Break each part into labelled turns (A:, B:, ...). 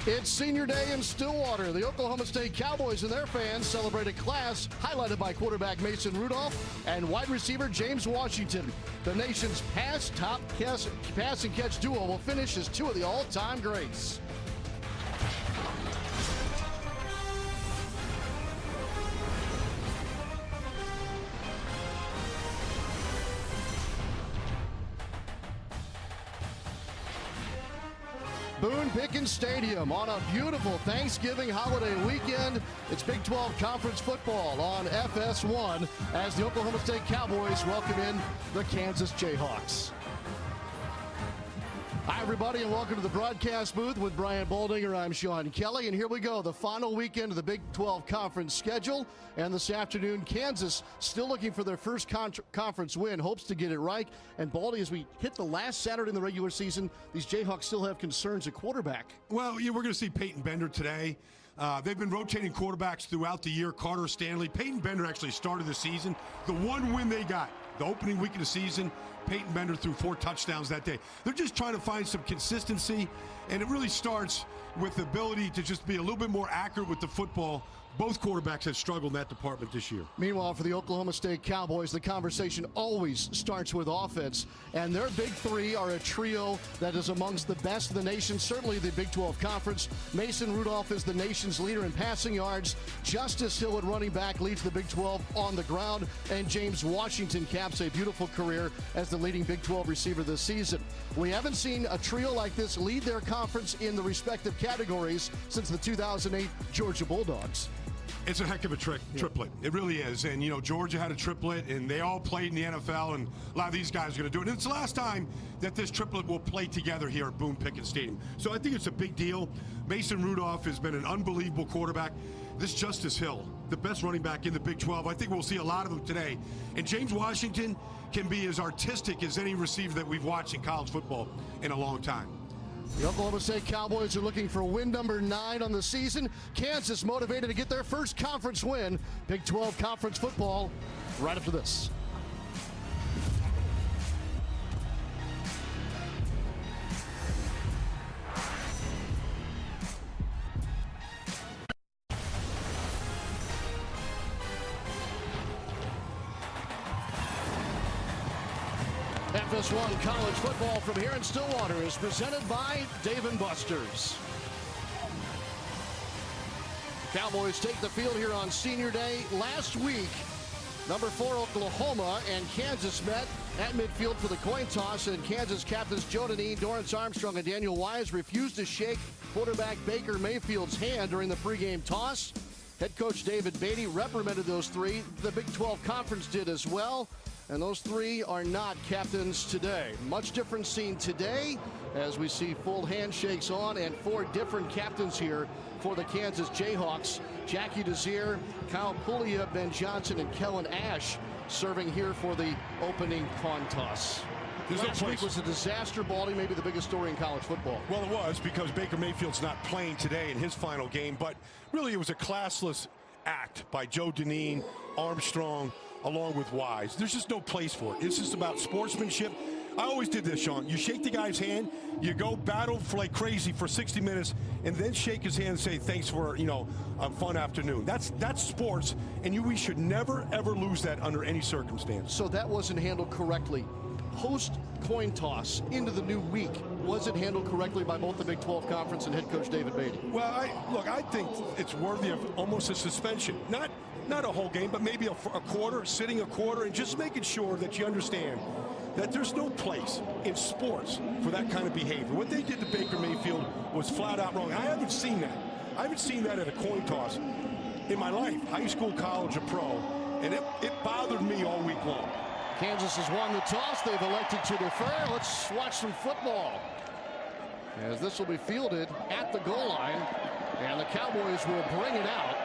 A: It's senior day in Stillwater. The Oklahoma State Cowboys and their fans celebrated class, highlighted by quarterback Mason Rudolph and wide receiver James Washington. The nation's pass and catch duo will finish as two of the all-time greats. Boone Pickens Stadium on a beautiful Thanksgiving holiday weekend. It's Big 12 Conference football on FS1 as the Oklahoma State Cowboys welcome in the Kansas Jayhawks. Hi, everybody, and welcome to the broadcast booth with Brian Boldinger. I'm Sean Kelly, and here we go, the final weekend of the Big 12 Conference schedule. And this afternoon, Kansas still looking for their first conference win, hopes to get it right. And Baldy, as we hit the last Saturday in the regular season, these Jayhawks still have concerns at quarterback.
B: Well, yeah, we're going to see Peyton Bender today. They've been rotating quarterbacks throughout the year. Carter Stanley. Peyton Bender actually started the season. The one win they got, the opening week of the season, Peyton Bender threw 4 touchdowns that day. They're just trying to find some consistency, and it really starts with the ability to just be a little bit more accurate with the football. Both quarterbacks have struggled in that department this year.
A: Meanwhile, for the Oklahoma State Cowboys, the conversation always starts with offense, and their big three are a trio that is amongst the best in the nation, certainly the Big 12 Conference. Mason Rudolph is the nation's leader in passing yards. Justice Hill at running back leads the Big 12 on the ground, and James Washington caps a beautiful career as the leading Big 12 receiver this season. We haven't seen a trio like this lead their conference in the respective categories since the 2008 Georgia Bulldogs.
B: It's a heck of a triplet. It really is. And, you know, Georgia had a triplet, and they all played in the NFL, and a lot of these guys are going to do it. And it's the last time that this triplet will play together here at Boone Pickens Stadium. So I think it's a big deal. Mason Rudolph has been an unbelievable quarterback. This Justice Hill, the best running back in the Big 12, I think we'll see a lot of them today. And James Washington can be as artistic as any receiver that we've watched in college football in a long time.
A: The Oklahoma State Cowboys are looking for win number 9 on the season. Kansas motivated to get their first conference win. Big 12 Conference football right after this. FS1 College football from here in Stillwater is presented by Dave & Buster's. The Cowboys take the field here on senior day. Last week, number 4 Oklahoma and Kansas met at midfield for the coin toss, and Kansas captains Joe Deneen, Dorrance Armstrong, and Daniel Wise refused to shake quarterback Baker Mayfield's hand during the pregame toss. Head coach David Beatty reprimanded those three. The Big 12 Conference did as well. And those three are not captains today. Much different scene today as we see full handshakes on and 4 different captains here for the Kansas Jayhawks. Jackie Desir, Kyle Puglia, Ben Johnson, and Kellen Ash serving here for the opening coin toss. Last week was a disaster, Baldy, maybe the biggest story in college football.
B: Well, it was, because Baker Mayfield's not playing today in his final game, but really it was a classless act by Joe Deneen, Armstrong, along with Wise. There's just no place for it. It's just about sportsmanship. I always did this, Sean. You shake the guy's hand, you go battle for like crazy for 60 minutes, and then shake his hand and say, thanks for, you know, a fun afternoon. That's sports, and we should never, ever lose that under any circumstance.
A: So that wasn't handled correctly. Post coin toss into the new week, was it handled correctly by both the Big 12 Conference and head coach David Beatty?
B: Well, I think it's worthy of almost a suspension. Not a whole game, but maybe a quarter, sitting a quarter, and just making sure that you understand that there's no place in sports for that kind of behavior. What they did to Baker Mayfield was flat out wrong. I haven't seen that. I haven't seen that at a coin toss in my life, high school, college, or pro, and it bothered me all week long.
A: Kansas has won the toss. They've elected to defer. Let's watch some football, as this will be fielded at the goal line, and the Cowboys will bring it out.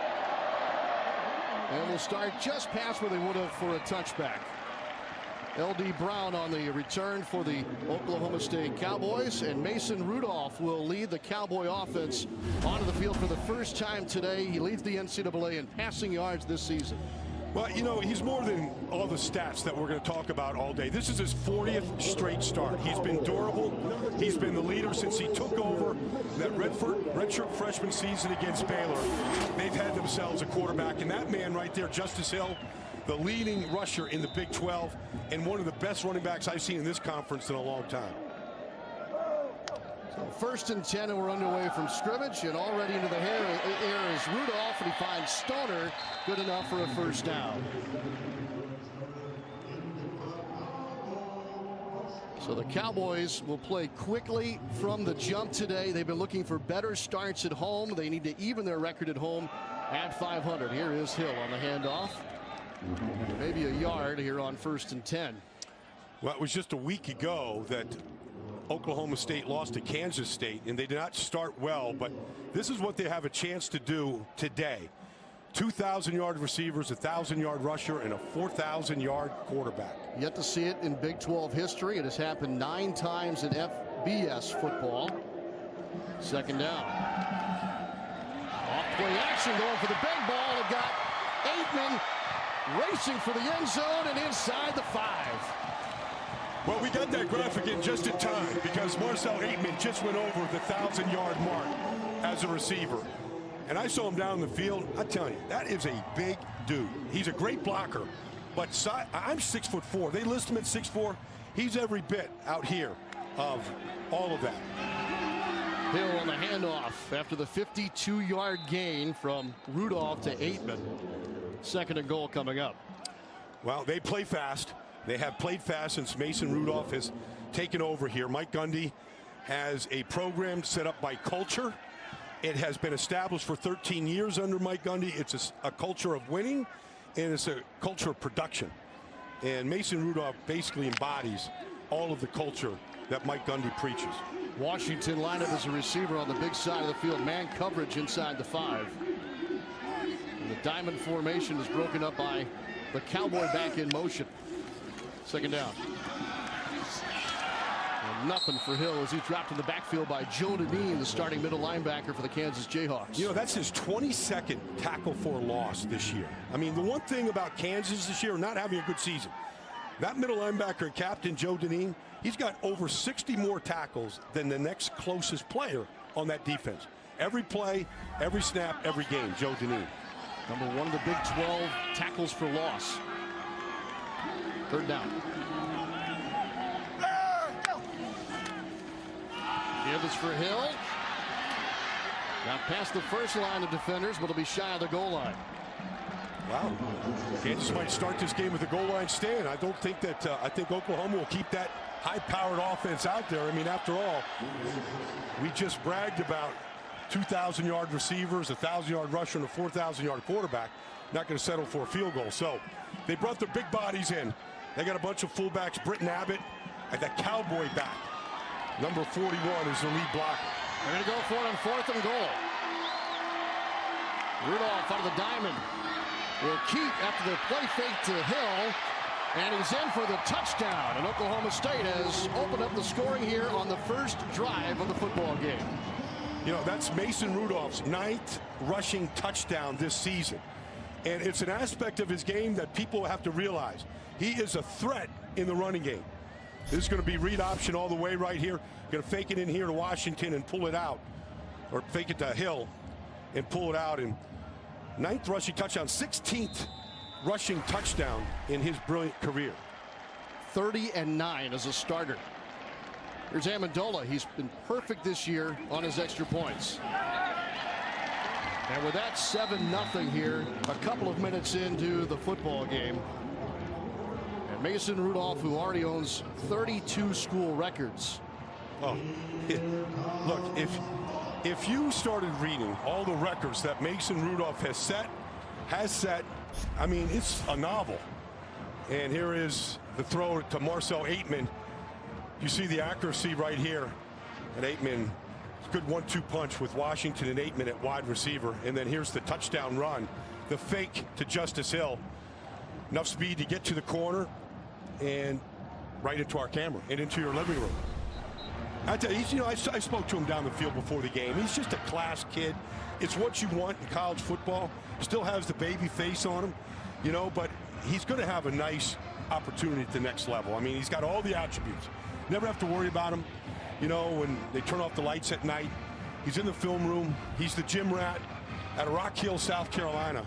A: And will start just past where they would have for a touchback. L.D. Brown on the return for the Oklahoma State Cowboys, and Mason Rudolph will lead the Cowboy offense onto the field for the first time today. He leads the NCAA in passing yards this season.
B: Well, you know, he's more than all the stats that we're going to talk about all day. This is his 40th straight start. He's been durable. He's been the leader since he took over that redshirt freshman season against Baylor. They've had themselves a quarterback, and that man right there, Justice Hill, the leading rusher in the Big 12 and one of the best running backs I've seen in this conference in a long time.
A: So 1st and 10, and we're underway from scrimmage, and already into the air is Rudolph, and he finds Stoner, good enough for a first down. So the Cowboys will play quickly from the jump today. They've been looking for better starts at home. They need to even their record at home at 500. Here is Hill on the handoff. Maybe a yard here on 1st and 10.
B: Well, it was just a week ago that Oklahoma State lost to Kansas State, and they did not start well, but this is what they have a chance to do today. 2,000-yard receivers, a 1,000-yard rusher, and a 4,000-yard quarterback.
A: Yet to see it in Big 12 history. It has happened 9 times in FBS football. 2nd down. Off play action, going for the big ball. It got Ateman racing for the end zone and inside the 5.
B: Well, we got that graphic in just in time because Marcel Ateman just went over the 1,000-yard mark as a receiver. And I saw him down the field. I tell you, that is a big dude. He's a great blocker, but I'm 6'4". They list him at 6'4". He's every bit out here of all of that.
A: Hill on the handoff after the 52-yard gain from Rudolph to Ateman. 2nd and goal coming up.
B: Well, they play fast. They have played fast since Mason Rudolph has taken over here. Mike Gundy has a program set up by culture. It has been established for 13 years under Mike Gundy. It's a culture of winning, and it's a culture of production. And Mason Rudolph basically embodies all of the culture that Mike Gundy preaches.
A: Washington lined up as a receiver on the big side of the field. Man coverage inside the 5. And the diamond formation is broken up by the Cowboy back in motion. 2nd down. And nothing for Hill as he's dropped in the backfield by Joe Deneen, the starting middle linebacker for the Kansas Jayhawks.
B: You know, that's his 22nd tackle for loss this year. I mean, the one thing about Kansas this year, not having a good season, that middle linebacker and captain Joe Deneen, he's got over 60 more tackles than the next closest player on that defense. Every play, every snap, every game, Joe Deneen.
A: Number 1 of the Big 12 tackles for loss. 3rd down. Give is for Hill. Got past the first line of defenders, but it'll be shy of the goal line.
B: Wow. Kansas might start this game with the goal line stand. I don't think that, I think Oklahoma will keep that high-powered offense out there. I mean, after all, we just bragged about 2,000-yard receivers, a 1,000-yard rusher, and a 4,000-yard quarterback. Not going to settle for a field goal. So they brought their big bodies in. They got a bunch of fullbacks, Britton Abbott, and that Cowboy back. Number 41 is the lead blocker.
A: They're going to go for it on 4th and goal. Rudolph out of the diamond will keep after the play fake to Hill, and he's in for the touchdown. And Oklahoma State has opened up the scoring here on the first drive of the football game.
B: You know, that's Mason Rudolph's 9th rushing touchdown this season. And it's an aspect of his game that people have to realize. He is a threat in the running game. This is going to be read option all the way right here. Going to fake it in here to Washington and pull it out. Or fake it to Hill and pull it out. And 9th rushing touchdown, 16th rushing touchdown in his brilliant career.
A: 30-9 as a starter. Here's Amendola. He's been perfect this year on his extra points. And with that 7-0 here, a couple of minutes into the football game. And Mason Rudolph, who already owns 32 school records.
B: Oh, look, if you started reading all the records that Mason Rudolph has set, I mean, it's a novel. And here is the throw to Marcel Ateman. You see the accuracy right here. And Ateman, good 1-2 punch with Washington and Ateman at wide receiver. And then here's the touchdown run. The fake to Justice Hill. Enough speed to get to the corner and right into our camera and into your living room. I tell you, I spoke to him down the field before the game. He's just a class kid. It's what you want in college football. Still has the baby face on him, you know, but he's going to have a nice opportunity at the next level. I mean, he's got all the attributes. Never have to worry about him. you know, when they turn off the lights at night. He's in the film room. He's the gym rat at Rock Hill, South Carolina.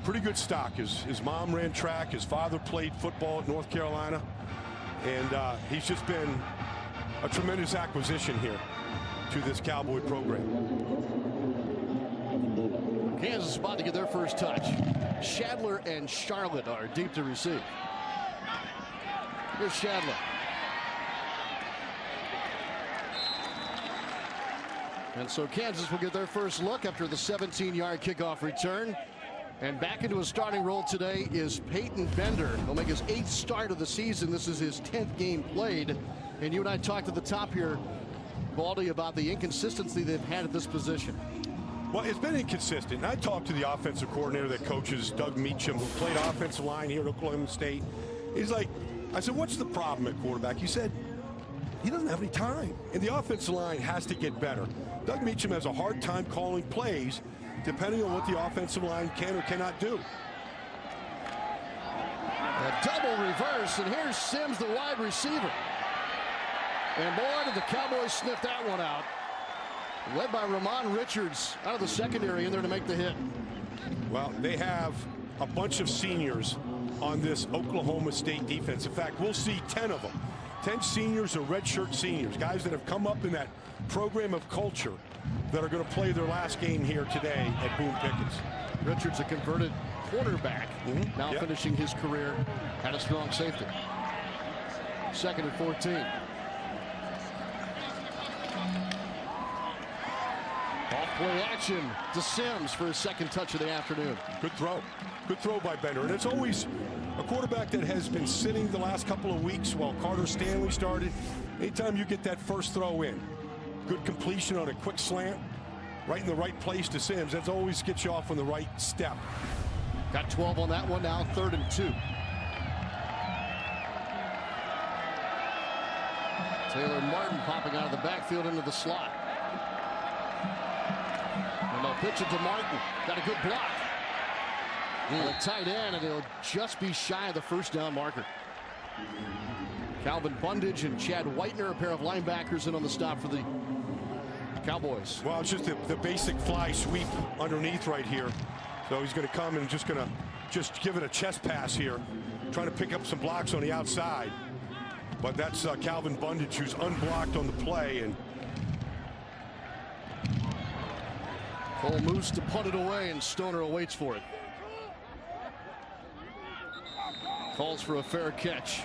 B: Pretty good stock. His mom ran track. His father played football at North Carolina. And he's just been a tremendous acquisition here to this Cowboy program.
A: Kansas is about to get their first touch. Shadler and Charlotte are deep to receive. Here's Shadler. And so Kansas will get their first look after the 17-yard kickoff return. And back into a starting role today is Peyton Bender. He'll make his 8th start of the season. This is his 10th game played. And you and I talked at the top here, Baldy, about the inconsistency they've had at this position.
B: Well, it's been inconsistent. I talked to the offensive coordinator that coaches, Doug Meacham, who played offensive line here at Oklahoma State. He's like, I said, what's the problem at quarterback? He said, he doesn't have any time. And the offensive line has to get better. Doug Meacham has a hard time calling plays depending on what the offensive line can or cannot do.
A: A double reverse, and here's Sims, the wide receiver. And boy, did the Cowboys sniff that one out. Led by Ramon Richards out of the secondary in there to make the hit.
B: Well, they have a bunch of seniors on this Oklahoma State defense. In fact, we'll see 10 of them. 10 seniors or redshirt seniors, guys that have come up in that program of culture that are going to play their last game here today at Boone Pickens.
A: Richards, a converted quarterback, now finishing his career at a strong safety. 2nd and 14. Off-play action to Sims for his 2nd touch of the afternoon.
B: Good throw. Good throw by Bender. And it's always a quarterback that has been sitting the last couple of weeks while Carter Stanley started. Anytime you get that first throw in, good completion on a quick slant, right in the right place to Sims, that always gets you off on the right step.
A: Got 12 on that one now, 3rd and 2. Taylor Martin popping out of the backfield into the slot. And they'll pitch it to Martin. Got a good block. A tight end, and he'll just be shy of the first down marker. Calvin Bundage and Chad Whitener, a pair of linebackers, in on the stop for the Cowboys.
B: Well, it's just the basic fly sweep underneath right here. So he's going to come and just give it a chest pass here, trying to pick up some blocks on the outside. But that's Calvin Bundage, who's unblocked on the play. And
A: Cole Moose to punt it away, and Stoner awaits for it. Calls for a fair catch.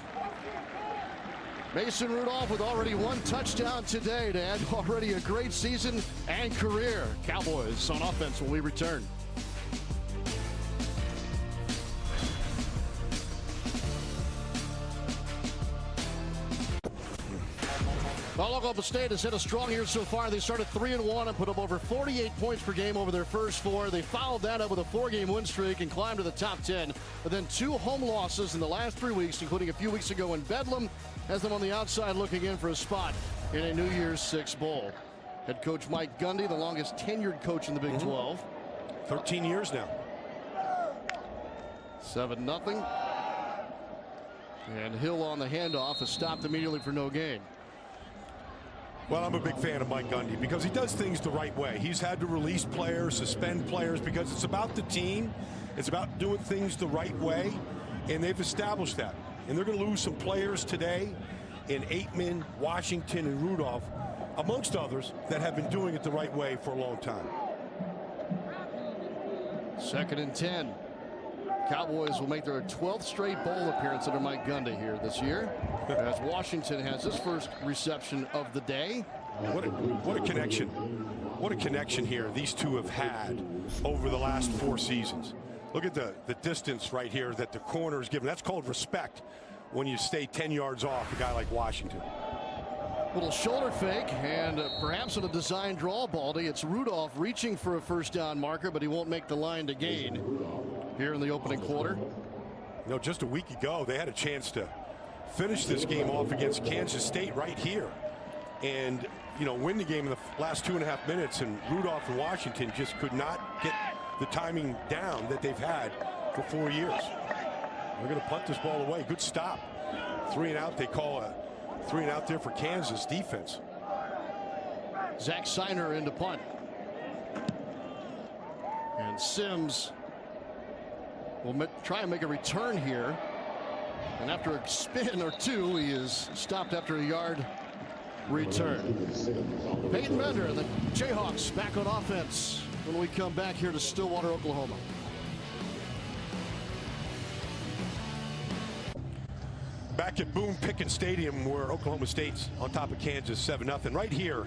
A: Mason Rudolph with already 1 touchdown today to add already a great season and career. Cowboys on offense when we return. Well, Oklahoma State has hit a strong year so far. They started 3-1 and put up over 48 points per game over their first 4. They followed that up with a 4-game win streak and climbed to the top 10. But then 2 home losses in the last 3 weeks, including a few weeks ago in Bedlam, has them on the outside looking in for a spot in a New Year's Six bowl. Head coach Mike Gundy, the longest tenured coach in the Big 12.
B: 13 years now.
A: 7-0. And Hill on the handoff is stopped immediately for no gain.
B: Well, I'm a big fan of Mike Gundy because he does things the right way. He's had to release players, suspend players, because it's about the team. It's about doing things the right way, and they've established that. And they're going to lose some players today in Ateman, Washington, and Rudolph, amongst others, that have been doing it the right way for a long time.
A: 2nd and 10. Cowboys will make their 12th straight bowl appearance under Mike Gundy here this year, as Washington has his first reception of the day.
B: What a connection. What a connection here these two have had over the last 4 seasons. Look at the distance right here that the corner is given. That's called respect when you stay 10 yards off a guy like Washington.
A: Little shoulder fake, and perhaps on a design draw, Baldy. It's Rudolph reaching for a first down marker, but he won't make the line to gain here in the opening quarter.
B: You know, just a week ago, they had a chance to finish this game off against Kansas State right here and, you know, win the game in the last 2.5 minutes, and Rudolph and Washington just could not get the timing down that they've had for 4 years. They're going to punt this ball away. Good stop. 3 and out. They call 3 and out there for Kansas defense.
A: Zach Seiner into punt. And Sims will try and make a return here. And after a spin or two, he is stopped after a yard return. Peyton Bender and the Jayhawks back on offense when we come back here to Stillwater, Oklahoma.
B: Back at Boone Pickens Stadium, where Oklahoma State's on top of Kansas 7-0. Right here,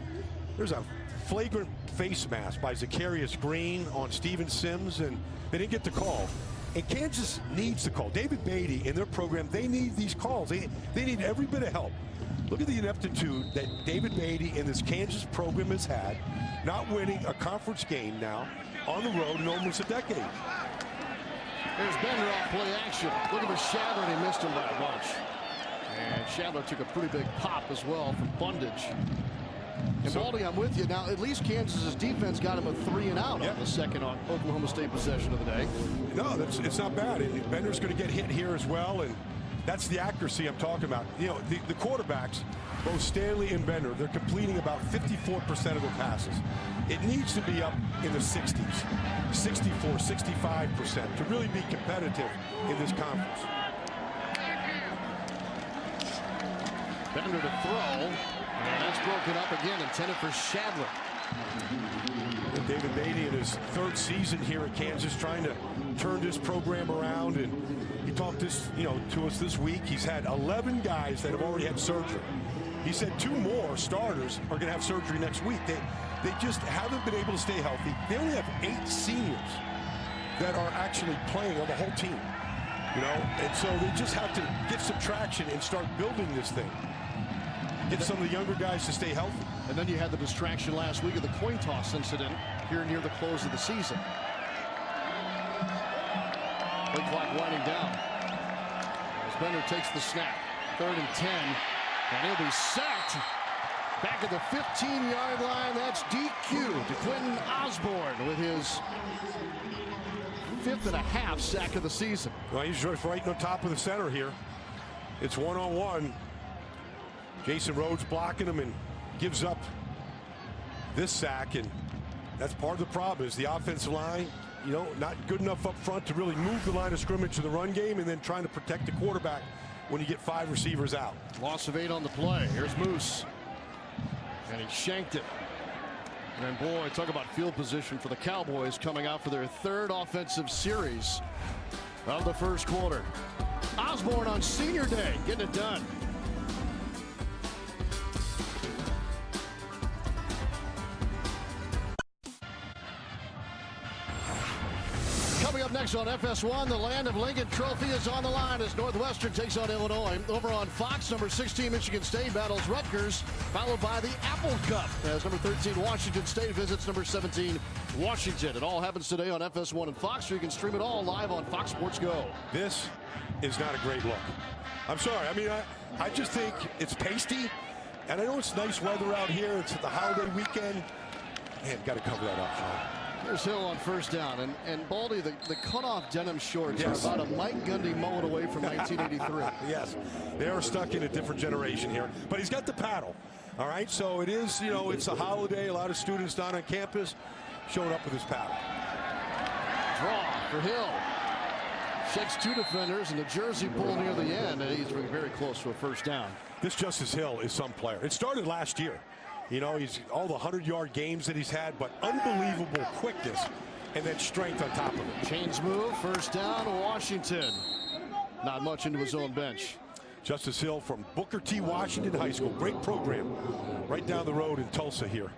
B: there's a flagrant face mask by Zacharias Green on Steven Sims, and they didn't get the call. And Kansas needs the call. David Beatty in their program, they need these calls. They need every bit of help. Look at the ineptitude that David Beatty and this Kansas program has had, not winning a conference game now on the road in almost a decade.
A: There's Bender off play action. Look at the Shadler, and he missed him by a bunch. And Shadler took a pretty big pop as well from Bundage. And Baldy, I'm with you. Now, at least Kansas's defense got him a 3 and out on the second Oklahoma State possession of the day.
B: No, it's not bad. And Bender's going to get hit here as well, and that's the accuracy I'm talking about. You know, the quarterbacks, both Stanley and Bender, they're completing about 54% of their passes. It needs to be up in the 60s, 64, 65% to really be competitive in this conference.
A: Bender to throw, and that's broken up again, intended for Shadler.
B: And David Beatty in his 3rd season here at Kansas, trying to turn this program around, and he talked to us this week. He's had 11 guys that have already had surgery. He said 2 more starters are going to have surgery next week. They just haven't been able to stay healthy. They only have 8 seniors that are actually playing on the whole team. You know, and so they just have to get some traction and start building this thing. Get some of the younger guys to stay healthy.
A: And then you had the distraction last week of the coin toss incident here near the close of the season. Play clock winding down. As Bender takes the snap. 3rd and 10. And he'll be sacked. Back at the 15-yard line. That's DQ to Quentin Osborne with his 5th and a half sack of the season.
B: Well, he's just right on top of the center here. It's 1-on-1. Jason Rhodes blocking him and gives up this sack, and that's part of the problem is the offensive line, you know, not good enough up front to really move the line of scrimmage to the run game, and then trying to protect the quarterback when you get 5 receivers out.
A: Loss of 8 on the play. Here's Moose, and he shanked it. And boy, talk about field position for the Cowboys coming out for their 3rd offensive series of the 1st quarter. Osborne on senior day getting it done. Coming up next on FS1, the Land of Lincoln Trophy is on the line as Northwestern takes on Illinois. Over on Fox, number 16 Michigan State battles Rutgers, followed by the Apple Cup as number 13 Washington State visits number 17 Washington. It all happens today on FS1 and Fox, so you can stream it all live on Fox Sports Go.
B: This is not a great look. I'm sorry. I mean, I just think it's pasty, and I know it's nice weather out here. It's the holiday weekend. Man, got to cover that up, Sean.
A: There's Hill on 1st down, and Baldy, the cutoff denim shorts are about a Mike Gundy mullet away from 1983.
B: Yes, they are stuck in a different generation here, but he's got the paddle. All right, so it is, you know, it's a holiday. A lot of students down on campus showing up with his paddle.
A: Draw for Hill. Shakes 2 defenders, and the jersey pull near the end, and he's very close to a 1st down.
B: This Justice Hill is some player. It started last year. You know, he's all the 100-yard games that he's had, but unbelievable quickness and then strength on top of it.
A: Chains move, 1st down, Washington. Not much into his own bench.
B: Justice Hill from Booker T. Washington High School. Great program right down the road in Tulsa here.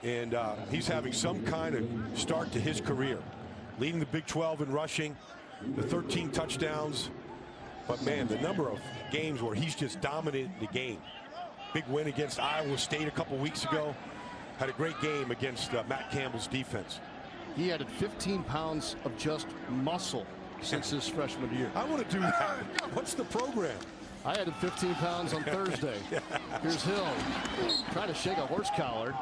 B: And he's having some kind of start to his career. Leading the Big 12 in rushing, the 13 touchdowns. But, man, the number of games where he's just dominated the game. Big win against Iowa State a couple weeks ago. Had a great game against Matt Campbell's defense.
A: He added 15 pounds of just muscle since his freshman year.
B: I want to do that. What's the program?
A: I added 15 pounds on Thursday. Here's Hill trying to shake a horse collar,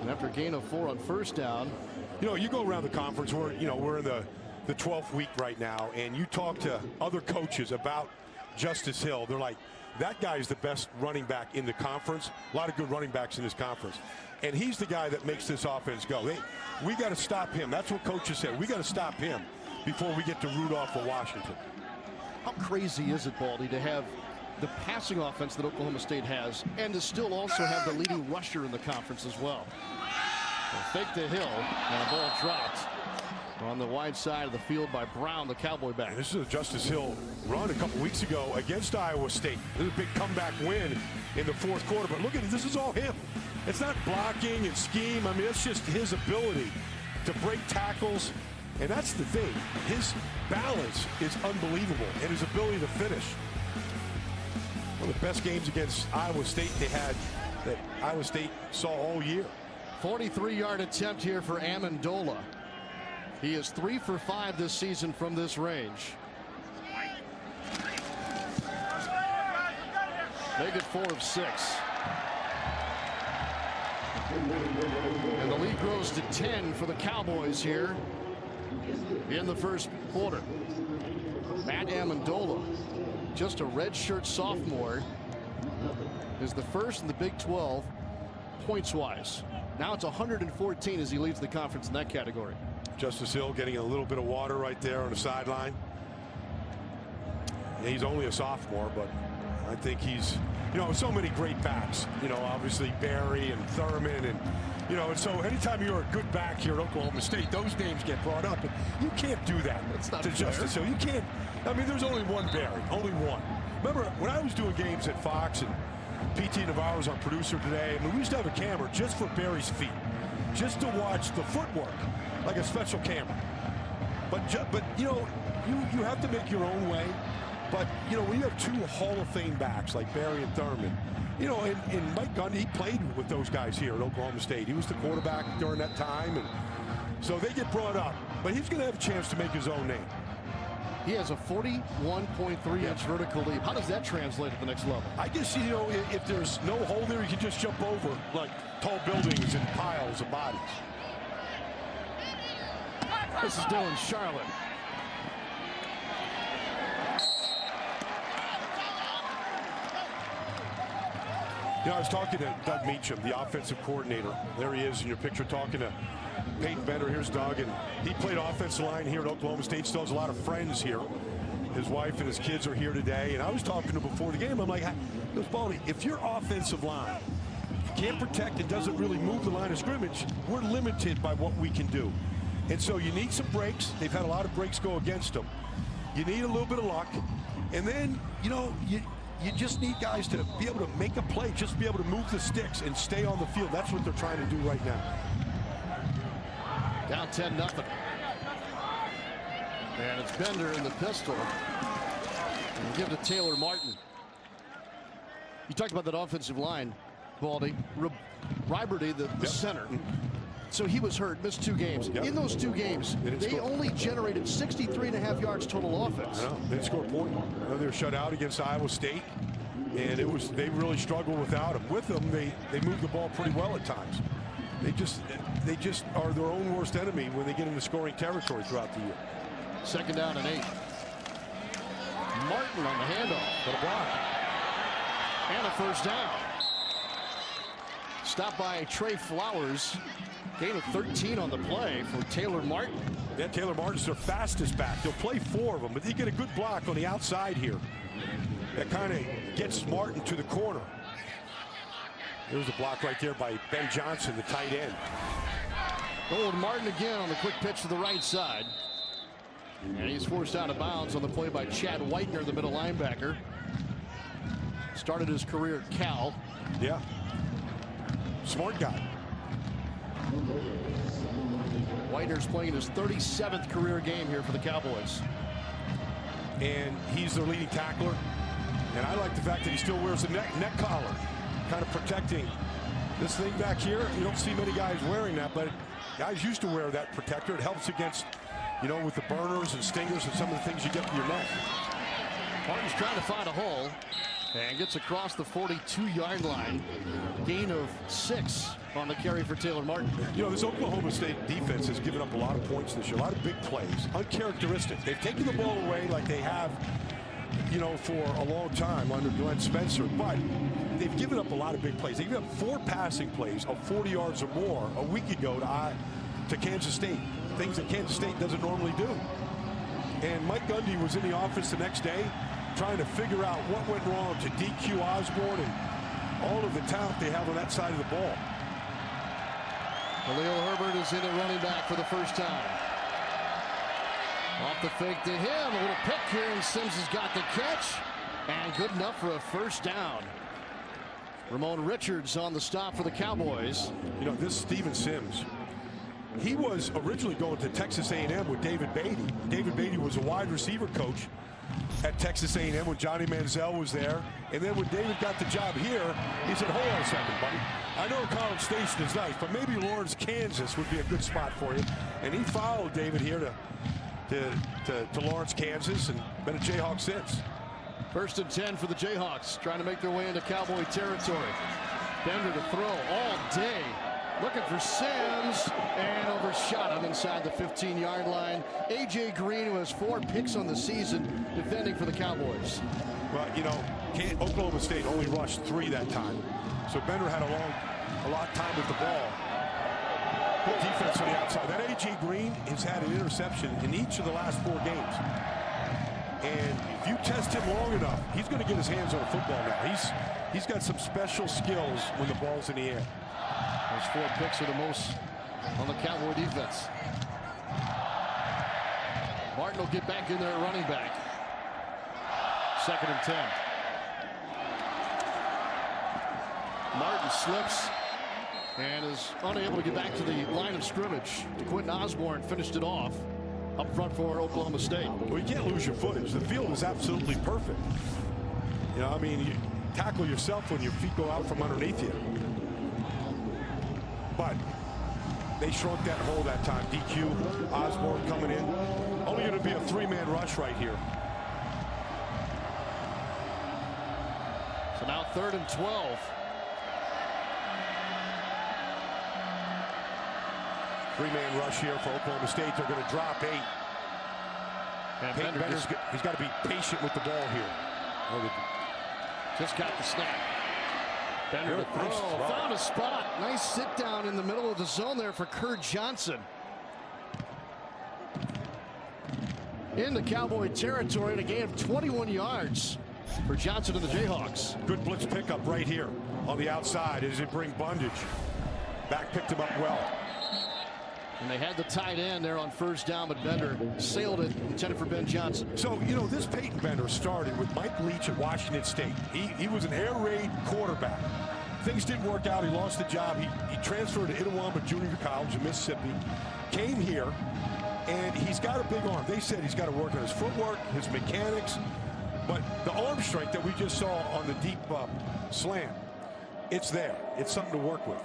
A: and after a gain of 4 on 1st down.
B: You know, you go around the conference. We're in the 12th week right now, and you talk to other coaches about Justice Hill. They're like, That guy is the best running back in the conference. A lot of good running backs in this conference. And he's the guy that makes this offense go. We got to stop him. That's what coaches said. We got to stop him before we get to Rudolph or Washington.
A: How crazy is it, Baldy, to have the passing offense that Oklahoma State has and to still also have the leading rusher in the conference as well? Fake to Hill, and a ball dropped on the wide side of the field by Brown, the Cowboy back.
B: And this is a Justice Hill run a couple weeks ago against Iowa State. This is a big comeback win in the fourth quarter. But look at it, this is all him. It's not blocking and scheme. I mean, it's just his ability to break tackles. And that's the thing. His balance is unbelievable, and his ability to finish. One of the best games against Iowa State they had that Iowa State saw all year.
A: 43-yard attempt here for Amendola. He is 3 for 5 this season from this range. Make it 4 of 6. And the lead grows to 10 for the Cowboys here in the first quarter. Matt Amendola, just a redshirt sophomore, is the first in the Big 12 points-wise. Now it's 114 as he leads the conference in that category.
B: Justice Hill getting a little bit of water right there on the sideline. He's only a sophomore, but I think he's, so many great backs. Obviously Barry and Thurman, and and so anytime you're a good back here at Oklahoma State, those names get brought up. And you can't do that to Justice Hill. You can't. I mean, there's only one Barry, only one. Remember when I was doing games at Fox, and P.T. Navarro's our producer today, I mean, we used to have a camera just for Barry's feet, just to watch the footwork, like a special camera. But you have to make your own way. But when you have two Hall of Fame backs like Barry and Thurman, and Mike Gundy, he played with those guys here at Oklahoma State. He was the quarterback during that time, and so they get brought up. But he's going to have a chance to make his own name.
A: He has a 41.3-inch vertical leap. How does that translate at the next level?
B: I guess, if there's no hole there, you can just jump over like tall buildings and piles of bodies.
A: This is Dylan Charlotte.
B: I was talking to Doug Meacham, the offensive coordinator. There he is in your picture talking to Peyton Bender. Here's Doug, and he played offensive line here at Oklahoma State. Still has a lot of friends here. His wife and his kids are here today. And I was talking to him before the game. I'm like, Baldy, if your offensive line can't protect and doesn't really move the line of scrimmage, we're limited by what we can do. And so you need some breaks. They've had a lot of breaks go against them. You need a little bit of luck. And then, you just need guys to be able to make a play, just be able to move the sticks and stay on the field. That's what they're trying to do right now.
A: Down 10-0. And it's Bender in the pistol. And we'll give it to Taylor Martin. You talked about that offensive line, Baldy. Riberty, the center. So he was hurt, missed 2 games. Yep. In those 2 games, they only generated 63.5 yards total offense.
B: I know. They didn't score a point. They were shut out against Iowa State, and they really struggled without him. With them, they moved the ball pretty well at times. They just are their own worst enemy when they get into scoring territory throughout the year.
A: 2nd down and 8. Martin on the handoff.
B: Got a block.
A: And a first down. Stopped by Trey Flowers. Gain of 13 on the play for Taylor Martin.
B: Yeah, Taylor Martin's their fastest back. They'll play 4 of them, but they get a good block on the outside here. That kind of gets Martin to the corner. There's a block right there by Ben Johnson, the tight end.
A: Old Martin again on the quick pitch to the right side. And he's forced out of bounds on the play by Chad Whitener, the middle linebacker. Started his career at Cal.
B: Yeah. Smart guy.
A: Whitener's playing his 37th career game here for the Cowboys.
B: And he's their leading tackler. And I like the fact that he still wears a neck collar, kind of protecting this thing back here. You don't see many guys wearing that, but guys used to wear that protector. It helps against, with the burners and stingers and some of the things you get in your neck.
A: Martin's trying to find a hole and gets across the 42-yard line. Gain of 6 on the carry for Taylor Martin.
B: This Oklahoma State defense has given up a lot of points this year, a lot of big plays, uncharacteristic. They've taken the ball away like they have
C: you know, for a long time under Glenn Spencer, but they've given up a lot of big plays. They gave up 4 passing plays of 40 yards or more a week ago to Kansas State, things that Kansas State doesn't normally do. And Mike Gundy was in the office the next day trying to figure out what went wrong to DQ Osborne and all of the talent they have on that side of the ball.
A: Khalil Herbert is in at running back for the first time. Off the fake to him, a little pick here, and Sims has got the catch, and good enough for a first down. Ramon Richards on the stop for the Cowboys.
C: You know, this Steven Sims, he was originally going to Texas A&M with David Beatty. David Beatty was a wide receiver coach at Texas A&M when Johnny Manziel was there. And then when David got the job here, he said, hold on a second, buddy. I know College Station is nice, but maybe Lawrence, Kansas would be a good spot for you. And he followed David here to Lawrence, Kansas, and been a Jayhawk since.
A: 1st and 10 for the Jayhawks, trying to make their way into Cowboy territory. Bender to throw all day. Looking for Sims, and overshot him inside the 15-yard line. A.J. Green, who has 4 picks on the season, defending for the Cowboys.
C: Well, you know, Oklahoma State only rushed 3 that time. So Bender had a lot of time with the ball. Good defense on the outside. That A.J. Green has had an interception in each of the last 4 games. And if you test him long enough, he's going to get his hands on a football now. He's got some special skills when the ball's in the air.
A: Those 4 picks are the most on the Cowboy defense. Martin will get back in there at running back. 2nd and 10. Martin slips and is unable to get back to the line of scrimmage. Quentin Osborne finished it off up front for Oklahoma State.
C: Well, you can't lose your footage. The field is absolutely perfect. You know, I mean, you tackle yourself when your feet go out from underneath you. But they shrunk that hole that time. DQ, Osborne coming in. Only going to be a 3-man rush right here.
A: So now 3rd and 12.
C: Three-man rush here for Oklahoma State. They're going to drop 8.
A: And Bender's
C: he's got to be patient with the ball here.
A: Just got the snap. Bender to throw. Found a spot. Nice sit down in the middle of the zone there for Kurt Johnson. Into Cowboy territory and a gain of 21 yards for Johnson and the Jayhawks.
C: Good blitz pickup right here on the outside as they bring Bundage. Back picked him up well.
A: And they had the tight end there on 1st down, but Bender sailed it, intended for Ben Johnson.
C: So, you know, this Peyton Bender started with Mike Leach at Washington State. He was an air raid quarterback. Things didn't work out. He lost the job. He transferred to Itawamba Junior College in Mississippi, came here, and he's got a big arm. They said he's got to work on his footwork, his mechanics, but the arm strength that we just saw on the deep slant, it's there. It's something to work with.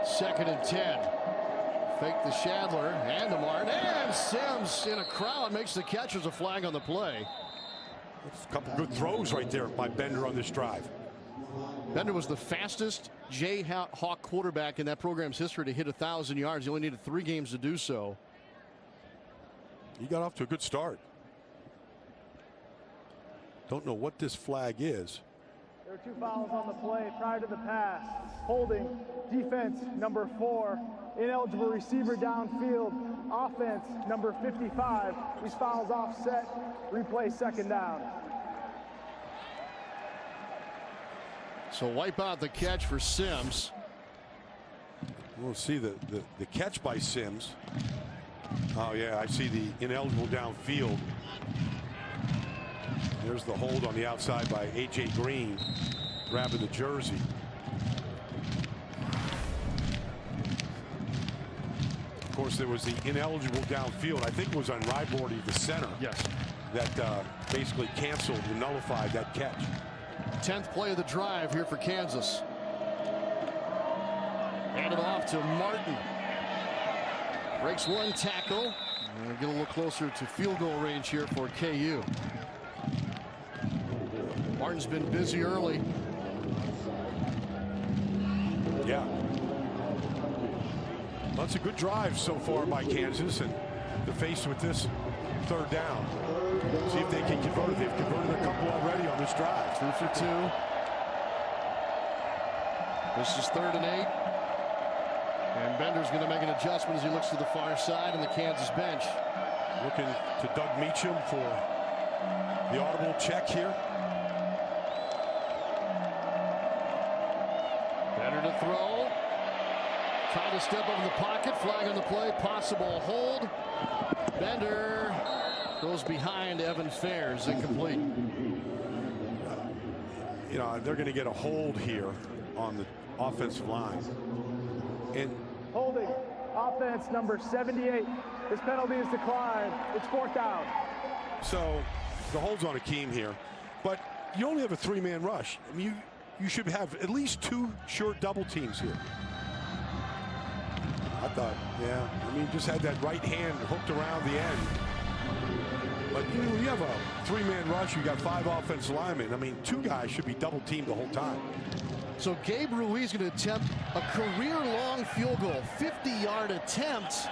A: 2nd and 10. Fake the Shadler and to Martin, and Sims in a crowd makes the catch. As a flag on the play.
C: A couple good throws right there by Bender on this drive.
A: Bender was the fastest Jayhawk quarterback in that program's history to hit 1,000 yards. He only needed 3 games to do so.
C: He got off to a good start. Don't know what this flag is.
D: There are 2 fouls on the play prior to the pass. Holding, defense, number 4. Ineligible receiver downfield. Offense, number 55. These fouls offset. Replay 2nd down.
A: So wipe out the catch for Sims.
C: We'll see the catch by Sims. Oh, yeah, I see the ineligible downfield. There's the hold on the outside by A.J. Green, grabbing the jersey. Of course, there was the ineligible downfield. I think it was on Rybordy, the center.
A: Yes.
C: That basically canceled and nullified that catch.
A: 10th play of the drive here for Kansas. Handed off to Martin. Breaks 1 tackle. And get a little closer to field goal range here for KU. Martin's been busy early.
C: Yeah. Well, that's a good drive so far by Kansas, and they're faced with this 3rd down. See if they can convert it. They've converted a couple already on this drive.
A: 2 for 2. This is 3rd and 8. And Bender's going to make an adjustment as he looks to the far side in the Kansas bench.
C: Looking to Doug Meacham for the audible check here.
A: Bender to throw. Trying to step over the pocket. Flag on the play. Possible hold. Bender goes behind Evan Fairs. Incomplete.
C: You know, they're going to get a hold here on the offensive line. And
D: Holding. Offense number 78. This penalty is declined. It's 4th down.
C: so the hold's on Akeem here. But you only have a 3-man rush. I mean, you should have at least 2 short double teams here. I thought, yeah, I mean, just had that right hand hooked around the end. But when you have a 3-man rush, you got 5 offensive linemen. I mean, 2 guys should be double teamed the whole time.
A: So Gabe Ruiz going to attempt a career-long field goal, 50-yard attempt.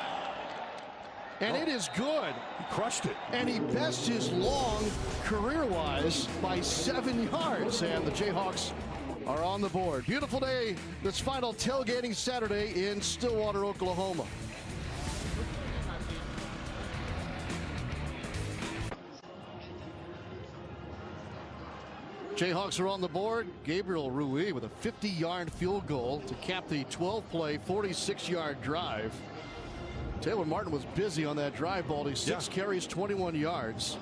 A: And it is good.
C: He crushed it.
A: And he best his long career-wise by 7 yards. And the Jayhawks are on the board. Beautiful day, this final tailgating Saturday in Stillwater, Oklahoma. Jayhawks are on the board. Gabriel Ruiz with a 50-yard field goal to cap the 12-play, 46-yard drive. Taylor Martin was busy on that drive ball. He's 6 carries, 21 yards.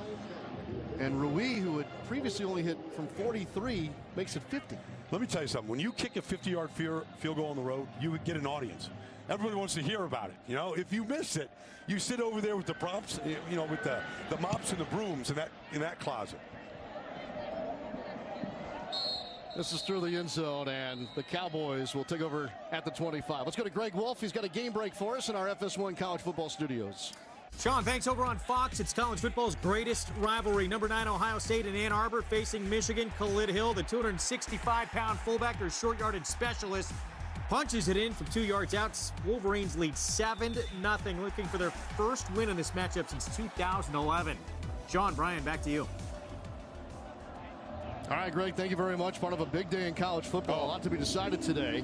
A: And Ruiz, who had previously only hit from 43, makes it 50.
C: Let me tell you something. When you kick a 50-yard field goal on the road, you would get an audience. Everybody wants to hear about it. You know, if you miss it, you sit over there with the props, you know, with the mops and the brooms in that closet.
A: This is through the end zone, and the Cowboys will take over at the 25. Let's go to Greg Wolf. He's got a game break for us in our FS1 College Football Studios.
E: Sean, thanks. Over on Fox, it's college football's greatest rivalry. Number 9 Ohio State in Ann Arbor facing Michigan. Khalid Hill, the 265-pound fullback, their short yardage specialist, punches it in from 2 yards out. Wolverines lead 7-0, looking for their first win in this matchup since 2011. Sean, Brian, back to you.
A: All right, Greg, thank you very much. Part of a big day in college football. A lot to be decided today.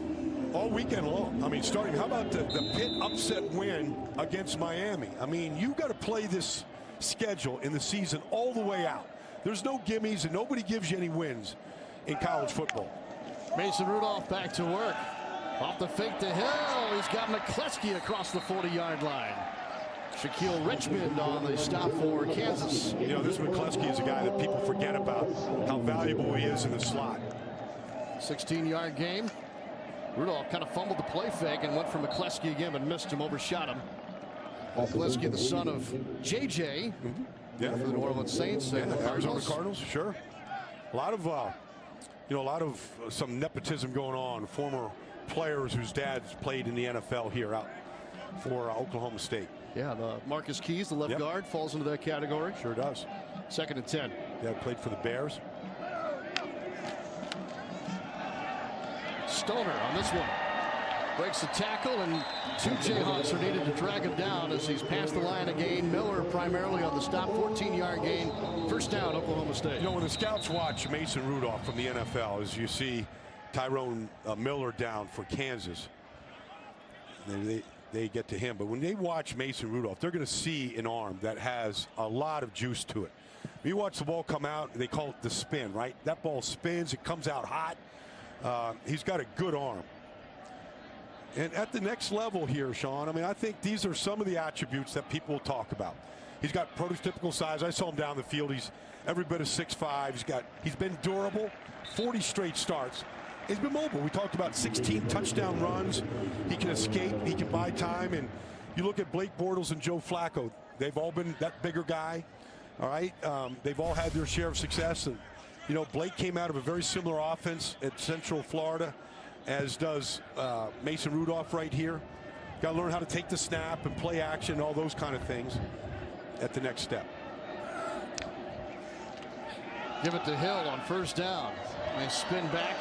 C: All weekend long. I mean, starting, how about the Pitt upset win against Miami? I mean, you got to play this schedule in the season all the way out. There's no gimmies, and nobody gives you any wins in college football.
A: Mason Rudolph back to work. Off the fake to Hill. He's got McCleskey across the 40-yard line. Shaquille Richmond on the stop for Kansas.
C: You know, this McCleskey is a guy that people forget about how valuable he is in the slot.
A: 16-yard game. Rudolph kind of fumbled the play fake and went for McCleskey again, but missed him, overshot him. McCleskey, the son of J.J.
C: Yeah,
A: for the New Orleans Saints and the
C: Arizona Cardinals. Sure. A lot of some nepotism going on. Former players whose dads played in the NFL here out for Oklahoma State.
A: Yeah, Marcus Keys, the left guard, falls into that category.
C: Sure does.
A: 2nd and 10.
C: Yeah, played for the Bears.
A: Stoner on this one. Breaks the tackle, and 2 Jayhawks are needed to drag him down as he's past the line again. Miller primarily on the stop, 14-yard gain. First down, Oklahoma State.
C: You know, when the scouts watch Mason Rudolph from the NFL, as you see Tyrone Miller down for Kansas, they get to him. But when they watch Mason Rudolph, they're going to see an arm that has a lot of juice to it. When you watch the ball come out, they call it the spin, right? That ball spins, it comes out hot. He's got a good arm. And at the next level here, Sean, I mean, I think these are some of the attributes that people will talk about. He's got prototypical size. I saw him down the field. He's every bit of 6'5". He's been durable, 40 straight starts. He's been mobile. We talked about 16 touchdown runs. He can escape. He can buy time. And you look at Blake Bortles and Joe Flacco. They've all been that bigger guy. All right. They've all had their share of success. And, you know, Blake came out of a very similar offense at Central Florida, as does Mason Rudolph right here. Got to learn how to take the snap and play action, all those kind of things at the next step.
A: Give it to Hill on first down. Nice spin back.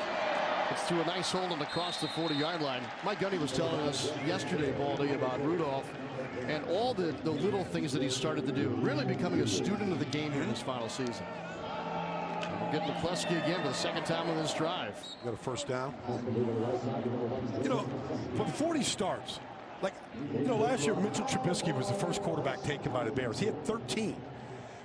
A: It's through a nice hold and across the 40-yard line. Mike Gundy was telling us yesterday, Baldy, about Rudolph and all the little things that he started to do, really becoming a student of the game here in his final season. And we'll get McCleskey again for the second time on this drive.
C: Got a first down. You know, when 40 starts, like, you know, last year Mitchell Trubisky was the first quarterback taken by the Bears. He had 13.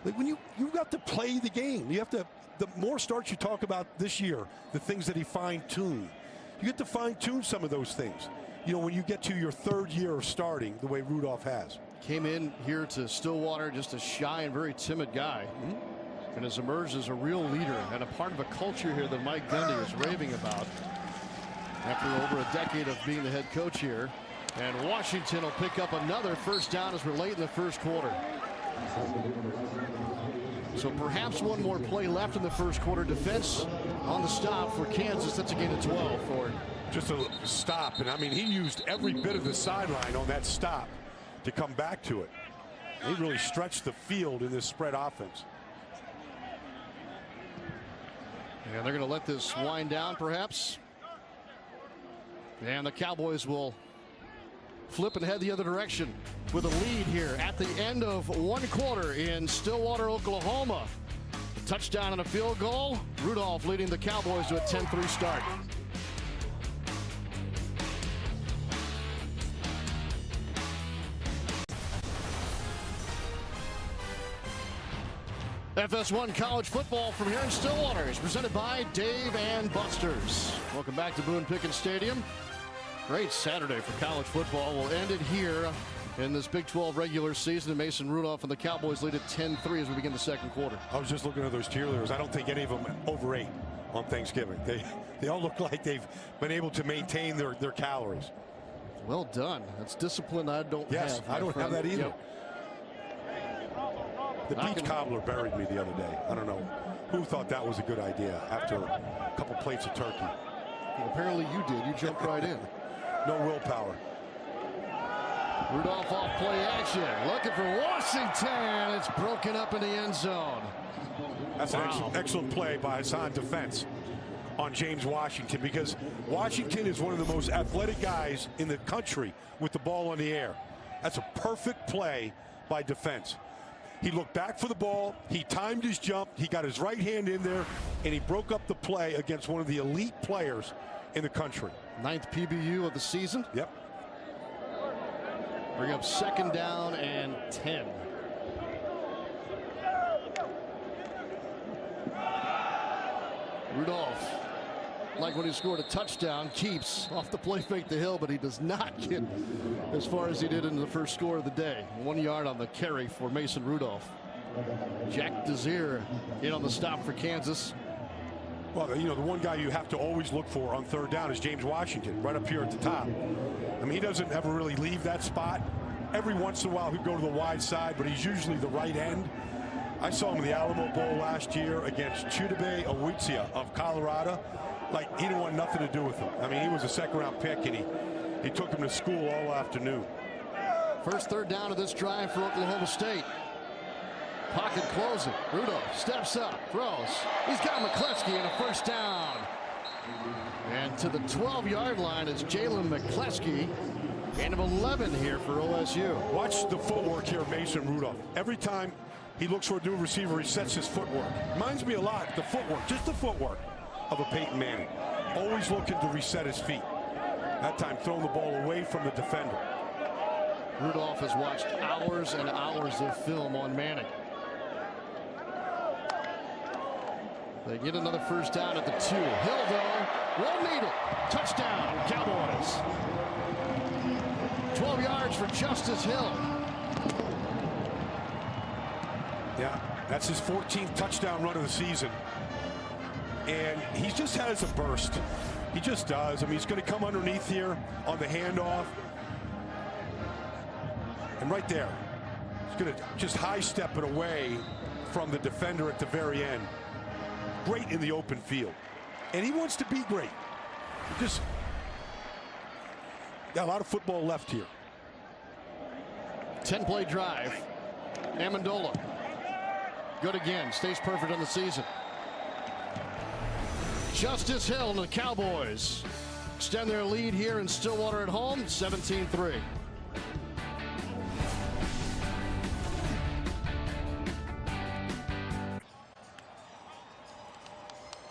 C: Like, when you got to play the game, you have to. The more starts you talk about this year, the things that he fine-tuned, you get to fine-tune some of those things. You know, when you get to your third year of starting, the way Rudolph has.
A: Came in here to Stillwater just a shy and very timid guy, and has emerged as a real leader and a part of a culture here that Mike Gundy is raving about after over a decade of being the head coach here. And Washington will pick up another first down as we're late in the first quarter. So perhaps one more play left in the first quarter. Defense on the stop for Kansas. That's a gain of 12 for
C: just a stop. And I mean, he used every bit of the sideline on that stop to come back to it. He really stretched the field in this spread offense.
A: And they're going to let this wind down perhaps. And the Cowboys will flip and head the other direction with a lead here at the end of one quarter in Stillwater, Oklahoma. Touchdown and a field goal. Rudolph leading the Cowboys to a 10-3 start. FS1 college football from here in Stillwater is presented by Dave and Buster's. Welcome back to Boone Pickens Stadium. Great Saturday for college football. We'll end it here in this Big 12 regular season. Mason Rudolph and the Cowboys lead at 10-3 as we begin the second quarter.
C: I was just looking at those cheerleaders. I don't think any of them overate on Thanksgiving. They all look like they've been able to maintain their calories.
A: Well done. That's discipline I don't have.
C: Yes, I don't have that either.
A: Yep.
C: The beach cobbler buried me the other day. I don't know who thought that was a good idea after a couple plates of turkey.
A: Well, apparently you did. You jumped right in.
C: No willpower.
A: Rudolph off play action. Looking for Washington. It's broken up in the end zone.
C: That's an excellent play by Hassan defense on James Washington, because Washington is one of the most athletic guys in the country with the ball in the air. That's a perfect play by defense. He looked back for the ball. He timed his jump. He got his right hand in there, and he broke up the play against one of the elite players in the country. 9th
A: PBU of the season.
C: Yep.
A: Bring up second down and 10. Rudolph, like when he scored a touchdown, keeps off the play fake the hill, but he does not get as far as he did in the first score of the day. 1 yard on the carry for Mason Rudolph. Jack Desir in on the stop for Kansas.
C: Well, you know, the one guy you have to always look for on third down is James Washington, right up here at the top. I mean, he doesn't ever really leave that spot. Every once in a while he'd go to the wide side, but he's usually the right end. I saw him in the Alamo Bowl last year against Chudebe Awuzie of Colorado. Like, he didn't want nothing to do with him. I mean, he was a second-round pick, and he took him to school all afternoon.
A: First third down of this drive for Oklahoma State. Pocket closing. Rudolph steps up, throws. He's got McCleskey and a first down. And to the 12-yard line is Jalen McCleskey. Gain of 11 here for OSU.
C: Watch the footwork here, Mason Rudolph. Every time he looks for a new receiver, he sets his footwork. Reminds me a lot, the footwork, just the footwork of a Peyton Manning. Always looking to reset his feet. That time throwing the ball away from the defender.
A: Rudolph has watched hours and hours of film on Manning. They get another first down at the 2. Hill, though, won't need it. Touchdown, Cowboys. 12 yards for Justice Hill.
C: Yeah, that's his 14th touchdown run of the season. And he just has a burst. He just does. I mean, he's going to come underneath here on the handoff. And right there, he's going to just high step it away from the defender at the very end. Great in the open field. And he wants to be great. Just got a lot of football left here.
A: 10-play drive. Amendola. Good again. Stays perfect on the season. Justice Hill and the Cowboys extend their lead here in Stillwater at home, 17-3.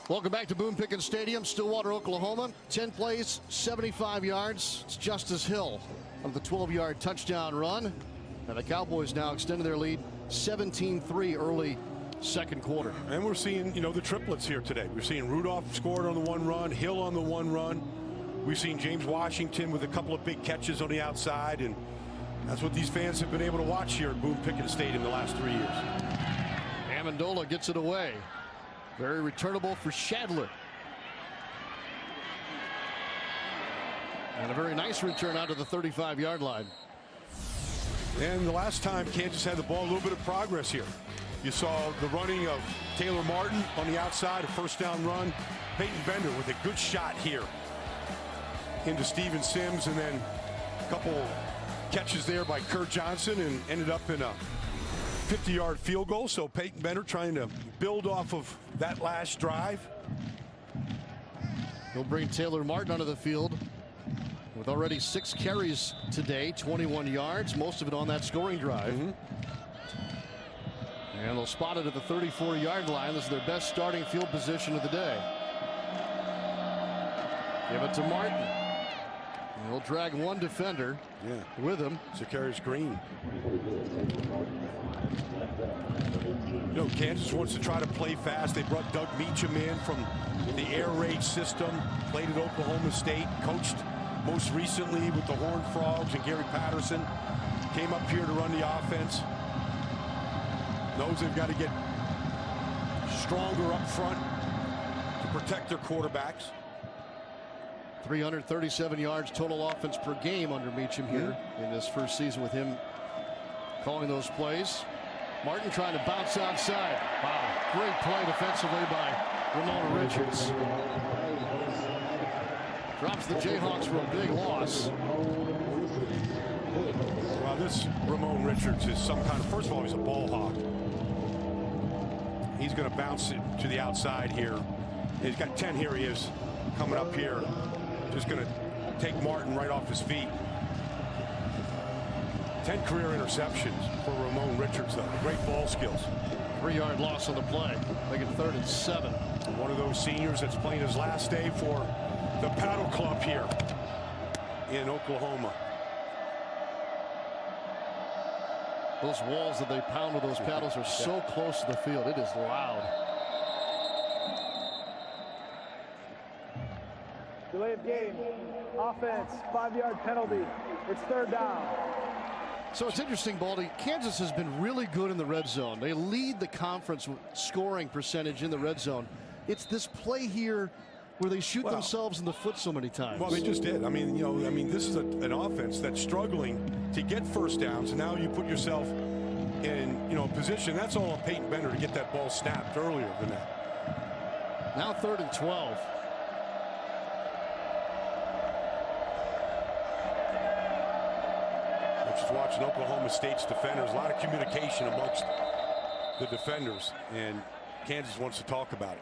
A: Welcome back to Boone Pickens Stadium, Stillwater, Oklahoma. 10 plays, 75 yards. It's Justice Hill on the 12-yard touchdown run. And the Cowboys now extended their lead 17-3 early second quarter.
C: And we're seeing, the triplets here today. We're seeing Rudolph scored on the one run, Hill on the one run. We've seen James Washington with a couple of big catches on the outside. And that's what these fans have been able to watch here at Boone Pickens Stadium the last 3 years.
A: Amendola gets it away. Very returnable for Shadler. And a very nice return out to the 35-yard line.
C: And the last time Kansas had the ball, a little bit of progress here. You saw the running of Taylor Martin on the outside, a first down run. Peyton Bender with a good shot here into Steven Sims, and then a couple catches there by Kurt Johnson, and ended up in a 50-yard field goal. So Peyton Bender trying to build off of that last drive.
A: He'll bring Taylor Martin onto the field with already 6 carries today, 21 yards, most of it on that scoring drive. And they'll spot it at the 34-yard line. This is their best starting field position of the day. Give it to Martin. And he'll drag one defender with him.
C: Zacharias Green. Kansas wants to try to play fast. They brought Doug Meacham in from the air raid system, played at Oklahoma State, coached most recently with the Horned Frogs and Gary Patterson. Came up here to run the offense. Knows they've got to get stronger up front to protect their quarterbacks.
A: 337 yards total offense per game under Meacham here in this first season with him calling those plays. Martin trying to bounce outside. Wow, great play defensively by Ramon Richards. Drops the Jayhawks for a big loss.
C: Well, this Ramon Richards is some kind of, first of all, he's a ball hawk. He's going to bounce it to the outside here. He's got 10. Here he is coming up here. Just going to take Martin right off his feet. 10 career interceptions for Ramon Richards, though. Great ball skills.
A: 3-yard loss on the play. Making 3rd and 7.
C: One of those seniors that's playing his last day for the Paddle Club here in Oklahoma.
A: Those walls that they pound with those paddles are so close to the field. It is loud.
D: Delay of game. Offense. 5-yard penalty. It's 3rd down.
A: So it's interesting, Baldy. Kansas has been really good in the red zone. They lead the conference with scoring percentage in the red zone. It's this play here where they shoot themselves in the foot so many times.
C: Well, they just did. I mean, this is an offense that's struggling to get first downs, and now you put yourself in, a position. That's all on Peyton Bender to get that ball snapped earlier than that.
A: Now 3rd and 12.
C: Just watching Oklahoma State's defenders, a lot of communication amongst the defenders, and Kansas wants to talk about it.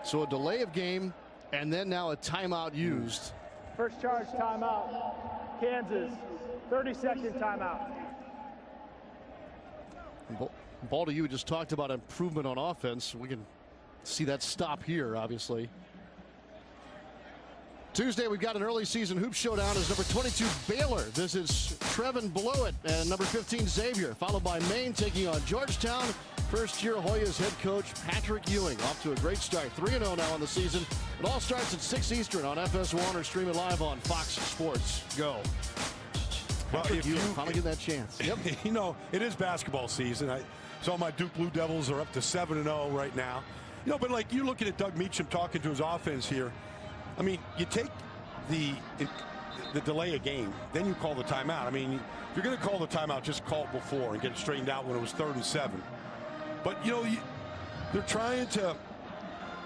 A: So a delay of game, and then now a timeout used.
D: First charge timeout. Kansas. 30-second timeout.
A: Baldy, you just talked about improvement on offense. We can see that stop here, obviously. Tuesday, we've got an early season hoop showdown as number 22 Baylor visits Trevin Blewett and number 15 Xavier, followed by Maine taking on Georgetown. First-year Hoyas head coach Patrick Ewing off to a great start, 3-0 now on the season. It all starts at 6 Eastern on FS1 or stream it live on Fox Sports Go.
C: Well, if you
A: finally get that chance.
C: Yep. It is basketball season. I saw my Duke Blue Devils are up to 7-0 right now. But like you're looking at Doug Meacham talking to his offense here. I mean, you take the delay a game, then you call the timeout. I mean, if you're going to call the timeout, just call it before and get it straightened out when it was 3rd and 7. But they're trying to.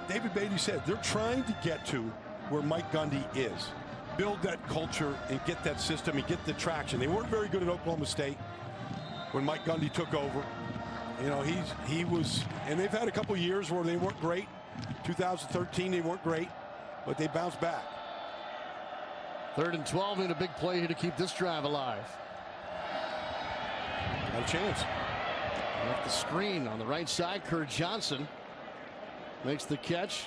C: David Beatty said they're trying to get to where Mike Gundy is, build that culture and get that system and get the traction. They weren't very good at Oklahoma State when Mike Gundy took over. He was, and they've had a couple years where they weren't great. 2013, they weren't great, but they bounced back.
A: 3rd and 12, and a big play here to keep this drive alive.
C: Got a chance.
A: Off the screen on the right side, Kurt Johnson makes the catch.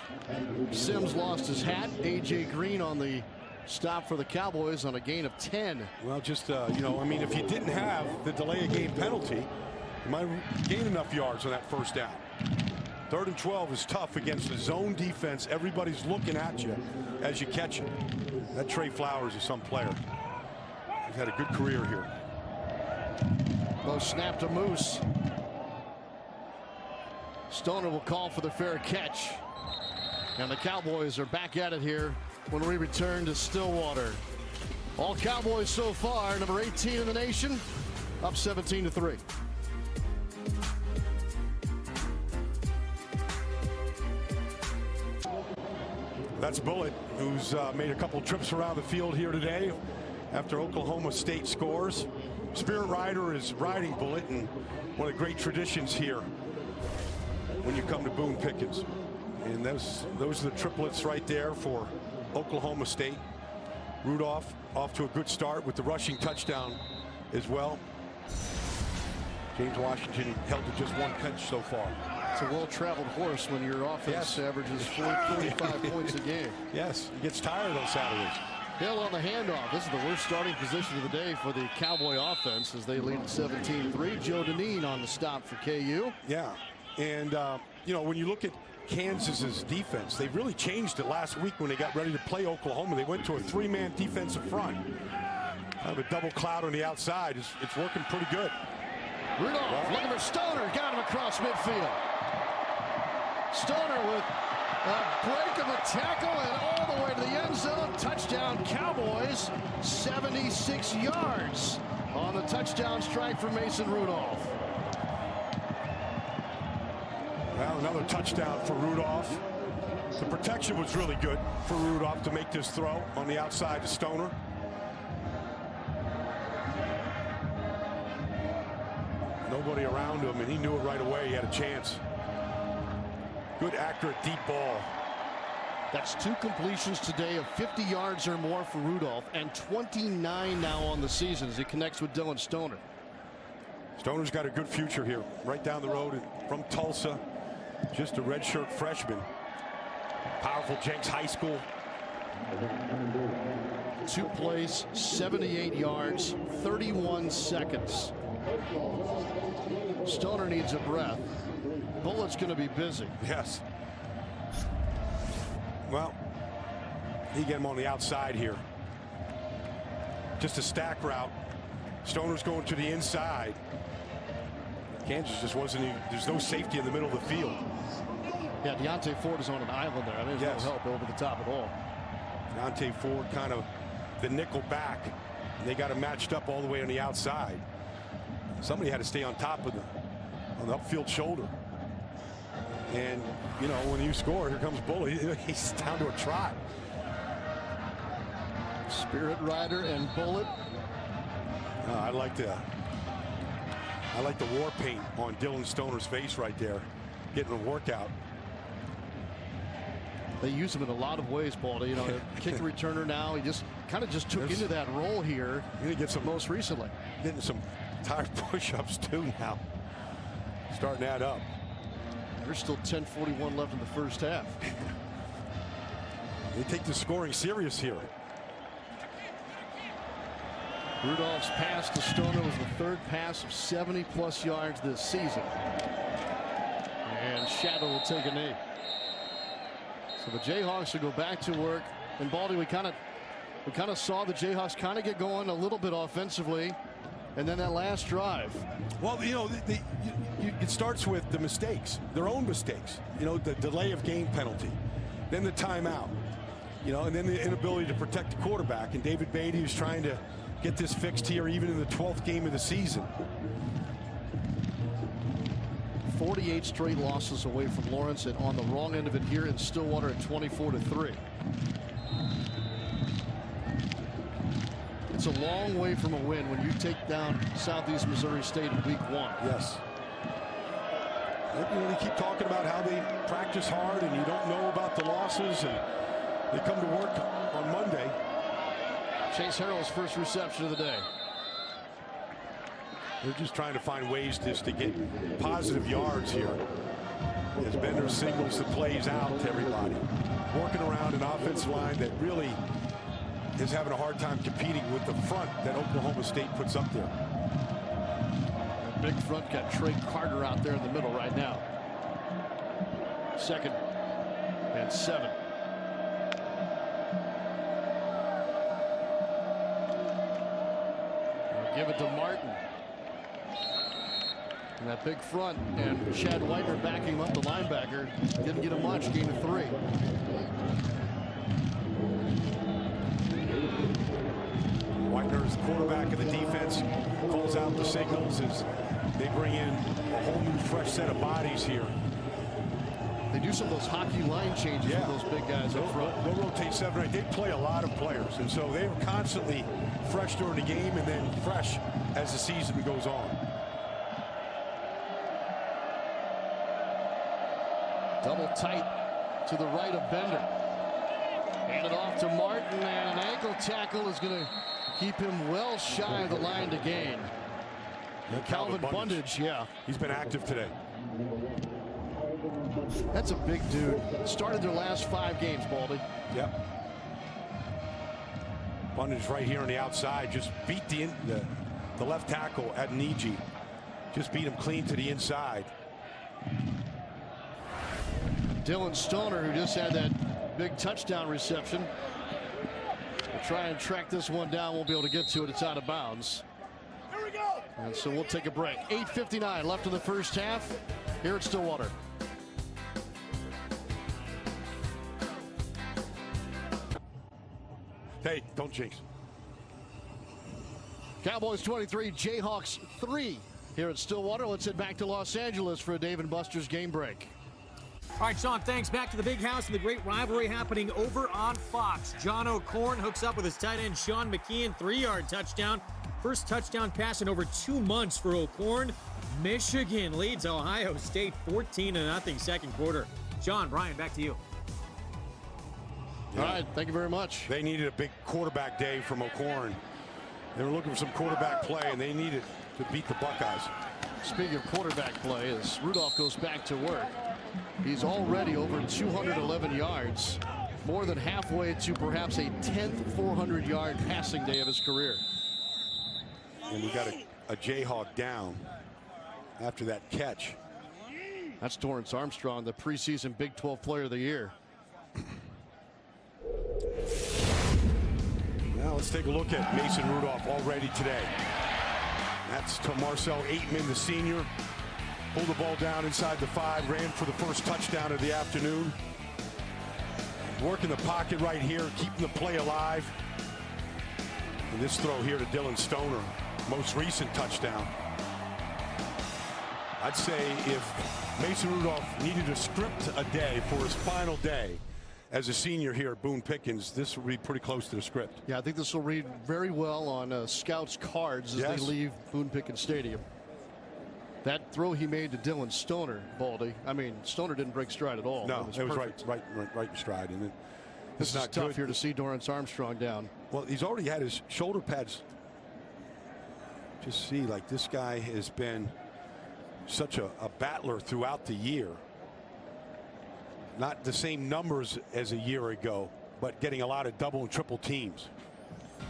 A: Sims lost his hat. A.J. Green on the stop for the Cowboys on a gain of 10.
C: Well, just, you know, I mean, if you didn't have the delay of game penalty, you might gain enough yards on that first down. 3rd and 12 is tough against the zone defense. Everybody's looking at you as you catch it. That Trey Flowers is some player. He's had a good career here.
A: Low snap to Moose. Stoner will call for the fair catch. And the Cowboys are back at it here when we return to Stillwater. All Cowboys so far, number 18 in the nation, up 17-3.
C: That's Bullitt, who's made a couple trips around the field here today after Oklahoma State scores. Spirit Rider is riding Bullitt, and one of the great traditions here when you come to Boone Pickens. And those are the triplets right there for Oklahoma State. Rudolph off to a good start with the rushing touchdown as well. James Washington held to just one catch so far.
A: It's a well-traveled horse when your offense averages 45 points a game.
C: Yes, he gets tired on Saturdays.
A: Hill on the handoff. This is the worst starting position of the day for the Cowboy offense as they lead at 17-3. Joe Deneen on the stop for KU.
C: Yeah, and you know, when you look at Kansas's defense, they really changed it last week when they got ready to play Oklahoma. They went to a 3-man defensive front. Kind of a double cloud on the outside. It's working pretty good.
A: Rudolph looking for Stoner. Got him across midfield. Stoner with a break of a tackle and all the way to the end zone. Touchdown Cowboys. 76 yards on the touchdown strike for Mason Rudolph.
C: Well, another touchdown for Rudolph. The protection was really good for Rudolph to make this throw on the outside to Stoner. Nobody around him, and he knew it right away. He had a chance. Good, accurate, deep ball.
A: That's 2 completions today of 50 yards or more for Rudolph, and 29 now on the season as he connects with Dylan Stoner.
C: Stoner's got a good future here, right down the road from Tulsa. Just a redshirt freshman. Powerful Jenks High School.
A: 2 plays, 78 yards, 31 seconds. Stoner needs a breath. Bullitt's going to be busy.
C: Yes. Well, he get him on the outside here. Just a stack route. Stoner's going to the inside. Kansas just wasn't even, there's no safety in the middle of the field.
A: Yeah, Deontay Ford is on an island there. I mean, there's no help over the top at all.
C: Deontay Ford kind of the nickel back. And they got him matched up all the way on the outside. Somebody had to stay on top of on the upfield shoulder. And, you know, when you score, here comes Bullitt. He's down to a trot.
A: Spirit Rider and Bullitt.
C: I like the war paint on Dylan Stoner's face right there, getting a workout.
A: They use him in a lot of ways, Paul. You know, kick returner now. He just kind of took into that role here.
C: You're gonna get some
A: most recently.
C: Getting some tired push-ups too now. Starting that up.
A: There's still 10:41 left in the first half.
C: They take the scoring serious here.
A: Rudolph's pass to Stoner was the 3rd pass of 70+ yards this season. And Shadow will take a knee. So the Jayhawks will go back to work. And Baldy, we kind of saw the Jayhawks kind of get going a little bit offensively, and then that last drive.
C: Well, you know, it starts with the mistakes, their own mistakes. You know, the delay of game penalty, then the timeout. You know, and then the inability to protect the quarterback. And David Beatty is trying to get this fixed here, even in the 12th game of the season.
A: 48 straight losses away from Lawrence, and on the wrong end of it here in Stillwater at 24-3. It's a long way from a win when you take down Southeast Missouri State in week 1.
C: Yes. They keep talking about how they practice hard and you don't know about the losses, and they come to work on Monday.
A: Chase Harrell's first reception of the day.
C: They're just trying to find ways just to get positive yards here. As Bender signals the plays out to everybody. Working around an offensive line that really is having a hard time competing with the front that Oklahoma State puts up there.
A: That big front got Trey Carter out there in the middle right now. 2nd and 7. They'll give it to Martin. And that big front, and Chad Whitener backing him up, the linebacker. Didn't get him much, gain of 3.
C: Whitener is the quarterback of the defense, calls out the signals as they bring in a whole new fresh set of bodies here.
A: They do some of those hockey line changes with those big guys up front.
C: They'll rotate 7 or 8. They play a lot of players, and so they are constantly fresh during the game and then fresh as the season goes on.
A: Double tight to the right of Bender. Hand it off to Martin, and an ankle tackle is going to keep him well shy of the line to gain. And Calvin Bundage,
C: he's been active today.
A: That's a big dude. Started their last 5 games, Baldy.
C: Yep. Bundage right here on the outside just beat the left tackle at Niji. Just beat him clean to the inside.
A: Dylan Stoner, who just had that big touchdown reception. We'll try and track this one down. Won't be able to get to it. It's out of bounds.
D: Here we go.
A: And so we'll take a break. 8:59 left in the first half here at Stillwater.
C: Hey, don't jinx.
A: Cowboys 23, Jayhawks 3 here at Stillwater. Let's head back to Los Angeles for a Dave & Buster's game break.
E: All right, Sean, thanks. Back to the big house and the great rivalry happening over on Fox. John O'Korn hooks up with his tight end Sean McKeon, 3-yard touchdown. First touchdown pass in over 2 months for O'Korn. Michigan leads Ohio State 14-0 second quarter. Sean, Brian, back to you.
A: All right, thank you very much.
C: They needed a big quarterback day from O'Korn. They were looking for some quarterback play, and they needed to beat the Buckeyes.
A: Speaking of quarterback play, as Rudolph goes back to work, he's already over 211 yards, more than halfway to perhaps a 10th 400-yard passing day of his career.
C: And we got a Jayhawk down after that catch.
A: That's Dorrance Armstrong, the preseason Big 12 Player of the Year.
C: Now let's take a look at Mason Rudolph already today. That's to Marcel Ateman, the senior. Pulled the ball down inside the 5, ran for the first touchdown of the afternoon. Working the pocket right here, keeping the play alive. And this throw here to Dylan Stoner, most recent touchdown. I'd say if Mason Rudolph needed a script a day for his final day as a senior here at Boone Pickens, this would be pretty close to the script.
A: Yeah, I think this will read very well on scouts' cards as they leave Boone Pickens Stadium. That throw he made to Dylan Stoner, Baldy. I mean, Stoner didn't break stride at all.
C: No, it was right in stride. And
A: this is tough here to see Dorrance Armstrong down.
C: Well, he's already had his shoulder pads. Just see, like, this guy has been such a battler throughout the year. Not the same numbers as a year ago, but getting a lot of double and triple teams.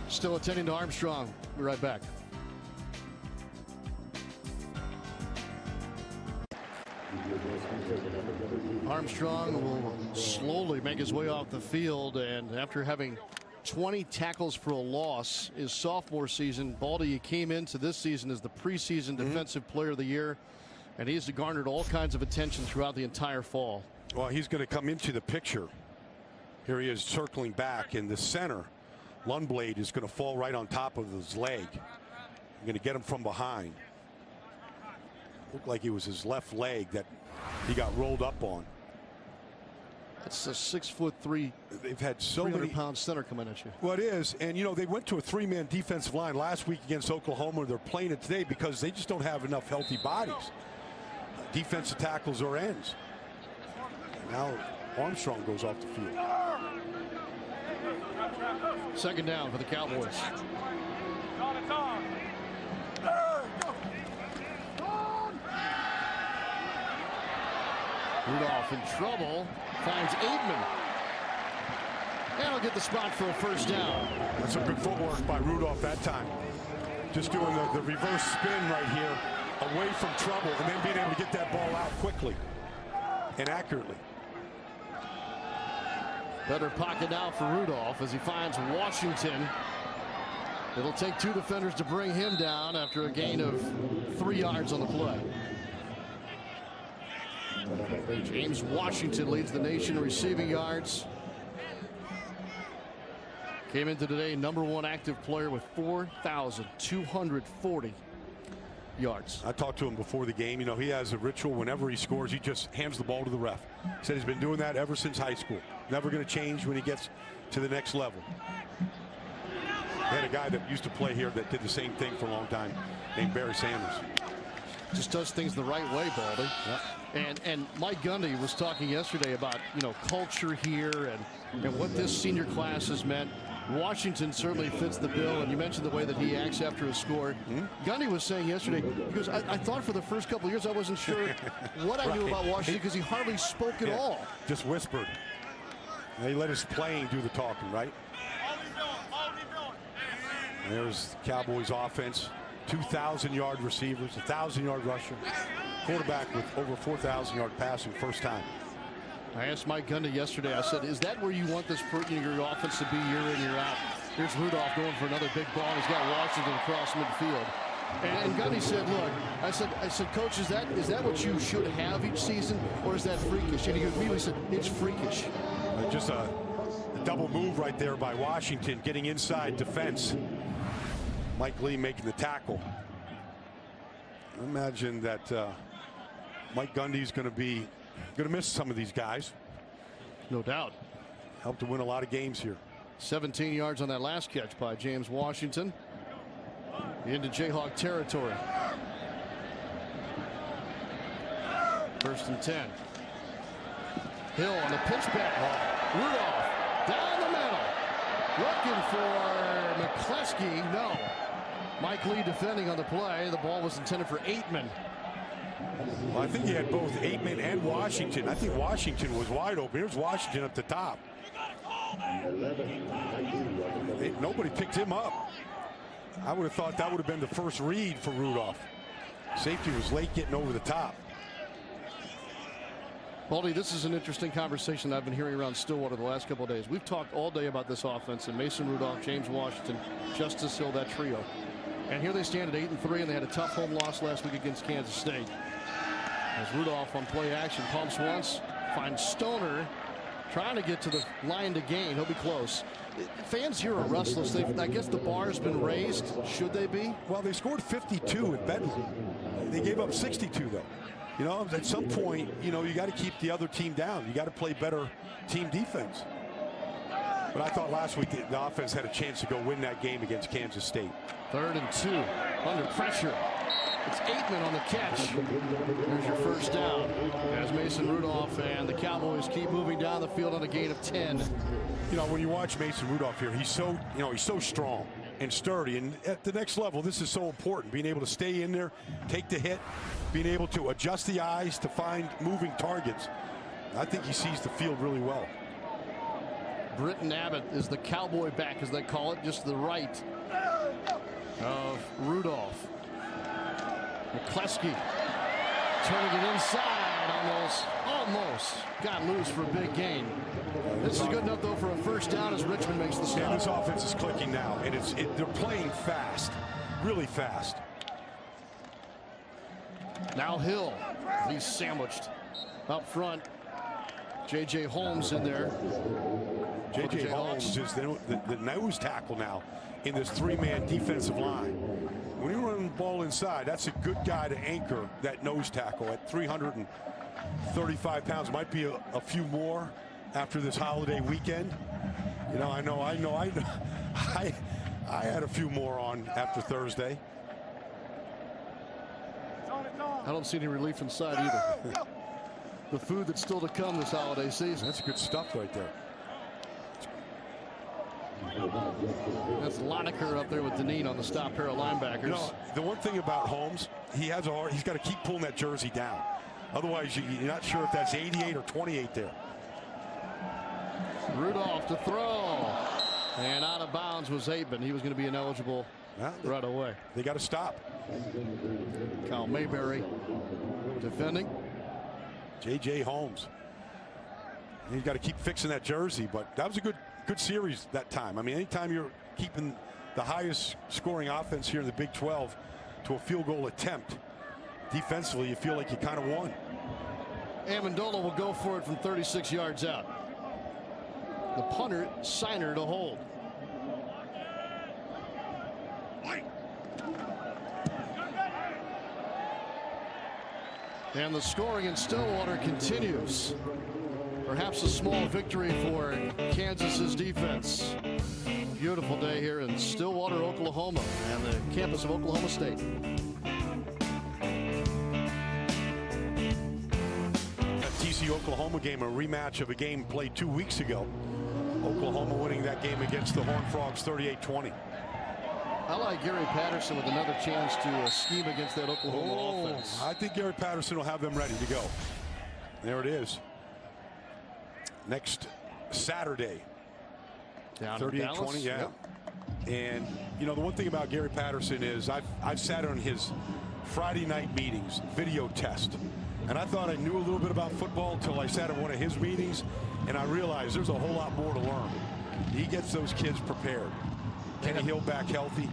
A: Still attending to Armstrong. We'll be right back. Armstrong will slowly make his way off the field, and after having 20 tackles for a loss his sophomore season, Baldy came into this season as the preseason Defensive Player of the Year, and he's garnered all kinds of attention throughout the entire fall.
C: Well, he's going to come into the picture. Here he is circling back in the center. Lundblade is going to fall right on top of his leg. I'm going to get him from behind. Looked like it was his left leg that he got rolled up on.
A: That's a 6'3".
C: They've had so many
A: 300-pound center coming at you.
C: Well, it is, and you know they went to a 3-man defensive line last week against Oklahoma. They're playing it today because they just don't have enough healthy bodies. defensive tackles or ends. And now Armstrong goes off the field.
A: Second down for the Cowboys. Rudolph in trouble, finds Ateman. And he'll get the spot for a first down.
C: That's some good footwork by Rudolph that time. Just doing the reverse spin right here, away from trouble, and then being able to get that ball out quickly and accurately.
A: Better pocket now for Rudolph as he finds Washington. It'll take 2 defenders to bring him down after a gain of 3 yards on the play. James Washington leads the nation in receiving yards. Came into today #1 active player with 4,240 yards.
C: I talked to him before the game. You know, he has a ritual. Whenever he scores, he just hands the ball to the ref. Said he's been doing that ever since high school. Never going to change when he gets to the next level. They had a guy that used to play here that did the same thing for a long time, named Barry Sanders.
A: Just does things the right way, Baldy.
C: Yep.
A: And Mike Gundy was talking yesterday about, you know, culture here and what this senior class has meant. Washington certainly fits the bill, and you mentioned the way that he acts after a score. Gundy was saying yesterday, because I thought for the first couple of years I wasn't sure what I knew about Washington because he hardly spoke at all.
C: Just whispered. And he let his playing do the talking, right? There's the Cowboys offense. 2,000-yard receivers, 1,000-yard rusher. Quarterback with over 4,000-yard passing first time.
A: I asked Mike Gundy yesterday, I said, is that where you want this your offense to be year in, year out? Here's Rudolph going for another big ball. He's got Washington across midfield. And Gundy said, look, I said, Coach, is that what you should have each season, or is that freakish? And he immediately said, it's freakish.
C: Just a double move right there by Washington, getting inside defense. Mike Lee making the tackle. I imagine that Mike Gundy's going to miss some of these guys.
A: No doubt.
C: Helped to win a lot of games here.
A: 17 yards on that last catch by James Washington. Into Jayhawk territory. 1st and 10. Hill on the pitch back. Rudolph down the middle. Looking for McCleskey. No. Mike Lee defending on the play. The ball was intended for Ateman.
C: Well, I think he had both Ateman and Washington. I think Washington was wide open. Here's Washington up the top. Nobody picked him up. I would have thought that would have been the first read for Rudolph. Safety was late getting over the top.
A: Baldy, this is an interesting conversation that I've been hearing around Stillwater the last couple of days. We've talked all day about this offense, and Mason Rudolph, James Washington, Justice Hill, that trio. And here they stand at 8-3, and they had a tough home loss last week against Kansas State. As Rudolph on play action pumps once, finds Stoner trying to get to the line to gain. He'll be close. Fans here are restless. I guess the bar's been raised. Should they be?
C: Well, they scored 52 at Bedlam. They gave up 62, though. You know, at some point, you know, you got to keep the other team down. You got to play better team defense. But I thought last week the offense had a chance to go win that game against Kansas State.
A: 3rd and 2. Under pressure. It's Ateman on the catch. Here's your first down as Mason Rudolph and the Cowboys keep moving down the field on a gain of 10.
C: You know, when you watch Mason Rudolph here, he's so strong and sturdy. And at the next level, this is so important. Being able to stay in there, take the hit, being able to adjust the eyes to find moving targets. I think he sees the field really well.
A: Britton Abbott is the Cowboy back, as they call it, just to the right of Rudolph. McCleskey turning it inside, almost got loose for a big gain. This is good enough though for a first down as Richmond makes the stop.
C: And this offense is clicking now, and they're playing fast, really fast.
A: Now Hill, he's sandwiched up front. J.J. Holmes in there.
C: J.J. Holmes is the nose tackle now in this 3-man defensive line. When you run the ball inside, that's a good guy to anchor that nose tackle at 335 pounds. Might be a few more after this holiday weekend. You know, I had a few more on after Thursday.
A: I don't see any relief inside either. The food that's still to come this holiday season.
C: That's good stuff right there.
A: That's Loneker up there with Deneen on the stop pair of linebackers.
C: You know, the one thing about Holmes, he's got to keep pulling that jersey down. Otherwise, you're not sure if that's 88 or 28 there.
A: Rudolph to throw. And out of bounds was Ateman. He was going to be ineligible right away.
C: They got to stop.
A: Kyle Mayberry defending.
C: J.J. Holmes. He's got to keep fixing that jersey, but that was a good series that time. I mean, anytime you're keeping the highest scoring offense here in the Big 12 to a field goal attempt, defensively, you feel like you kind of won.
A: Amendola will go for it from 36 yards out. The punter, Signer, to hold. And the scoring in Stillwater continues. Perhaps a small victory for Kansas's defense. Beautiful day here in Stillwater, Oklahoma, and the campus of Oklahoma State.
C: That TCU-Oklahoma game, a rematch of a game played 2 weeks ago. Oklahoma winning that game against the Horned Frogs 38-20.
A: I like Gary Patterson with another chance to scheme against that Oklahoma offense.
C: I think Gary Patterson will have them ready to go. There it is. Next Saturday. 38-20, yeah.
A: Yep.
C: And, you know, the one thing about Gary Patterson is I've sat on his Friday night meetings, video test. And I thought I knew a little bit about football until I sat in one of his meetings, and I realized there's a whole lot more to learn. He gets those kids prepared. Kenny Hill back healthy.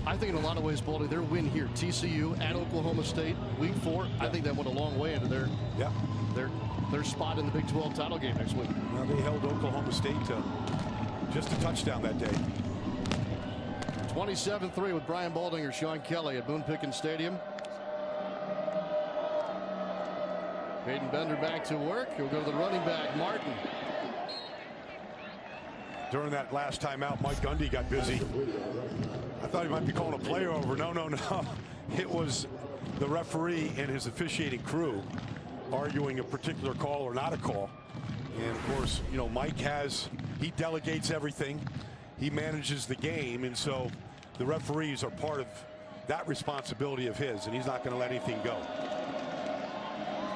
A: I think in a lot of ways, Baldy, their win here, TCU at Oklahoma State, week 4, I think that went a long way into their spot in the Big 12 title game next week.
C: Well, they held Oklahoma State to just a touchdown that day.
A: 27-3 with Brian Baldinger, Sean Kelly at Boone Pickens Stadium. Peyton Bender back to work. He'll go to the running back, Martin.
C: During that last timeout, Mike Gundy got busy. I thought he might be calling a play over. No. It was the referee and his officiating crew arguing a particular call or not a call. And of course, you know, Mike he delegates everything. He manages the game, and so the referees are part of that responsibility of his, and he's not going to let anything go.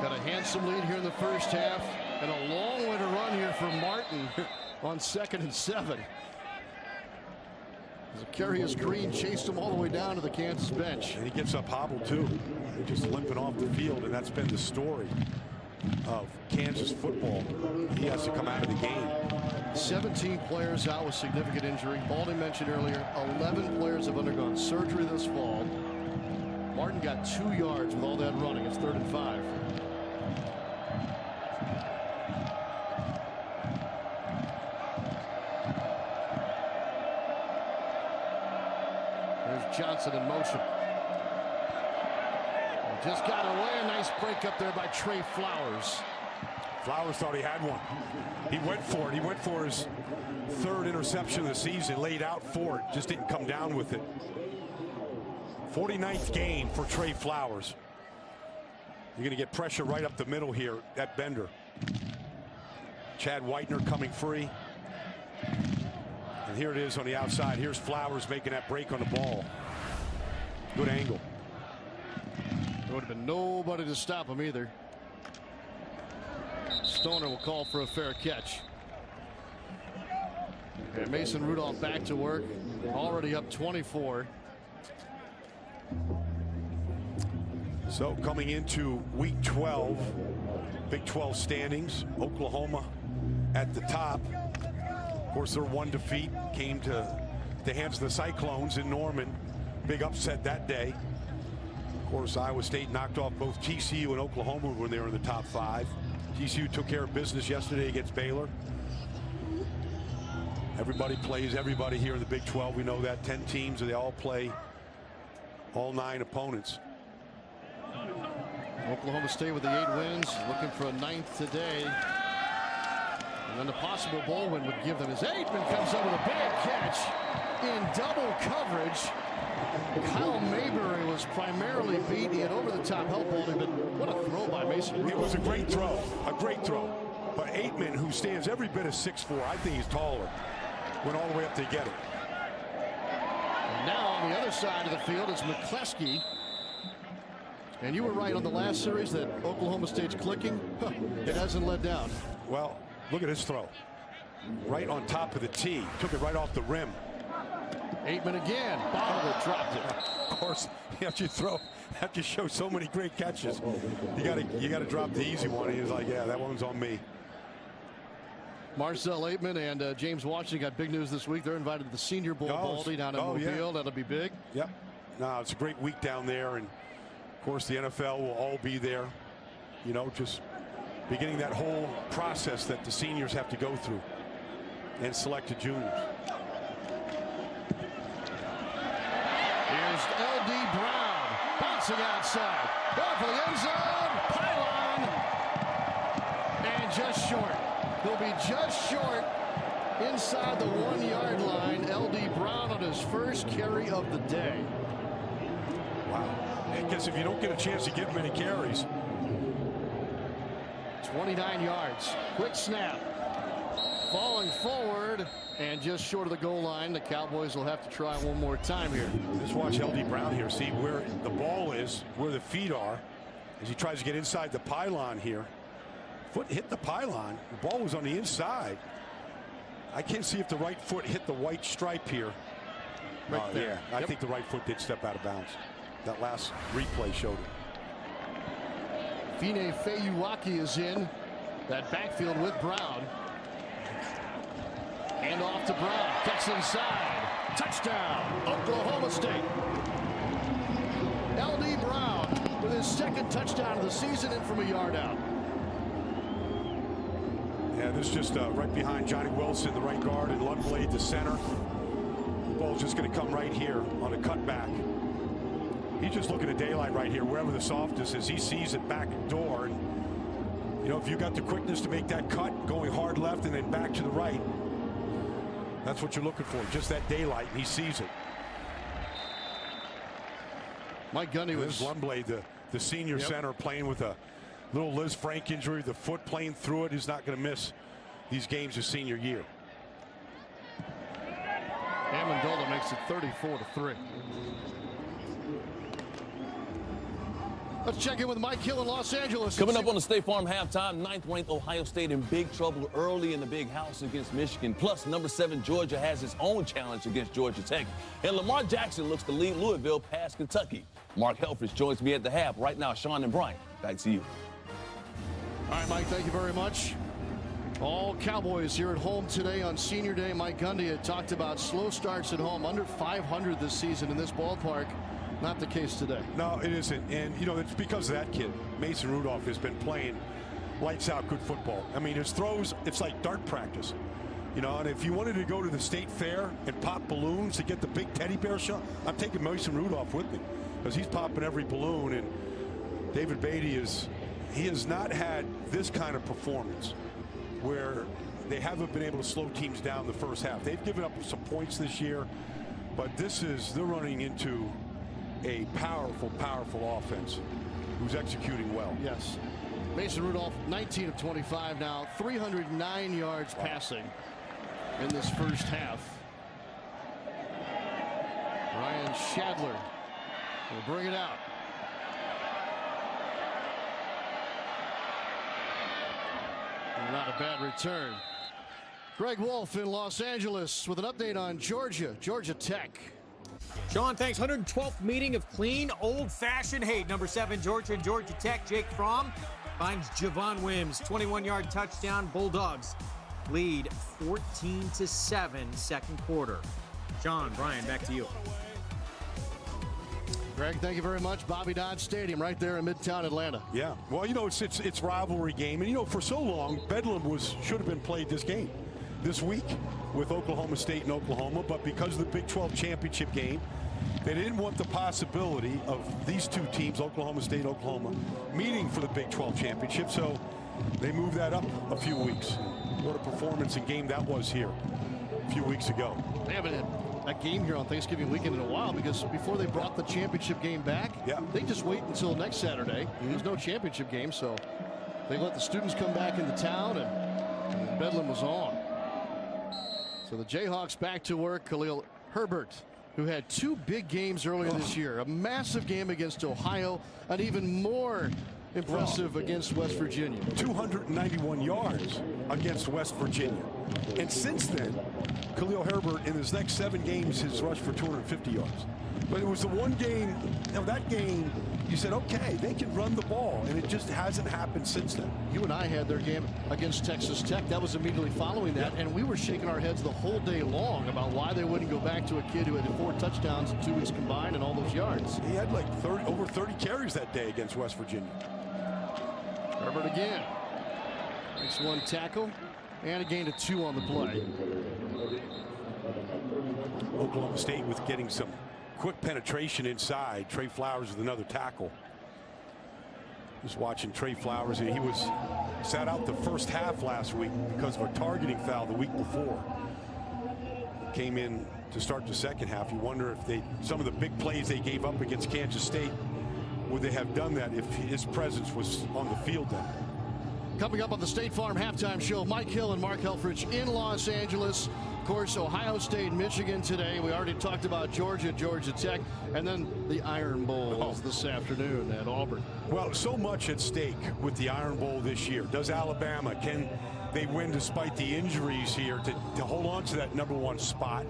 A: Got a handsome lead here in the first half, and a long way to run here for Martin on 2nd and 7. Zacarias Green chased him all the way down to the Kansas bench.
C: And he gets up hobbled too. They're just limping off the field, and that's been the story of Kansas football. He has to come out of the game.
A: 17 players out with significant injury. Baldy mentioned earlier, 11 players have undergone surgery this fall. Martin got 2 yards with all that running. It's 3rd and 5. There's Johnson in motion. Just got away. A nice break up there by Trey Flowers.
C: Flowers thought he had one. He went for it. He went for his 3rd interception of the season, laid out for it, just didn't come down with it. 49th game for Trey Flowers. You're going to get pressure right up the middle here at Bender. Chad Whitener coming free. And here it is on the outside. Here's Flowers making that break on the ball. Good angle.
A: There would have been nobody to stop him either. Stoner will call for a fair catch. And Mason Rudolph back to work. Already up 24.
C: So coming into week 12, Big 12 standings, Oklahoma at the top. Of course, their one defeat came to the hands of the Cyclones in Norman. Big upset that day. Of course, Iowa State knocked off both TCU and Oklahoma when they were in the top 5. TCU took care of business yesterday against Baylor. Everybody plays everybody here in the Big 12. We know that 10 teams, and they all play all 9 opponents.
A: Oklahoma State with the 8 wins, looking for a 9th today. And then the possible bowl win would give them as Ateman comes up with a big catch in double coverage. Kyle Mayberry was primarily beat. He had over-the-top help Baldy, but what a throw by Mason Rudolph.
C: It was a great throw, But Ateman, who stands every bit of 6'4", I think he's taller, went all the way up to get it.
A: And now on the other side of the field is McCleskey. And you were right on the last series that Oklahoma State's clicking. It hasn't let down.
C: Well, look at his throw. Right on top of the tee. Took it right off the rim.
A: Ateman again. Bottled it, dropped it.
C: Of course, have to show so many great catches. You gotta drop the easy one. He was like, yeah, that one's on me.
A: Marcel Ateman and James Washington got big news this week. They're invited to the Senior Bowl, Baldy, down in Mobile. Yeah. That'll be big.
C: Yep. No, it's a great week down there, and of course the NFL will all be there. You know, just beginning that whole process that the seniors have to go through and select the juniors.
A: Here's L.D. Brown bouncing outside. Going for the end zone. Pylon. And just short. He'll be just short inside the 1-yard line. L.D. Brown on his first carry of the day.
C: Wow. I guess if you don't get a chance to get many carries.
A: 29 yards. Quick snap. Falling forward and just short of the goal line. The Cowboys will have to try one more time here.
C: Just watch L.D. Brown here. See where the ball is, where the feet are, as he tries to get inside the pylon here. Foot hit the pylon. The ball was on the inside. I can't see if the right foot hit the white stripe here.
A: Right there.
C: Yeah, I think the right foot did step out of bounds. That last replay showed it.
A: Fine Feyuwaki is in that backfield with Brown. Hand off to Brown. Gets inside. Touchdown, Oklahoma State. L.D. Brown with his second touchdown of the season in from a yard out.
C: Yeah, this is just right behind Johnny Wilson, the right guard, and Lundblade, the center. The ball's just going to come right here on a cutback. He's just looking at daylight right here, wherever the softest is. He sees it back door. And, you know, if you got the quickness to make that cut, going hard left and then back to the right, that's what you're looking for. Just that daylight, and he sees it.
A: Mike Gundy was
C: Lundblade, the senior center, playing with a little Liz Frank injury. The foot playing through it. He's not going to miss these games his senior year.
A: Amendola makes it 34-3. Let's check in with Mike Hill in Los Angeles.
F: Coming up on the State Farm halftime, 9th-ranked Ohio State in big trouble early in the big house against Michigan. Plus, number 7 Georgia has its own challenge against Georgia Tech. And Lamar Jackson looks to lead Louisville past Kentucky. Mark Helfrich joins me at the half. Right now, Sean and Brian, back to you.
A: All right, Mike, thank you very much. All Cowboys here at home today on Senior Day. Mike Gundy had talked about slow starts at home, under 500 this season in this ballpark. Not the case today.
C: No, it isn't. And, you know, it's because of that kid. Mason Rudolph has been playing lights out good football. I mean, his throws, it's like dart practice. You know, and if you wanted to go to the state fair and pop balloons to get the big teddy bear shot, I'm taking Mason Rudolph with me because he's popping every balloon. And David Beatty he has not had this kind of performance where they haven't been able to slow teams down the first half. They've given up some points this year, but they're running into a powerful offense who's executing well.
A: Yes. Mason Rudolph, 19 of 25 now, 309 yards passing in this first half. Ryan Shadler will bring it out. Not a bad return. Greg Wolf in Los Angeles with an update on Georgia Tech.
E: Sean, thanks. 112th meeting of clean, old-fashioned hate. Number 7, Georgia and Georgia Tech. Jake Fromm finds Javon Wims. 21-yard touchdown. Bulldogs lead 14-7 second quarter. Sean, Brian, back to you.
A: Greg, thank you very much. Bobby Dodd Stadium right there in Midtown Atlanta.
C: Yeah. Well, you know, it's rivalry game. And, you know, for so long, Bedlam should have been played this week with Oklahoma State and Oklahoma, but because of the Big 12 championship game, they didn't want the possibility of these two teams, Oklahoma State and Oklahoma, meeting for the Big 12 championship, so they moved that up a few weeks. What a performance and game that was here a few weeks ago.
A: They haven't had a game here on Thanksgiving weekend in a while, because before they brought the championship game back, they just wait until next Saturday. There's no championship game, so they let the students come back into town, and Bedlam was on. So the Jayhawks back to work. Khalil Herbert, who had 2 big games earlier this year, a massive game against Ohio, an even more impressive against West Virginia.
C: 291 yards against West Virginia. And since then, Khalil Herbert in his next 7 games has rushed for 250 yards. But it was the one game, that game, you said, okay, they can run the ball, and it just hasn't happened since then.
A: You and I had their game against Texas Tech. That was immediately following that, and we were shaking our heads the whole day long about why they wouldn't go back to a kid who had 4 touchdowns in 2 weeks combined and all those yards.
C: He had like over 30 carries that day against West Virginia.
A: Herbert again. Makes 1 tackle and a gain of 2 on the play.
C: Oklahoma State with getting some quick penetration inside. Trey Flowers with another tackle. Just watching Trey Flowers, and he was sat out the first half last week because of a targeting foul the week before. Came in to start the second half. You wonder if some of the big plays they gave up against Kansas State, would they have done that if his presence was on the field then?
A: Coming up on the State Farm Halftime Show, Mike Hill and Mark Helfrich in Los Angeles. Of course, Ohio State, Michigan today. We already talked about Georgia, Georgia Tech, and then the Iron Bowl this afternoon at Auburn.
C: Well, so much at stake with the Iron Bowl this year. Does Alabama, can they win despite the injuries here to hold on to that #1 spot?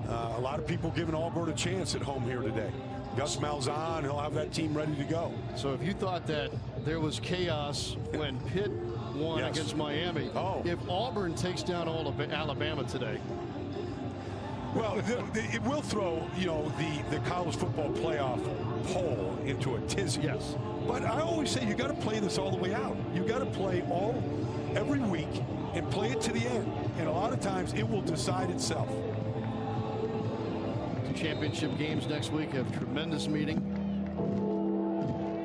C: A lot of people giving Auburn a chance at home here today. Gus Malzahn, he'll have that team ready to go.
A: So if you thought that there was chaos when Pitt won against Miami, if Auburn takes down Alabama today.
C: Well, it will throw, the college football playoff poll into a tizzy.
A: Yes.
C: But I always say you got to play this all the way out. You got to play every week and play it to the end. And a lot of times it will decide itself.
A: Championship games next week have tremendous meeting.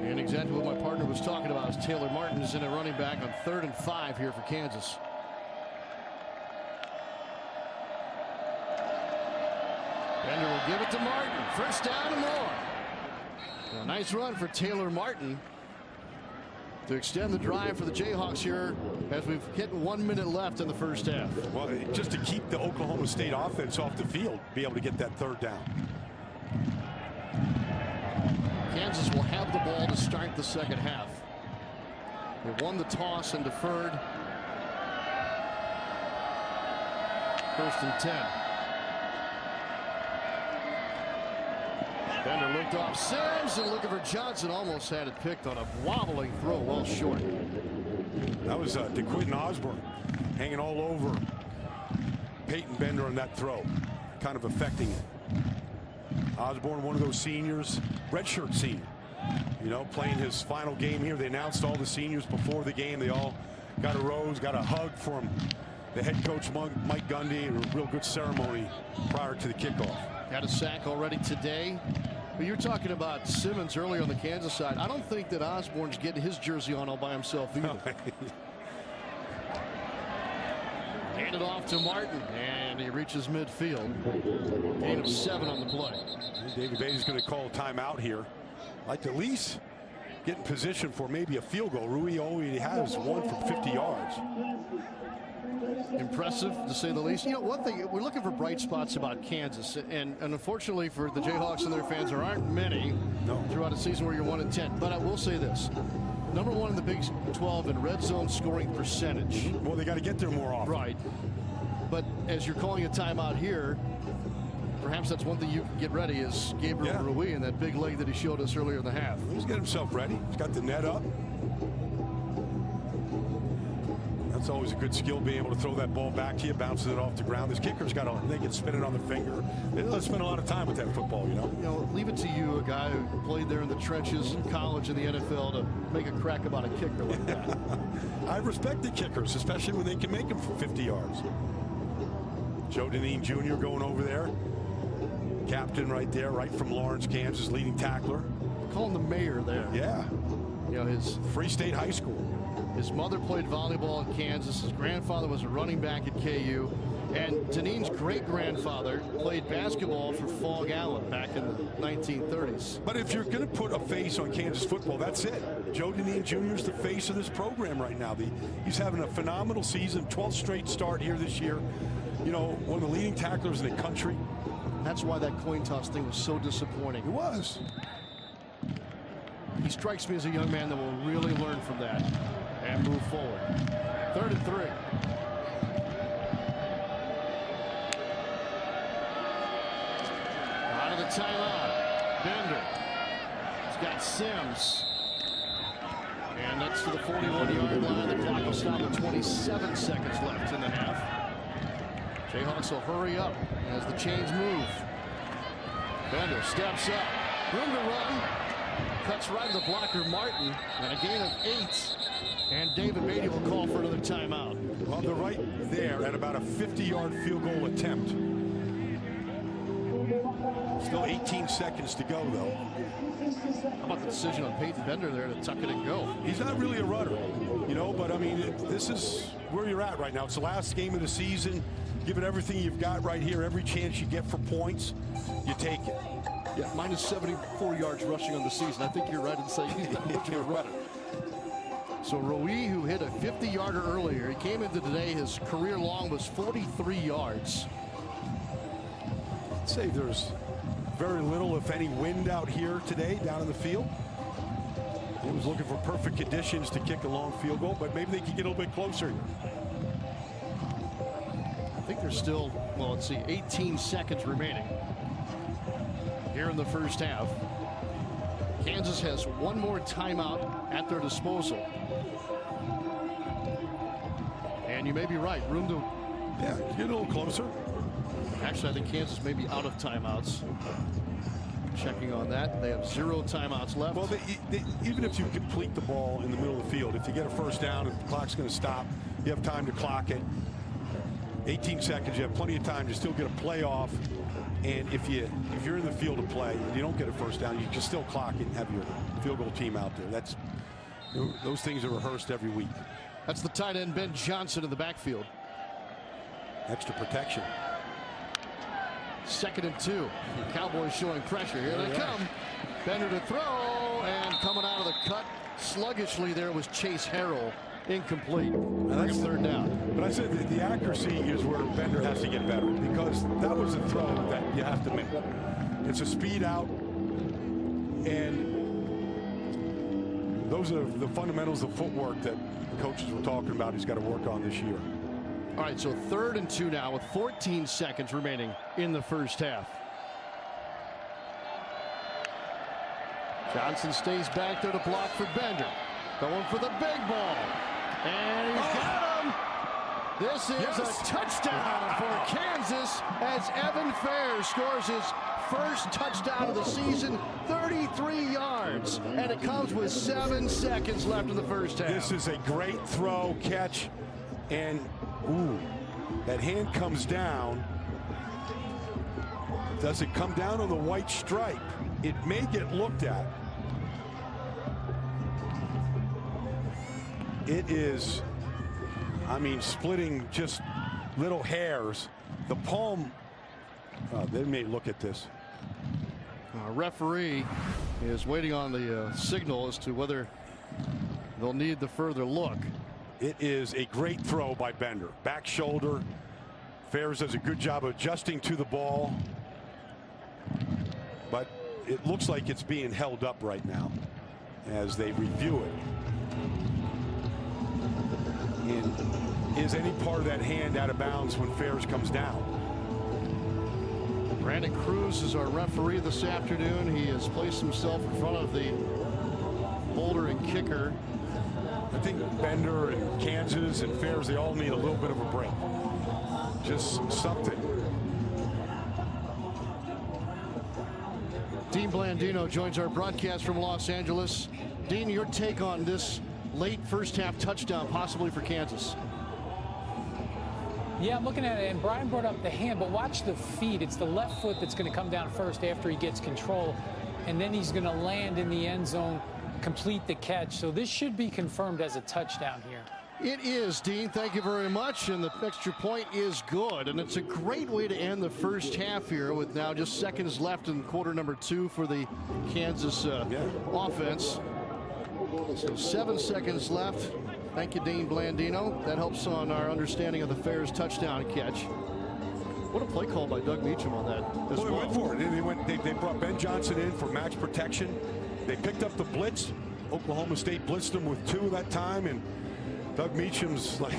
A: And exactly what my partner was talking about is Taylor Martin is in a running back on 3rd and 5 here for Kansas. Bender will give it to Martin. First down and more. A nice run for Taylor Martin to extend the drive for the Jayhawks here as we've hit 1 minute left in the first half.
C: Well, just to keep the Oklahoma State offense off the field, be able to get that 3rd down.
A: Kansas will have the ball to start the second half. They won the toss and deferred. 1st and 10. Bender looked off Sims and looking for Johnson. Almost had it picked on a wobbling throw, well short.
C: That was DeQuinton Osborne hanging all over Peyton Bender on that throw, kind of affecting it. Osborne, one of those seniors, redshirt senior, playing his final game here. They announced all the seniors before the game. They all got a rose, got a hug from the head coach, Mike Gundy, a real good ceremony prior to the kickoff.
A: Got a sack already today. But you're talking about Simmons earlier on the Kansas side. I don't think that Osborne's getting his jersey on all by himself either. Handed off to Martin, and he reaches midfield. Gain of 7 on the play.
C: David Beatty's going to call a timeout here. Like to at least get in position for maybe a field goal. Rui already has one from 50 yards.
A: Impressive, to say the least. One thing, we're looking for bright spots about Kansas, and unfortunately for the Jayhawks and their fans, there aren't many throughout a season where you're 1-10. But I will say this. #1 in the Big 12 in red zone scoring percentage.
C: Well, they got to get there more often.
A: Right. But as you're calling a timeout here, perhaps that's one thing you can get ready is Gabriel Rui and that big leg that he showed us earlier in the half.
C: He's got himself ready. He's got the net up. That's always a good skill, being able to throw that ball back to you, bounces it off the ground. This kicker's they can spin it on the finger. They don't spend a lot of time with that football,
A: Leave it to you, a guy who played there in the trenches in college and the NFL, to make a crack about a kicker like that.
C: I respect the kickers, especially when they can make them for 50 yards. Joe Deneen Jr. going over there. Captain right there, right from Lawrence, Kansas, leading tackler.
A: Call him the mayor there.
C: Yeah.
A: His
C: Free State High School.
A: His mother played volleyball in Kansas. His grandfather was a running back at KU. And Deneen's great-grandfather played basketball for Fog Allen back in the 1930s.
C: But if you're going to put a face on Kansas football, that's it. Joe Deneen Jr. is the face of this program right now. He's having a phenomenal season, 12th straight start here this year. You know, one of the leading tacklers in the country.
A: That's why that coin toss thing was so disappointing.
C: It was.
A: He strikes me as a young man that will really learn from that and move forward. 3rd and 3. Out of the timeout. Bender. He's got Sims. And that's to the 41-yard line. The clock will stop with 27 seconds left in the half. Jayhawks will hurry up as the chains move. Bender steps up. Room to run. Cuts right to the blocker, Martin, and a gain of 8. And David Beatty will call for another timeout.
C: Well, they're right there at about a 50-yard field goal attempt. Still 18 seconds to go, though.
A: How about the decision on Peyton Bender there to tuck it and go?
C: He's not really a runner, you know, but I mean, this is where you're at right now. It's the last game of the season. Give it everything you've got right here. Every chance you get for points, you take it.
A: Yeah, minus 74 yards rushing on the season. I think you're right in saying he's not much of a runner. So Rui, who hit a 50-yarder earlier, he came into today, his career long was 43 yards.
C: I'd say there's very little, if any, wind out here today down in the field. He was looking for perfect conditions to kick a long field goal, but maybe they could get a little bit closer.
A: I think there's still, well, let's see, 18 seconds remaining here in the first half. Kansas has one more timeout at their disposal. And you may be right. Room to
C: get a little closer.
A: Actually, I think Kansas may be out of timeouts. Checking on that. They have 0 timeouts left.
C: Well, even if you complete the ball in the middle of the field, if you get a first down and the clock's going to stop, you have time to clock it. 18 seconds, you have plenty of time to still get a play off. And if you're in the field of play and you don't get a first down, you can still clock it and have your field goal team out there. Those things are rehearsed every week.
A: That's the tight end Ben Johnson in the backfield.
C: Extra protection.
A: 2nd and 2. The Cowboys showing pressure. Here they come. Bender to throw, and coming out of the cut sluggishly there was Chase Harrell. Incomplete. And that's 3rd down.
C: But I said that the accuracy is where Bender has to get better, because that was a throw that you have to make. It's a speed out, and those are the fundamentals of footwork that the coaches were talking about he's got to work on this year.
A: All right, so 3rd and 2 now with 14 seconds remaining in the first half. Johnson stays back there to block for Bender. Going for the big ball. And he's got him. This is a touchdown for Kansas as Evan Fair scores his first touchdown of the season, 33 yards. And it comes with 7 seconds left in the first half.
C: This is a great throw, catch, and that hand comes down. Does it come down on the white stripe? It may get looked at. It is, I mean, splitting just little hairs. The palm, they may look at this.
A: Referee is waiting on the signal as to whether they'll need the further look.
C: It is a great throw by Bender. Back shoulder. Fairs does a good job of adjusting to the ball. But it looks like it's being held up right now as they review it. And is any part of that hand out of bounds when Fairs comes down?
A: Brandon Cruz is our referee this afternoon. He has placed himself in front of the holder and kicker.
C: I think Bender and Kansas and Fairs, they all need a little bit of a break. Just something.
A: Dean Blandino joins our broadcast from Los Angeles. Dean, your take on this late first half touchdown possibly for Kansas?
G: Yeah, I'm looking at it, and Brian brought up the hand, but watch the feet. It's the left foot that's going to come down first after he gets control, and then he's going to land in the end zone complete the catch. So this should be confirmed as a touchdown here.
A: It is, Dean. Thank you very much. And the extra point is good. And it's a great way to end the first half here with now just seconds left in quarter number 2 for the Kansas offense. So 7 seconds left. Thank you, Dean Blandino. That helps on our understanding of the Bears' touchdown catch. What a play call by Doug Meacham on that as well.
C: They went for it. They brought Ben Johnson in for match protection. They picked up the blitz. Oklahoma State blitzed them with 2 that time, and Doug Meacham's like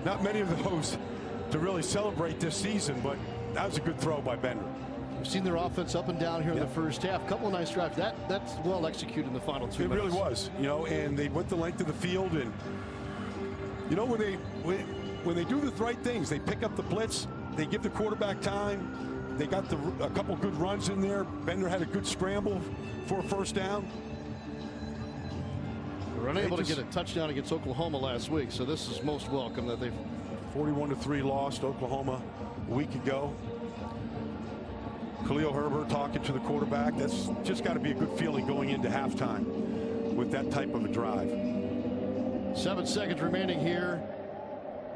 C: not many of those to really celebrate this season, but that was a good throw by Bender.
A: We've seen their offense up and down here in the first half. A couple of nice drives. That's well executed in the final 2 minutes.
C: It really was, and they went the length of the field, and when they do the right things, they pick up the blitz, they give the quarterback time. They got a couple good runs in there. Bender had a good scramble for a first down.
A: They were unable to get a touchdown against Oklahoma last week, so this is most welcome that they've
C: 41-3 lost Oklahoma a week ago. Khalil Herbert talking to the quarterback. That's just got to be a good feeling going into halftime with that type of a drive.
A: 7 seconds remaining here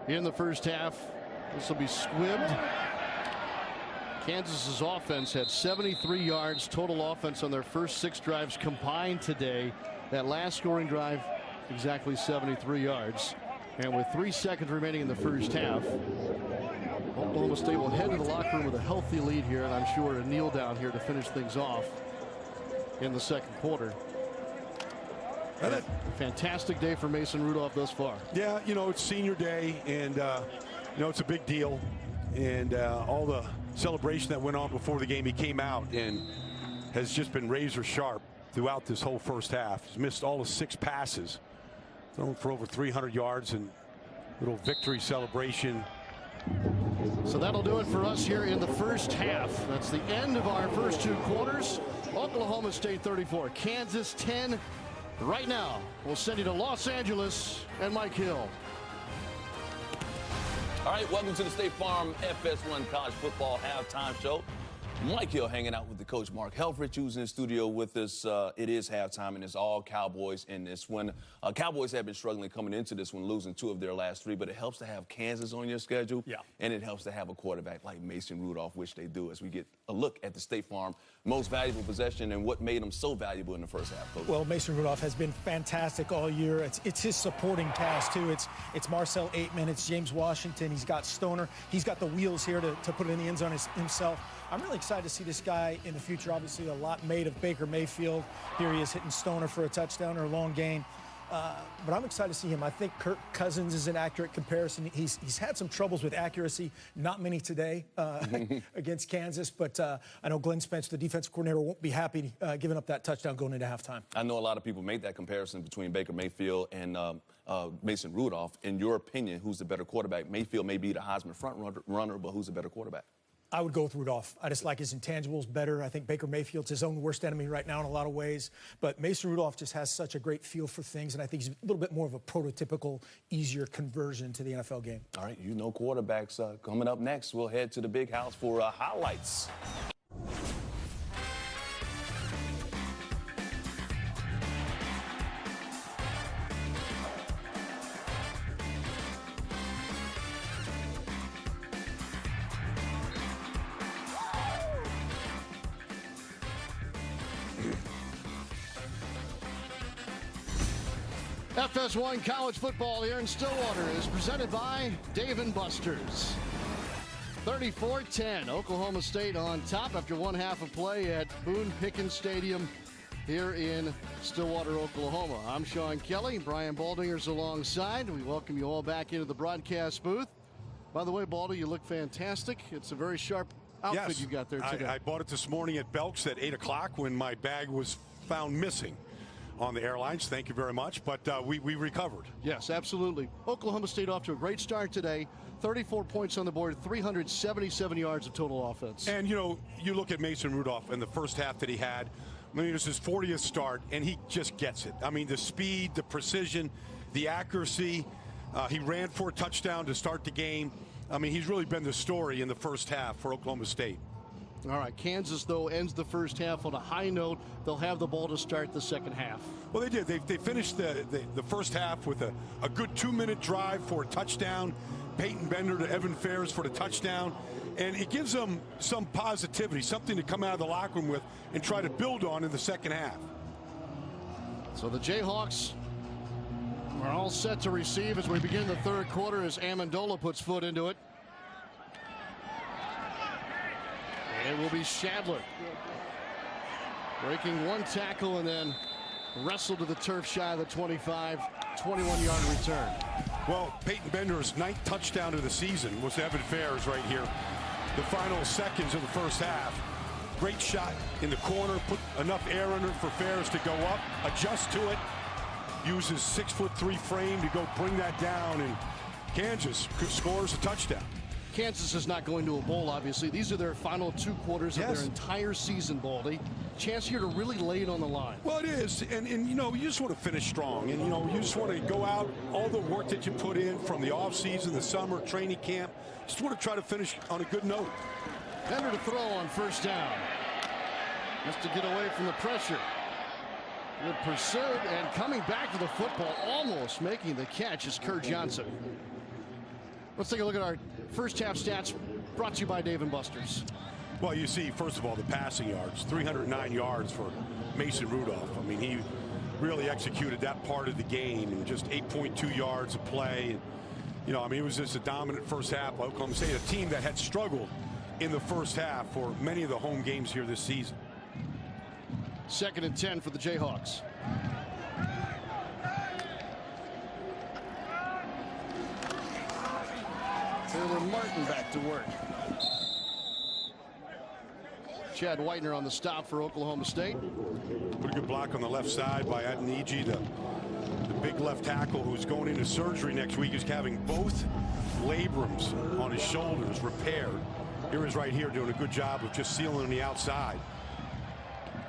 A: in the first half. This will be squibbed. Kansas's offense had 73 yards total offense on their first 6 drives combined today. That last scoring drive, exactly 73 yards. And with 3 seconds remaining in the first half, Oklahoma State will head to the locker room with a healthy lead here, and I'm sure a kneel down here to finish things off in the second quarter. A fantastic day for Mason Rudolph thus far.
C: Yeah, it's senior day, and it's a big deal, and all the celebration that went on before the game. He came out and has just been razor sharp throughout this whole first half. He's missed all of 6 passes, thrown for over 300 yards, and little victory celebration.
A: So that'll do it for us here in the first half. That's the end of our first 2 quarters. Oklahoma State 34, Kansas 10. Right now, we'll send you to Los Angeles and Mike Hill.
F: All right, welcome to the State Farm FS1 College Football Halftime Show. Mike Hill hanging out with the coach Mark Helfrich, who's in the studio with us. It is halftime, and it's all Cowboys in this one. Cowboys have been struggling coming into this one, losing 2 of their last 3, but it helps to have Kansas on your schedule, and it helps to have a quarterback like Mason Rudolph, which they do, as we get a look at the State Farm most valuable possession and what made them so valuable in the first half, Coach.
H: Well, Mason Rudolph has been fantastic all year. It's his supporting cast, too. It's Marcel Ateman. It's James Washington. He's got Stoner. He's got the wheels here to put it in the end zone himself. I'm really excited to see this guy in the future. Obviously, a lot made of Baker Mayfield. Here he is hitting Stoner for a touchdown or a long gain. But I'm excited to see him. I think Kirk Cousins is an accurate comparison. He's had some troubles with accuracy, not many today against Kansas. But I know Glenn Spence, the defensive coordinator, won't be happy giving up that touchdown going into halftime.
F: I know a lot of people make that comparison between Baker Mayfield and Mason Rudolph. In your opinion, who's the better quarterback? Mayfield may be the Heisman front runner, but who's the better quarterback?
H: I would go with Rudolph. I just like his intangibles better. I think Baker Mayfield's his own worst enemy right now in a lot of ways. But Mason Rudolph just has such a great feel for things, and I think he's a little bit more of a prototypical, easier conversion to the NFL game.
F: All right, quarterbacks coming up next. We'll head to the big house for highlights.
A: FS1 College Football here in Stillwater is presented by Dave & Buster's. 34-10, Oklahoma State on top after 1 half of play at Boone Pickens Stadium here in Stillwater, Oklahoma. I'm Sean Kelly. Brian Baldinger's alongside. We welcome you all back into the broadcast booth. By the way, Baldy, you look fantastic. It's a very sharp outfit you got there today.
C: I bought it this morning at Belk's at 8 o'clock when my bag was found missing on the airlines. Thank you very much. But we recovered.
A: Yes, absolutely. Oklahoma State off to a great start today. 34 points on the board, 377 yards of total offense.
C: And, you look at Mason Rudolph in the first half that he had. I mean, it was his 40th start, and he just gets it. I mean, the speed, the precision, the accuracy. He ran for a touchdown to start the game. I mean, he's really been the story in the first half for Oklahoma State.
A: All right, Kansas, though, ends the first half on a high note. They'll have the ball to start the second half.
C: Well, they did. They finished the first half with a good 2-minute drive for a touchdown. Peyton Bender to Evan Ferris for the touchdown. And it gives them some positivity, something to come out of the locker room with and try to build on in the second half.
A: So the Jayhawks are all set to receive as we begin the third quarter as Amendola puts foot into it. It will be Shadler breaking one tackle and then wrestled to the turf shy of the 25, 21-yard return.
C: Well, Peyton Bender's 9th touchdown of the season was to Evan Ferris right here. The final seconds of the first half. Great shot in the corner, put enough air under it for Ferris to go up, adjust to it, use his 6'3" frame to go bring that down, and Kansas scores a touchdown.
A: Kansas is not going to a bowl, obviously. These are their final 2 quarters of their entire season, Baldy. Chance here to really lay it on the line.
C: Well, it is, and you know, you just want to finish strong, and you know, you just want to go out, all the work that you put in from the offseason, the summer, training camp, just want to try to finish on a good note.
A: Bender to throw on first down. Just to get away from the pressure. Good pursuit, and coming back to the football, almost making the catch is Kerr Johnson. Let's take a look at our first half stats brought to you by Dave & Buster's.
C: Well, you see, first of all, the passing yards, 309 yards for Mason Rudolph. I mean, he really executed that part of the game, and just 8.2 yards of play. And, you know, I mean, it was just a dominant first half by Oklahoma State, a team that had struggled in the first half for many of the home games here this season.
A: 2nd and 10 for the Jayhawks. Taylor Martin back to work. Chad Whitener on the stop for Oklahoma State.
C: Pretty good block on the left side by Adeniji, the big left tackle who's going into surgery next week. He's having both labrums on his shoulders repaired. Here is right here doing a good job of just sealing on the outside.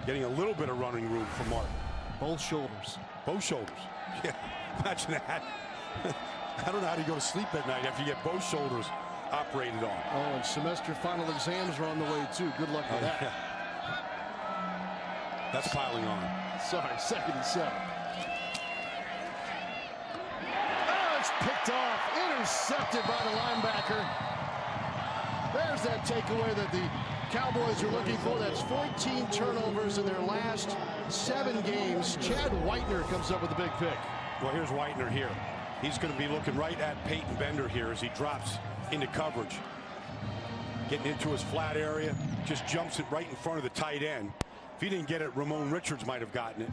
C: Getting a little bit of running room for Martin.
A: Both shoulders.
C: Both shoulders. Yeah, imagine that. I don't know how to go to sleep at night after you get both shoulders operated on.
A: Oh, and semester final exams are on the way, too. Good luck with that.
C: Yeah. That's piling on.
A: Sorry, 2nd and 7. Oh, it's picked off. Intercepted by the linebacker. There's that takeaway that the Cowboys are looking for. That's 14 turnovers in their last 7 games. Chad Whitener comes up with a big pick.
C: Well, here's Whitener here. He's going to be looking right at Peyton Bender here as he drops into coverage. Getting into his flat area, just jumps it right in front of the tight end. If he didn't get it, Ramon Richards might have gotten it.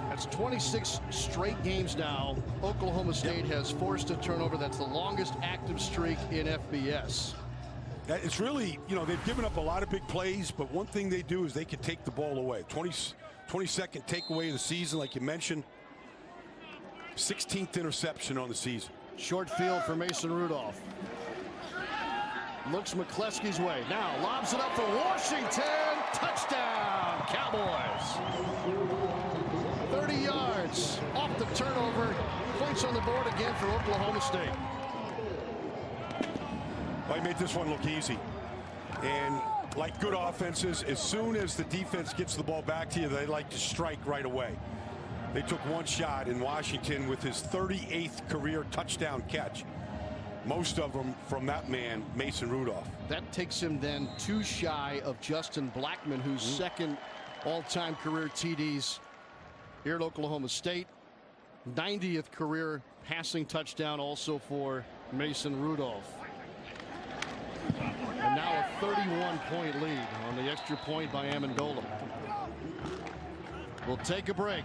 A: That's 26 straight games now. Oklahoma State has forced a turnover. That's the longest active streak in FBS.
C: It's really, you know, they've given up a lot of big plays, but one thing they do is they can take the ball away. 22nd takeaway of the season, like you mentioned. 16th interception on the season.
A: Short field for Mason Rudolph. Looks McCleskey's way. Now lobs it up for Washington. Touchdown, Cowboys. 30 yards off the turnover. Points on the board again for Oklahoma State.
C: Well, he made this one look easy. And like good offenses, as soon as the defense gets the ball back to you, they like to strike right away. They took one shot in Washington with his 38th career touchdown catch. Most of them from that man, Mason Rudolph.
A: That takes him then 2 shy of Justin Blackman, who's 2nd all-time career TDs here at Oklahoma State. 90th career passing touchdown also for Mason Rudolph. And now a 31-point lead on the extra point by Amendola. We'll take a break.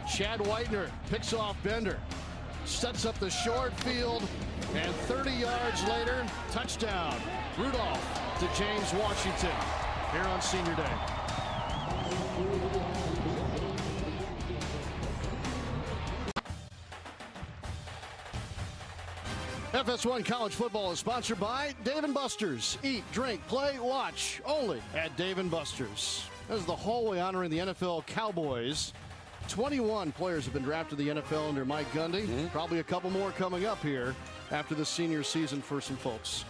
A: Chad Whitener picks off Bender. Sets up the short field, and 30 yards later, touchdown. Rudolph to James Washington here on Senior Day. FS1 College Football is sponsored by Dave & Buster's. Eat, drink, play, watch, only at Dave & Buster's. This is the hallway honoring the NFL Cowboys. 21 players have been drafted to the NFL under Mike Gundy. Probably a couple more coming up here after the senior season for some folks.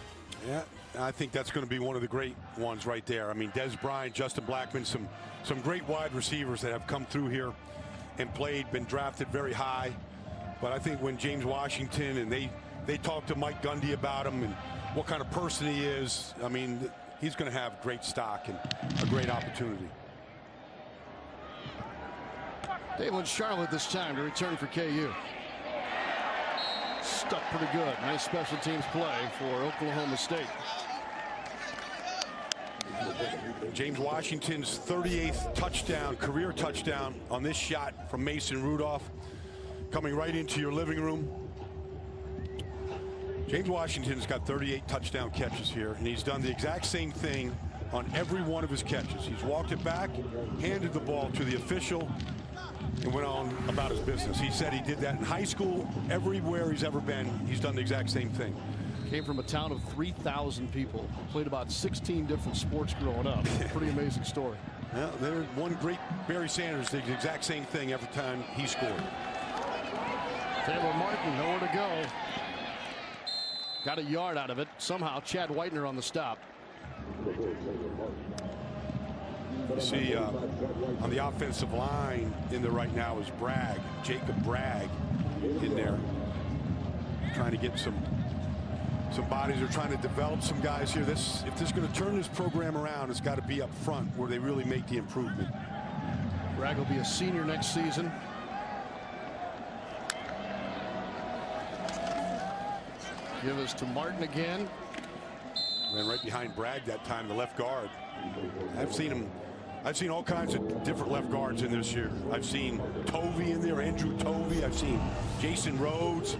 C: Yeah, I think that's going to be one of the great ones right there. I mean, Des Bryant, Justin Blackmon, some great wide receivers that have come through here and played, been drafted very high. But I think when James Washington and they talk to Mike Gundy about him and what kind of person he is, I mean, he's going to have great stock and a great opportunity.
A: David Charlotte this time to return for KU. Stuck pretty good. Nice special teams play for Oklahoma State.
C: James Washington's 38th touchdown, career touchdown on this shot from Mason Rudolph, coming right into your living room. James Washington's got 38 touchdown catches here, and he's done the exact same thing on every one of his catches. He's walked it back, handed the ball to the official, and went on about his business. He said he did that in high school. Everywhere he's ever been, he's done the exact same thing.
A: Came from a town of 3,000 people. Played about 16 different sports growing up. Pretty amazing story.
C: Well, there's one great Barry Sanders did the exact same thing every time he scored.
A: Taylor Martin, nowhere to go. Got a yard out of it. Somehow, Chad Whitener on the stop.
C: You see on the offensive line in there right now is Bragg, Jacob Bragg in there, trying to get some bodies. They're trying to develop some guys here. If this is going to turn this program around, it's got to be up front where they really make the improvement.
A: Bragg will be a senior next season. Give us to Martin again.
C: Ran right behind Bragg that time, the left guard. I've seen all kinds of different left guards in this year. I've seen Tovey in there, Andrew Tovey. I've seen Jason Rhodes.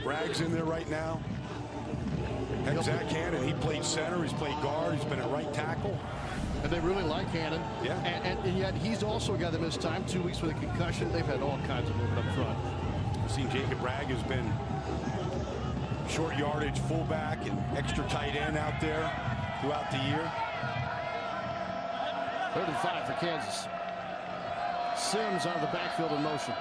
C: Bragg's in there right now. Heck, Zach Hannon, he played center, he's played guard, he's been at right tackle.
A: And they really like Hannon.
C: Yeah.
A: And yet he's also got that missed time, 2 weeks with a concussion. They've had all kinds of movement up front.
C: I've seen Jacob Bragg has been short yardage fullback and extra tight end out there throughout the year.
A: 3rd and 5 for Kansas. Sims out of the backfield in motion.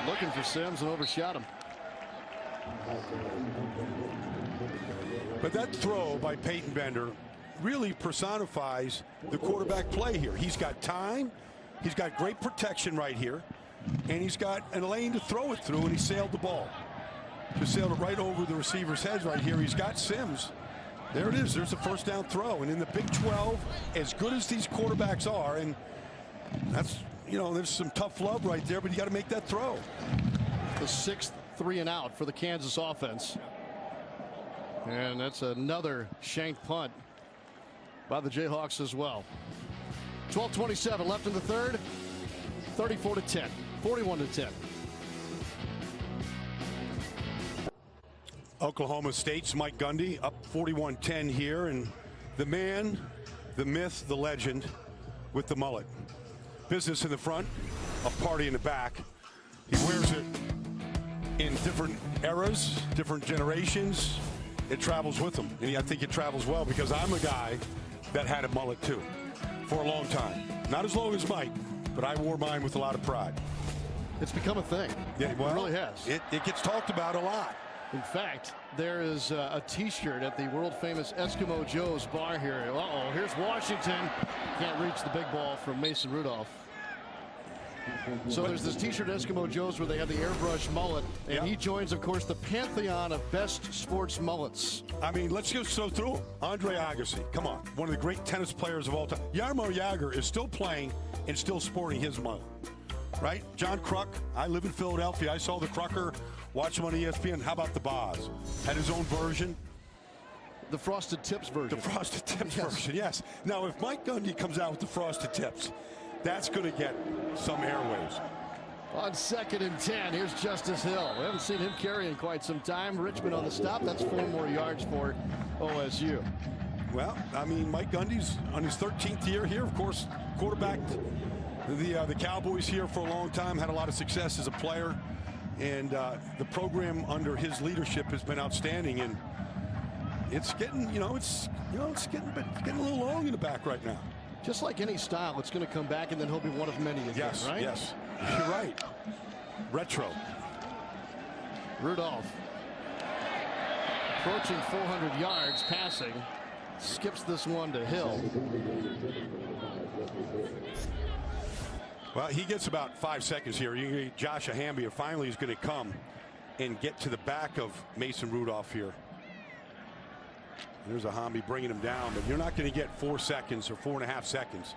A: Looking for Sims and overshot him.
C: But that throw by Peyton Bender really personifies the quarterback play here. He's got time, he's got great protection right here, and he's got a lane to throw it through, and he sailed the ball. Just sailed it right over the receiver's heads right here. He's got Sims. There it is. There's a first down throw. And in the Big 12, as good as these quarterbacks are, and that's, you know, there's some tough love right there, but you got to make that throw.
A: The 6th 3 and out for the Kansas offense. And that's another shanked punt by the Jayhawks as well. 12:27 left in the 3rd. 34-10. 41-10.
C: Oklahoma State's Mike Gundy up 41-10 here, and the man, the myth, the legend with the mullet. Business in the front, a party in the back. He wears it in different eras, different generations. It travels with him, and I think it travels well because I'm a guy that had a mullet too for a long time. Not as long as Mike, but I wore mine with a lot of pride.
A: It's become a thing.
C: Yeah, well,
A: it really has.
C: It gets talked about a lot.
A: In fact, there is a T-shirt at the world-famous Eskimo Joe's bar here. Uh-oh, here's Washington. Can't reach the big ball from Mason Rudolph. So there's this T-shirt at Eskimo Joe's where they have the airbrush mullet, and he joins, of course, the pantheon of best sports mullets.
C: I mean, let's just go through them. Andre Agassi, come on, one of the great tennis players of all time. Jaromir Jagr is still playing and still sporting his mullet, right? John Kruk, I live in Philadelphia. I saw the Krucker. Watch him on ESPN. How about the Boz? Had his own version.
A: The Frosted Tips version.
C: The Frosted Tips version, yes. Now, if Mike Gundy comes out with the Frosted Tips, that's going to get some airwaves.
A: On 2nd and 10, here's Justice Hill. We haven't seen him carry in quite some time. Richmond on the stop. That's 4 more yards for OSU.
C: Well, I mean, Mike Gundy's on his 13th year here. Of course, quarterbacked the Cowboys here for a long time. Had a lot of success as a player. And the program under his leadership has been outstanding, and it's getting, it's getting a little long in the back right now.
A: Just like any style, it's going to come back, and then he'll be one of many again,
C: yes,
A: right?
C: Yes, you're right. Retro.
A: Rudolph approaching 400 yards passing. Skips this one to Hill.
C: Well, he gets about 5 seconds here. Josh Ahambia finally is going to come and get to the back of Mason Rudolph here. There's Ahambia bringing him down, but you're not going to get 4 seconds or 4.5 seconds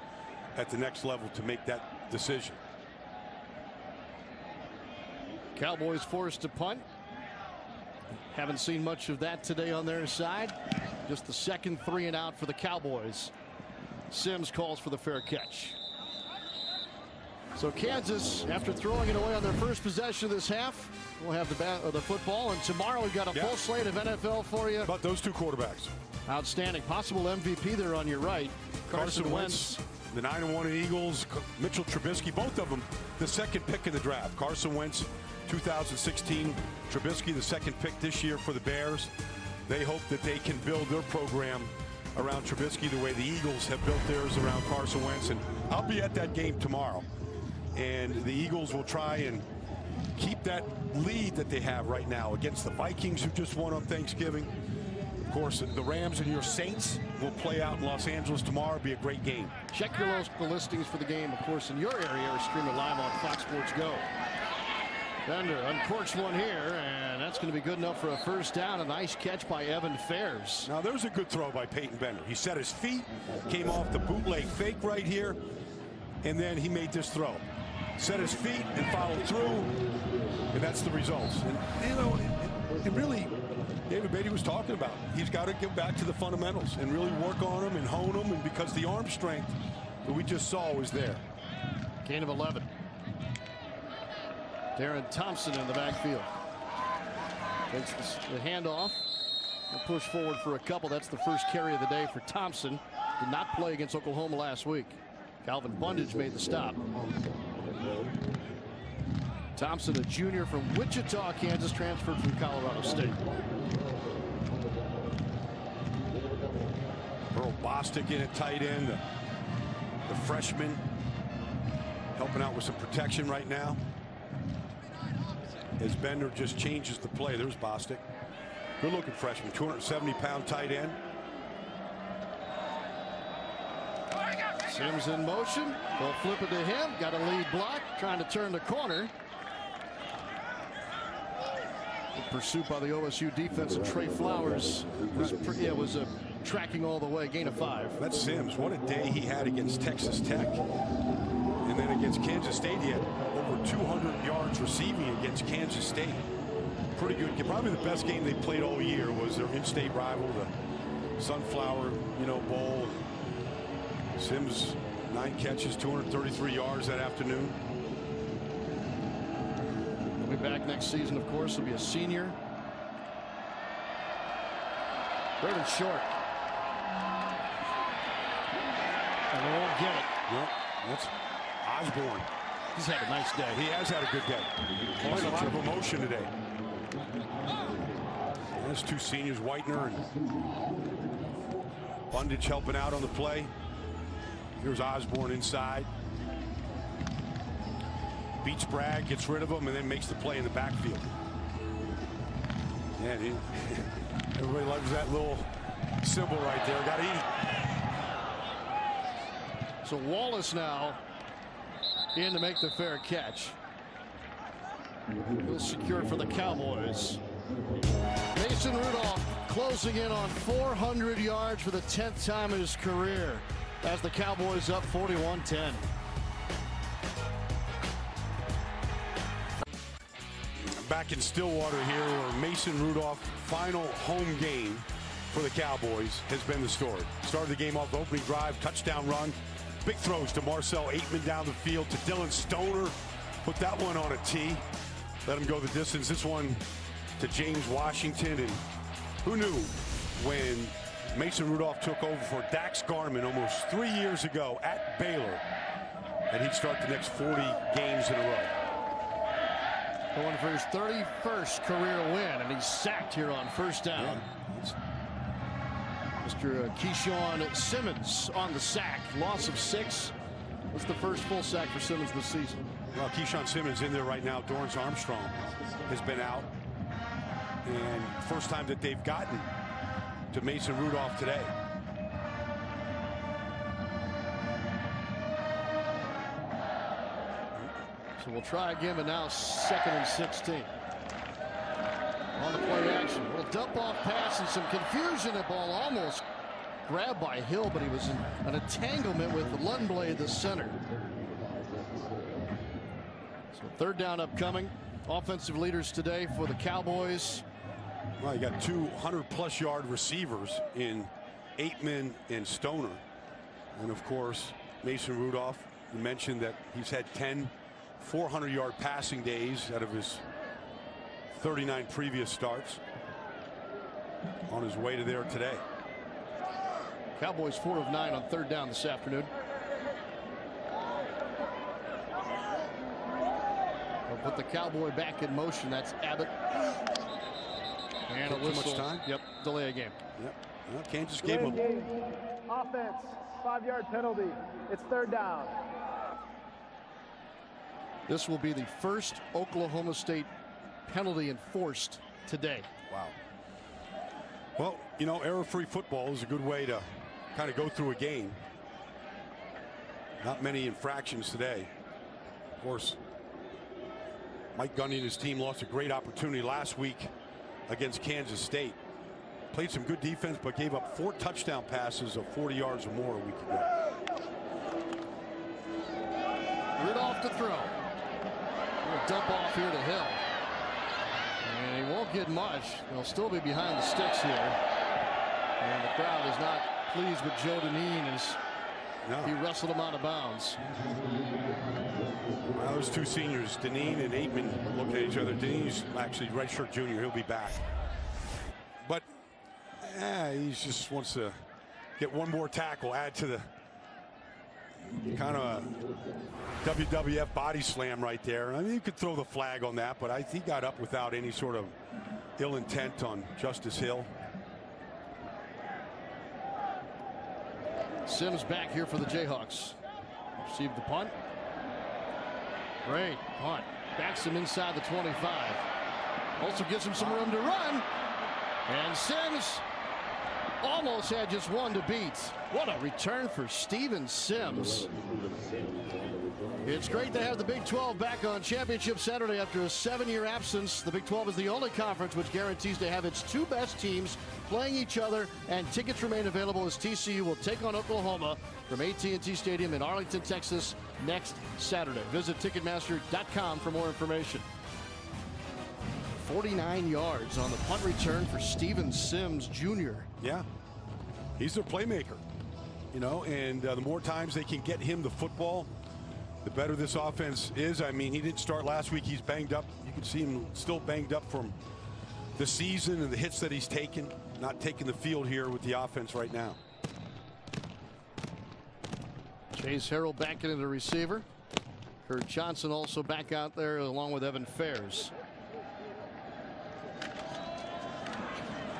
C: at the next level to make that decision.
A: Cowboys forced to punt. Haven't seen much of that today on their side. Just the second 3 and out for the Cowboys. Sims calls for the fair catch. So Kansas, after throwing it away on their first possession of this half, will have the football. And tomorrow we've got a full slate of NFL for you.
C: About those two quarterbacks.
A: Outstanding. Possible MVP there on your right. Carson Wentz.
C: The 9-1 Eagles. Mitchell Trubisky, both of them the second pick in the draft. Carson Wentz, 2016. Trubisky, the second pick this year for the Bears. They hope that they can build their program around Trubisky the way the Eagles have built theirs around Carson Wentz. And I'll be at that game tomorrow. And the Eagles will try and keep that lead that they have right now against the Vikings, who just won on Thanksgiving. Of course, the Rams and your Saints will play out in Los Angeles tomorrow. It'll be a great game.
A: Check your local listings for the game, of course, in your area, or stream it live on Fox Sports Go. Bender uncorks one here, and that's going to be good enough for a first down. A nice catch by Evan Fairs.
C: Now, there's a good throw by Peyton Bender. He set his feet, came off the bootleg fake right here, and then he made this throw. Set his feet and followed through, and that's the results. And, you know, it really, David Beatty was talking about, he's got to get back to the fundamentals and really work on them and hone them, and because the arm strength that we just saw was there.
A: Gain of 11. Darren Thompson in the backfield. Takes the handoff and push forward for a couple. That's the first carry of the day for Thompson. Did not play against Oklahoma last week. Calvin Bundage made the stop. Thompson, a junior from Wichita, Kansas, transferred from Colorado State.
C: Earl Bostic in at tight end. The freshman helping out with some protection right now. As Bender just changes the play. There's Bostic. Good looking freshman, 270-pound tight end.
A: Sims in motion. They'll flip it to him. Got a lead block. Trying to turn the corner. The pursuit by the OSU defense of Trey Flowers was tracking all the way. Gain of 5.
C: That's Sims. What a day he had against Texas Tech. And then against Kansas State, he had over 200 yards receiving against Kansas State. Pretty good. Probably the best game they played all year was their in-state rival, the Sunflower, Bowl. Sims, 9 catches, 233 yards that afternoon.
A: He'll be back next season, of course. He'll be a senior. Raven short. And they won't get it.
C: Yep, that's Osborne.
A: He's had a nice day.
C: He has had a good day. Quite a lot of emotion today. There's 2 seniors, Whitener and Bundage helping out on the play. Here's Osborne inside. Beats Bragg, gets rid of him, and then makes the play in the backfield. Yeah, everybody loves that little symbol right there. Got to eat.
A: So Wallace now in to make the fair catch. He'll secure for the Cowboys. Mason Rudolph closing in on 400 yards for the 10th time in his career as the Cowboys up 41-10.
C: Back in Stillwater here, where Mason Rudolph's final home game for the Cowboys has been the story. Started the game off the opening drive, touchdown run. Big throws to Marcel Ateman down the field, to Dylan Stoner. Put that one on a tee. Let him go the distance. This one to James Washington. And who knew when Mason Rudolph took over for Dax Garman almost 3 years ago at Baylor that he'd start the next 40 games in a row.
A: Going for his 31st career win, and he's sacked here on first down.
C: Yeah.
A: Mr. Keyshawn Simmons on the sack. Loss of 6. That's the first full sack for Simmons this season.
C: Well, Keyshawn Simmons in there right now. Dorrance Armstrong has been out. first time that they've gotten to Mason Rudolph today.
A: So we'll try again, but now 2nd and 16. On the play action. A little dump off pass and some confusion. The ball almost grabbed by Hill, but he was in an entanglement with Lundblad, the center. So 3rd down upcoming. Offensive leaders today for the Cowboys.
C: Well, you got 200+ yard receivers in Ateman and Stoner. And of course, Mason Rudolph. You mentioned that he's had 10 400-yard passing days out of his 39 previous starts. On his way to there today.
A: Cowboys 4 of 9 on 3rd down this afternoon. They'll put the Cowboy back in motion. That's Abbott. And a whistle.
C: Too much time?
A: Yep, delay a game.
C: Yep. Well, Kansas gave him.
D: Offense, 5-yard penalty. It's 3rd down.
A: This will be the first Oklahoma State penalty enforced today.
C: Wow. Well, you know, error-free football is a good way to kind of go through a game. Not many infractions today. Of course, Mike Gundy and his team lost a great opportunity last week against Kansas State. Played some good defense, but gave up 4 touchdown passes of 40 yards or more a week ago.
A: Rudolph to throw. Dump off here to Hill. And he won't get much. He'll still be behind the sticks here. And the crowd is not pleased with Joe Deneen as he wrestled him out of bounds.
C: Well, those 2 seniors, Deneen and Ateman, looking at each other. Deneen's actually redshirt junior. He'll be back. But he just wants to get one more tackle, add to the kind of WWF body slam right there. I mean, you could throw the flag on that, but he got up without any sort of ill intent on Justice Hill.
A: Sims back here for the Jayhawks. Received the punt. Great punt. Backs him inside the 25. Also gives him some room to run. And Sims almost had just one to beat. What a return for Steven Sims. It's great to have the Big 12 back on Championship Saturday after a 7-year absence. The Big 12 is the only conference which guarantees to have its 2 best teams playing each other, and tickets remain available as TCU will take on Oklahoma from AT&T Stadium in Arlington, Texas next Saturday. Visit Ticketmaster.com for more information. 49 yards on the punt return for Steven Sims Jr.
C: Yeah, he's their playmaker, you know, and the more times they can get him the football, the better this offense is. I mean, he didn't start last week. He's banged up. You can see him still banged up from the season and the hits that he's taken. Not taking the field here with the offense right now.
A: Chase Harrell back into the receiver. Kurt Johnson also back out there along with Evan Fairs.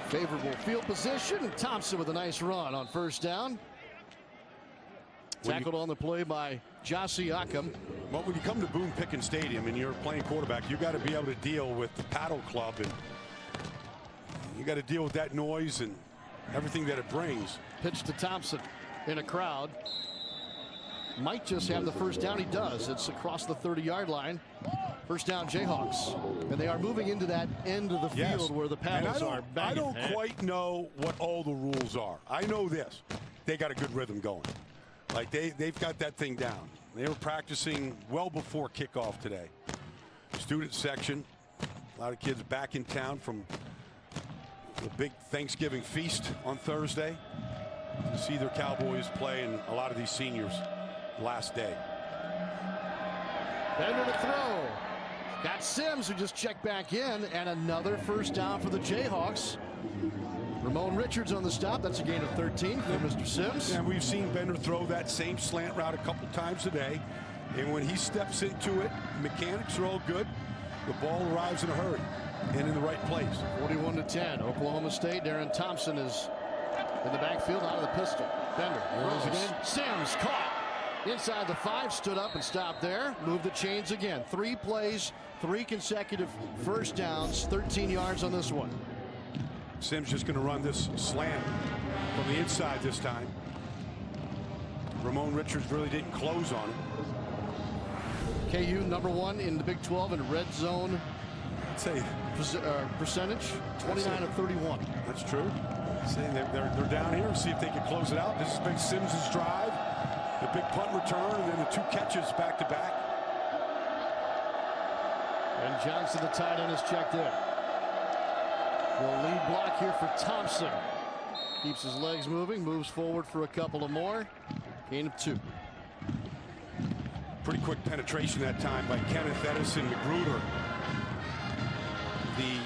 A: Favorable field position. Thompson with a nice run on 1st down. Tackled on the play by Jossie Ockham.
C: Well, when you come to Boone Pickens Stadium and you're playing quarterback, you got to be able to deal with the paddle club, and you got to deal with that noise and everything that it brings.
A: Pitch to Thompson in a crowd. Might just have the 1st down. He does. It's across the 30-yard line. 1st down Jayhawks. And they are moving into that end of the field where the paddles are.
C: I don't quite know what all the rules are. I know this. They got a good rhythm going. Like they've got that thing down. They were practicing well before kickoff today. Student section. A lot of kids back in town from the big Thanksgiving feast on Thursday to see their Cowboys play, and a lot of these seniors last day.
A: Bender to throw. Got Sims, who just checked back in, and another 1st down for the Jayhawks. Ramon Richards on the stop. That's a gain of 13 for Mr. Sims.
C: And we've seen Bender throw that same slant route a couple times today. And when he steps into it, mechanics are all good. The ball arrives in a hurry and in the right place.
A: 41-10. Oklahoma State. Darren Thompson is in the backfield out of the pistol. Bender throws again. Sims caught inside the 5, stood up and stopped there. Moved the chains again. 3 plays, 3 consecutive 1st downs, 13 yards on this one.
C: Sims just going to run this slant from the inside this time. Ramon Richards really didn't close on it.
A: KU #1 in the Big 12 in red zone.
C: I'd say
A: percentage 29 of 31.
C: That's true. Saying they're down here. See if they can close it out. This is Big Sims's drive. The big punt return and then the 2 catches back to back.
A: And Johnson, the tight end, is checked in. The lead block here for Thompson. Keeps his legs moving, moves forward for a couple of more. Gain of 2.
C: Pretty quick penetration that time by Kenneth Edison Magruder. The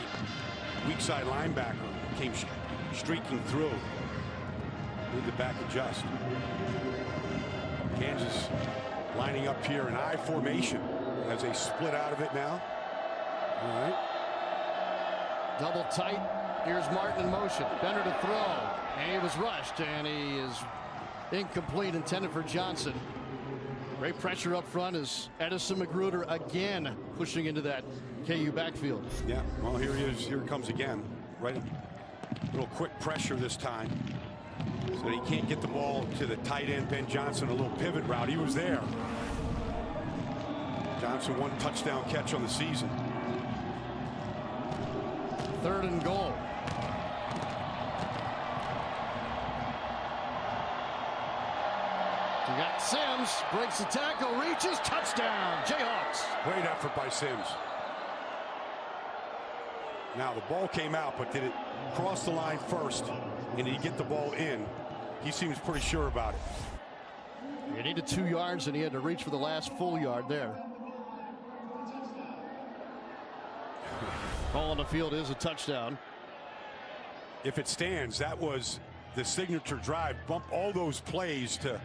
C: weak side linebacker came streaking through. Need the back adjust. Kansas lining up here in I formation as they split out of it now. All right.
A: Double tight. Here's Martin in motion. Bender to throw. And he was rushed. And he is incomplete, intended for Johnson. Great pressure up front as Edison Magruder again pushing into that KU backfield.
C: Yeah, well, here he is. Here it comes again. Right. A little quick pressure this time. So he can't get the ball to the tight end, Ben Johnson, a little pivot route. He was there. Johnson 1 touchdown catch on the season.
A: 3rd and goal. You got Sims, breaks the tackle, reaches, touchdown, Jayhawks.
C: Great effort by Sims. Now the ball came out, but did it cross the line first? And did he get the ball in? He seems pretty sure about it.
A: He needed 2 yards, and he had to reach for the last full yard there. Ball on the field is a touchdown.
C: If it stands, that was the signature drive. Bump all those plays to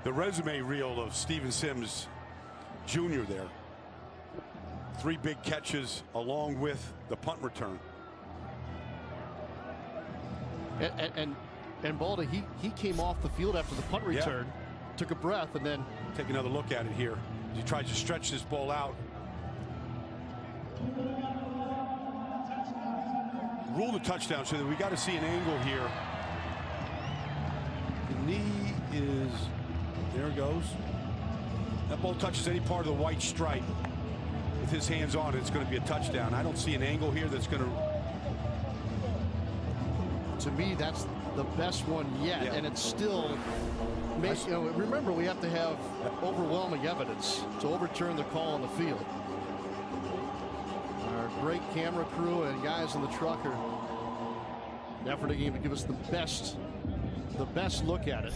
C: the resume reel of Steven Sims Jr. there. 3 big catches along with the punt return.
A: And Baldy, he came off the field after the punt return, took a breath, and then
C: take another look at it here. He tries to stretch this ball out. Rule the touchdown, so that we got to see an angle here. The knee is, there it goes. That ball touches any part of the white stripe with his hands on it, it's going to be a touchdown. I don't see an angle here that's going
A: to me, that's the best one yet, and it's still, you know, remember, we have to have overwhelming evidence to overturn the call on the field. Our great camera crew and guys in the truck are efforting to give us the best look at it.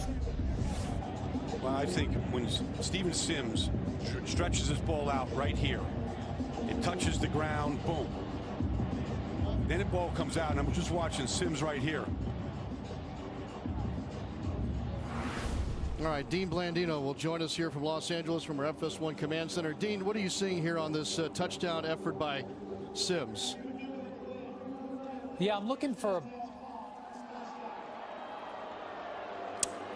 C: Well, I think when Steven Sims stretches his ball out right here, it touches the ground, boom. Then the ball comes out, and I'm just watching Sims right here.
A: All right, Dean Blandino will join us here from Los Angeles from our FS1 Command Center. Dean, what are you seeing here on this touchdown effort by Sims?
G: Yeah, I'm looking for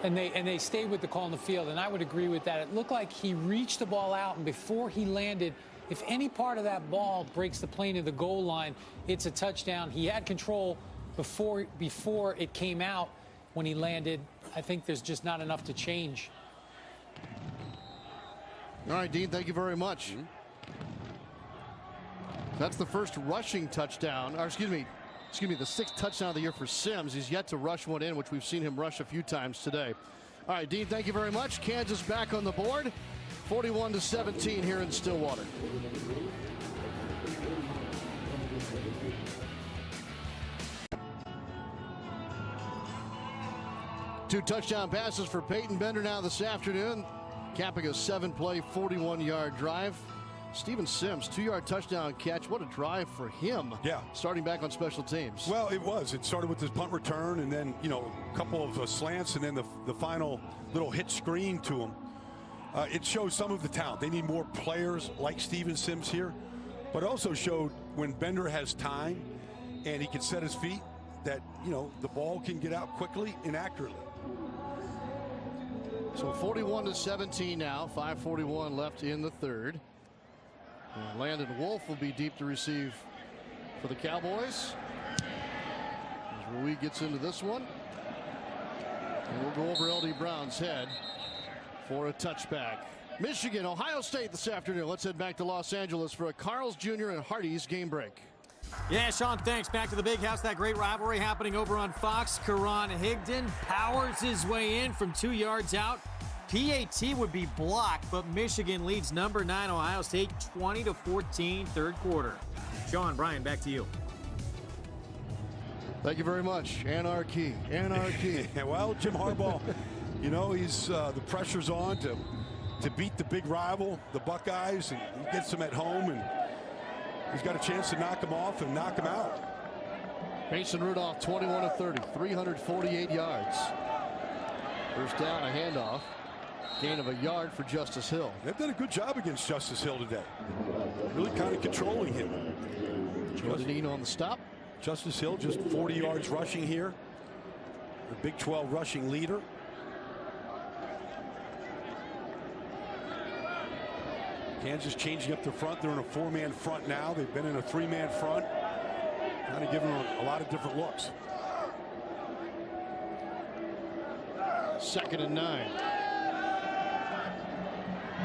G: and they stayed with the call on the field, and I would agree with that. It looked like he reached the ball out, and before he landed, if any part of that ball breaks the plane of the goal line, it's a touchdown. He had control before it came out. When he landed, I think there's just not enough to change.
A: All right, Dean, thank you very much. That's the first rushing touchdown, or excuse me, the 6th touchdown of the year for Sims. He's yet to rush one in, which we've seen him rush a few times today. All right, Dean, thank you very much. Kansas back on the board, 41-17 here in Stillwater. Two touchdown passes for Peyton Bender now this afternoon, capping a 7-play, 41-yard drive. Steven Sims, 2-yard touchdown catch. What a drive for him.
C: Yeah.
A: Starting back on special teams.
C: Well, it was. It started with his punt return, and then, you know, a couple of slants, and then the final little hit screen to him. It shows some of the talent. They need more players like Steven Sims here, but also showed when Bender has time and he can set his feet that, you know, the ball can get out quickly and accurately.
A: So 41-17 now, 5:41 left in the third. And Landon Wolf will be deep to receive for the Cowboys. Rui gets into this one. And we'll go over L.D. Brown's head for a touchback. Michigan, Ohio State this afternoon. Let's head back to Los Angeles for a Carl's Jr. and Hardee's game break.
E: Yeah, Sean, thanks. Back to the big house. That great rivalry happening over on Fox. Karan Higdon powers his way in from 2 yards out. PAT would be blocked, but Michigan leads number 9 Ohio State 20-14 third quarter. Sean, Brian, back to you.
A: Thank you very much. Anarchy.
C: Well, Jim Harbaugh, you know, he's the pressure's on to beat the big rival, the Buckeyes, and he gets them at home, and he's got a chance to knock them off and knock them out.
A: Mason Rudolph, 21 of 30, 348 yards. First down, a handoff. Gain of a yard for Justice Hill.
C: They've done a good job against Justice Hill today. Really kind of controlling him.
A: Jordan on the stop.
C: Justice Hill just 40 yards rushing here. The Big 12 rushing leader. Kansas changing up the front. They're in a 4-man front now. They've been in a 3-man front. Kind of giving them a lot of different looks.
A: 2nd and 9.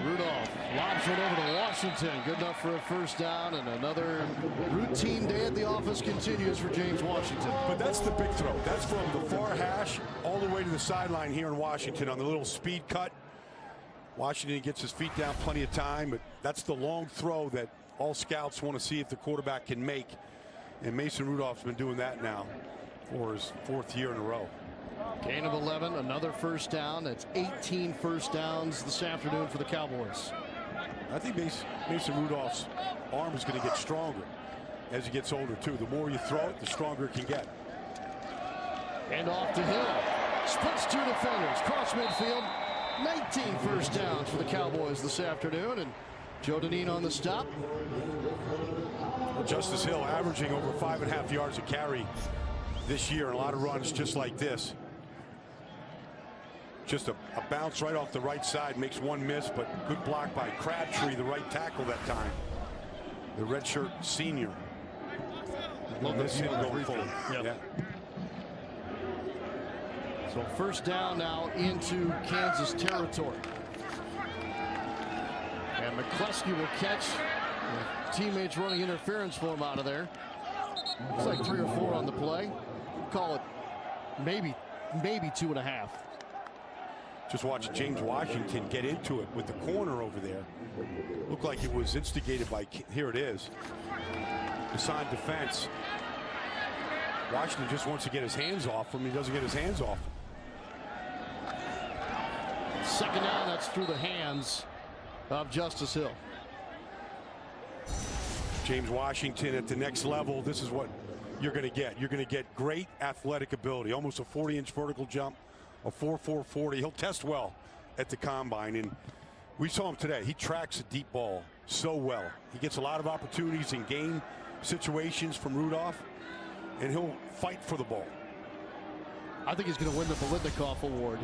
A: Rudolph lobs it over to Washington. Good enough for a first down, and another routine day at the office continues for James Washington.
C: But that's the big throw. That's from the far hash all the way to the sideline here in Washington on the little speed cut. Washington gets his feet down plenty of time, but that's the long throw that all scouts want to see if the quarterback can make. And Mason Rudolph's been doing that now for his 4th year in a row.
A: Gain of 11, another first down. That's 18 first downs this afternoon for the Cowboys.
C: I think Mason Rudolph's arm is going to get stronger as he gets older, too. The more you throw it, the stronger it can get.
A: And off to Hill. Splits 2 defenders. Cross midfield. 19 first downs for the Cowboys this afternoon. And Joe Deneen on the stop.
C: Well, Justice Hill averaging over 5.5 yards a carry this year, and a lot of runs just like this. Just a bounce right off the right side, makes one miss, but good block by Crabtree, the right tackle that time. The redshirt senior.
A: Love this hit going forward.
C: Yep. Yeah.
A: So first down now into Kansas territory. And McCleskey will catch. Teammates running interference for him out of there. Looks like 3 or 4 on the play. Call it maybe 2.5.
C: Just watch James Washington get into it with the corner over there. Looked like it was instigated by, here it is. Assigned defense. Washington just wants to get his hands off him. He doesn't get his hands off.
A: 2nd down, that's through the hands of Justice Hill.
C: James Washington at the next level, this is what you're going to get. You're going to get great athletic ability, almost a 40-inch vertical jump, a 4.4 40. He'll test well at the combine, and we saw him today. He tracks the deep ball so well. He gets a lot of opportunities in game situations from Rudolph, and he'll fight for the ball.
A: I think he's going to win the Biletnikoff Award.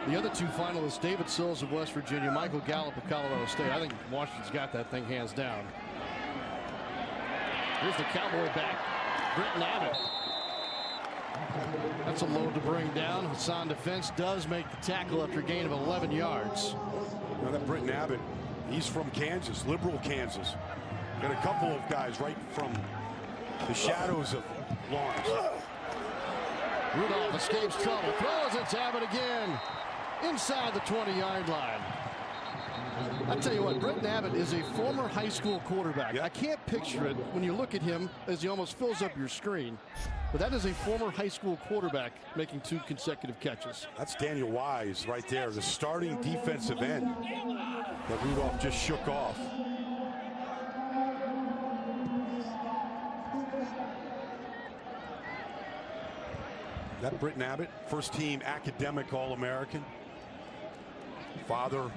A: The other 2 finalists, David Sills of West Virginia, Michael Gallup of Colorado State. I think Washington's got that thing hands down. Here's the Cowboy back, Britton Abbott. That's a load to bring down. Hassan Defense does make the tackle after a gain of 11 yards.
C: Now that Britton Abbott, he's from Kansas, liberal Kansas. Got a couple of guys right from the shadows of Lawrence.
A: Rudolph escapes trouble, throws it to Abbott again, inside the 20-yard line. I tell you what, Britton Abbott is a former high school quarterback.
C: Yep.
A: I can't picture it when you look at him as he almost fills up your screen. But that is a former high school quarterback making 2 consecutive catches.
C: That's Daniel Wise right there, the starting defensive end that Rudolph just shook off. That Britton Abbott, first team academic All-American. Father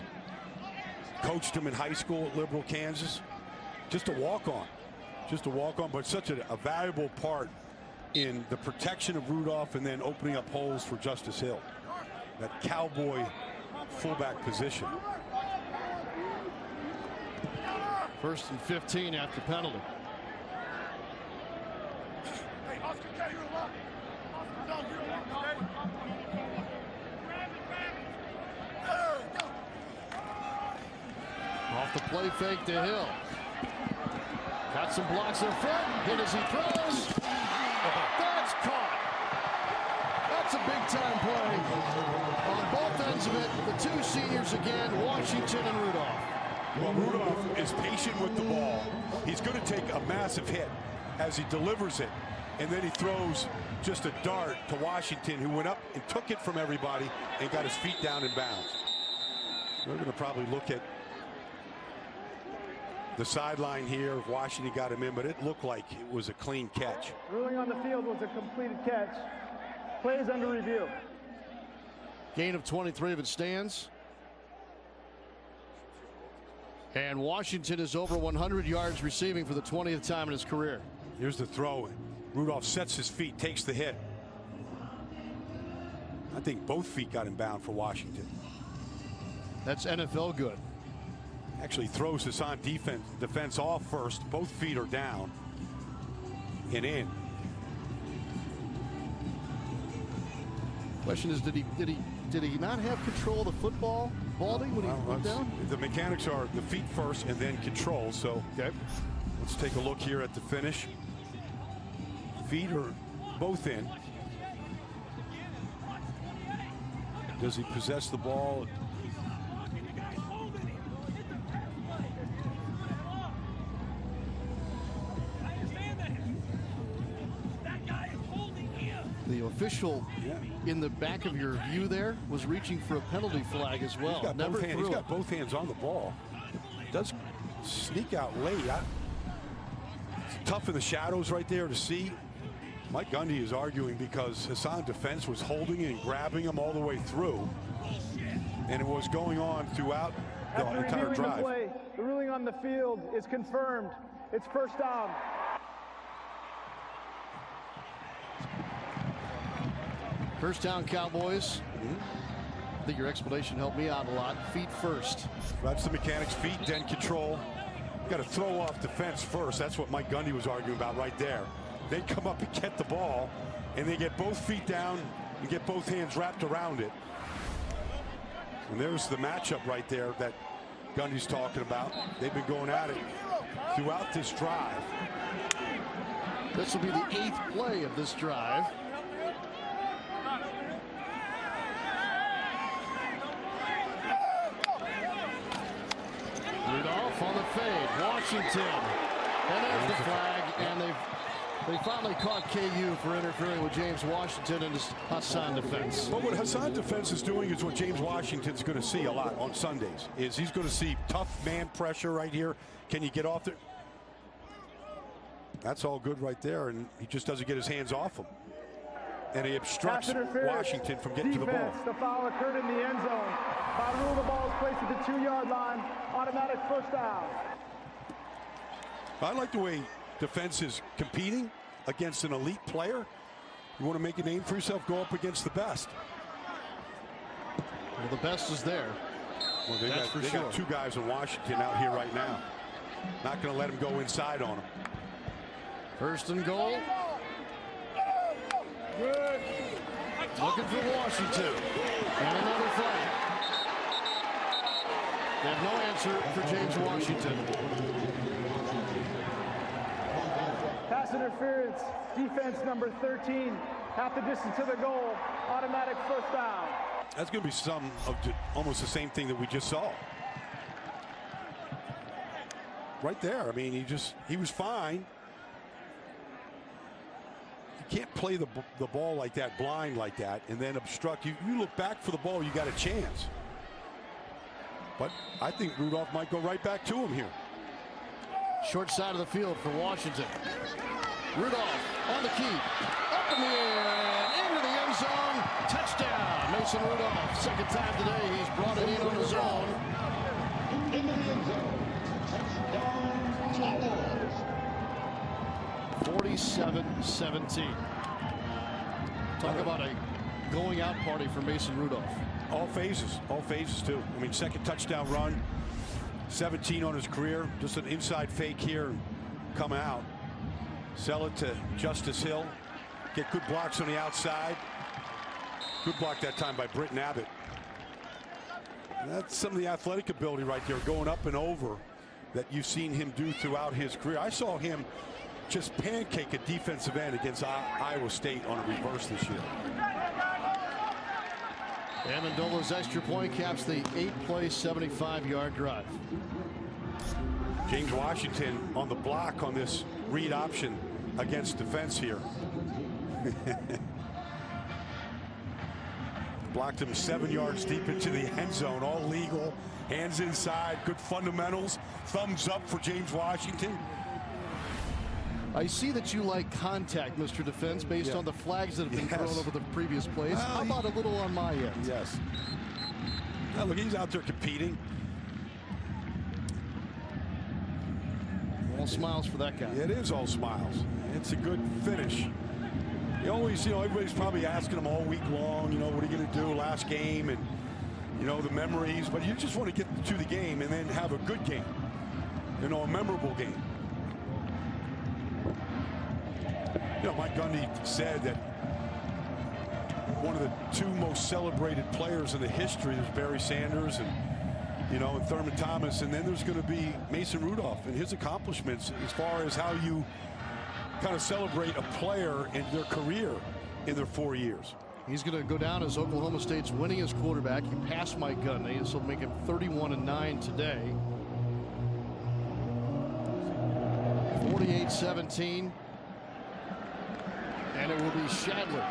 C: coached him in high school at Liberal, Kansas. Just a walk-on. Just a walk-on, but such a valuable part in the protection of Rudolph and then opening up holes for Justice Hill. That cowboy fullback position.
A: 1st and 15 after penalty. Off the play fake to Hill. Got some blocks in front. Hit as he throws. That's caught. That's a big-time play. On both ends of it, the two seniors again, Washington and Rudolph.
C: Well, Rudolph is patient with the ball. He's going to take a massive hit as he delivers it. And then he throws just a dart to Washington, who went up and took it from everybody and got his feet down in bounds. We're going to probably look at the sideline here. Washington got him in, but it looked like it was a clean catch.
D: Ruling on the field was a completed catch. Plays under review.
A: Gain of 23 if it stands. And Washington is over 100 yards receiving for the 20th time in his career.
C: Here's the throw. Rudolph sets his feet, takes the hit. I think both feet got him bound for Washington.
A: That's NFL good.
C: Actually throws this on defense off first. Both feet are down and in.
A: Question is, did he not have control of the football, Baldy, when he went down?
C: The mechanics are the feet first and then control. So let's take a look here at the finish. Feet are both in. Does he possess the ball?
A: The official in the back of your view there was reaching for a penalty flag as well.
C: He's got both hands on the ball. Does sneak out late. It's tough in the shadows right there to see. Mike Gundy is arguing because Hassan defense was holding and grabbing him all the way through, and it was going on throughout the entire drive.
D: The ruling on the field is confirmed. It's first down.
A: First down, Cowboys. I think your explanation helped me out a lot. Feet first.
C: That's the mechanics. Feet, then control. Got to throw off defense first. That's what Mike Gundy was arguing about right there. They come up and get the ball, and they get both feet down and get both hands wrapped around it. And there's the matchup right there that Gundy's talking about. They've been going at it throughout this drive.
A: This will be the 8th play of this drive. Rudolph on the fade. Washington. And there's the flag, and they finally caught KU for interfering with James Washington and his Hassan defense.
C: But what Hassan defense is doing is what James Washington's going to see a lot on Sundays. Is he's going to see tough man pressure right here. Can you get off there? That's all good right there, and he just doesn't get his hands off him. And he obstructs Washington from getting to the ball.
D: The foul occurred in the end zone. By rule, the ball is placed at the 2-yard line. Automatic first down.
C: I like the way defense is competing against an elite player. You want to make a name for yourself, go up against the best.
A: Well, the best is there.
C: Well, they got two guys in Washington out here right now. Not going to let him go inside on him.
A: First and goal.
D: Good.
A: Looking for Washington. And another flag. They have no answer for James Washington.
D: Pass interference. Defense number 13. Half the distance to the goal. Automatic first down.
C: That's going to be some of almost the same thing that we just saw. Right there. I mean, he was fine. You can't play the ball like that, blind like that, and then obstruct. You look back for the ball, you got a chance. But I think Rudolph might go right back to him here.
A: Short side of the field for Washington. Rudolph on the key. Up in the air and into the end zone. Touchdown. Mason Rudolph. Second time today he's brought it in on his own.
I: In the end zone. Touchdown, Cowboys.
A: 47-17. Talk about a going out party for Mason Rudolph.
C: All phases too. I mean, second touchdown run, 17 on his career. Just an inside fake here, come out. Sell it to Justice Hill. Get good blocks on the outside. Good block that time by Britton Abbott. That's some of the athletic ability right there, going up and over, that you've seen him do throughout his career. I saw him just pancake a defensive end against Iowa State on a reverse this year.
A: Amendola's extra point caps the 8-play, 75-yard drive.
C: James Washington on the block on this read option against defense here. Blocked him 7 yards deep into the end zone, all legal. Hands inside, good fundamentals. Thumbs up for James Washington.
A: I see that you like contact, Mr. Defense, based on the flags that have been thrown over the previous plays. How about a little on my end?
C: Yes. Now look, he's out there competing.
A: All smiles for that guy.
C: It is all smiles. It's a good finish. You always, everybody's probably asking him all week long, what are you going to do last game, and, the memories. But you just want to get to the game and then have a good game, a memorable game. Mike Gundy said that one of the two most celebrated players in the history is Barry Sanders and Thurman Thomas, and then there's going to be Mason Rudolph and his accomplishments as far as how you kind of celebrate a player and their career in their 4 years.
A: He's going to go down as Oklahoma State's winningest quarterback. He passed Mike Gundy. This will make him 31-9 today. 48-17. And it will be Shadler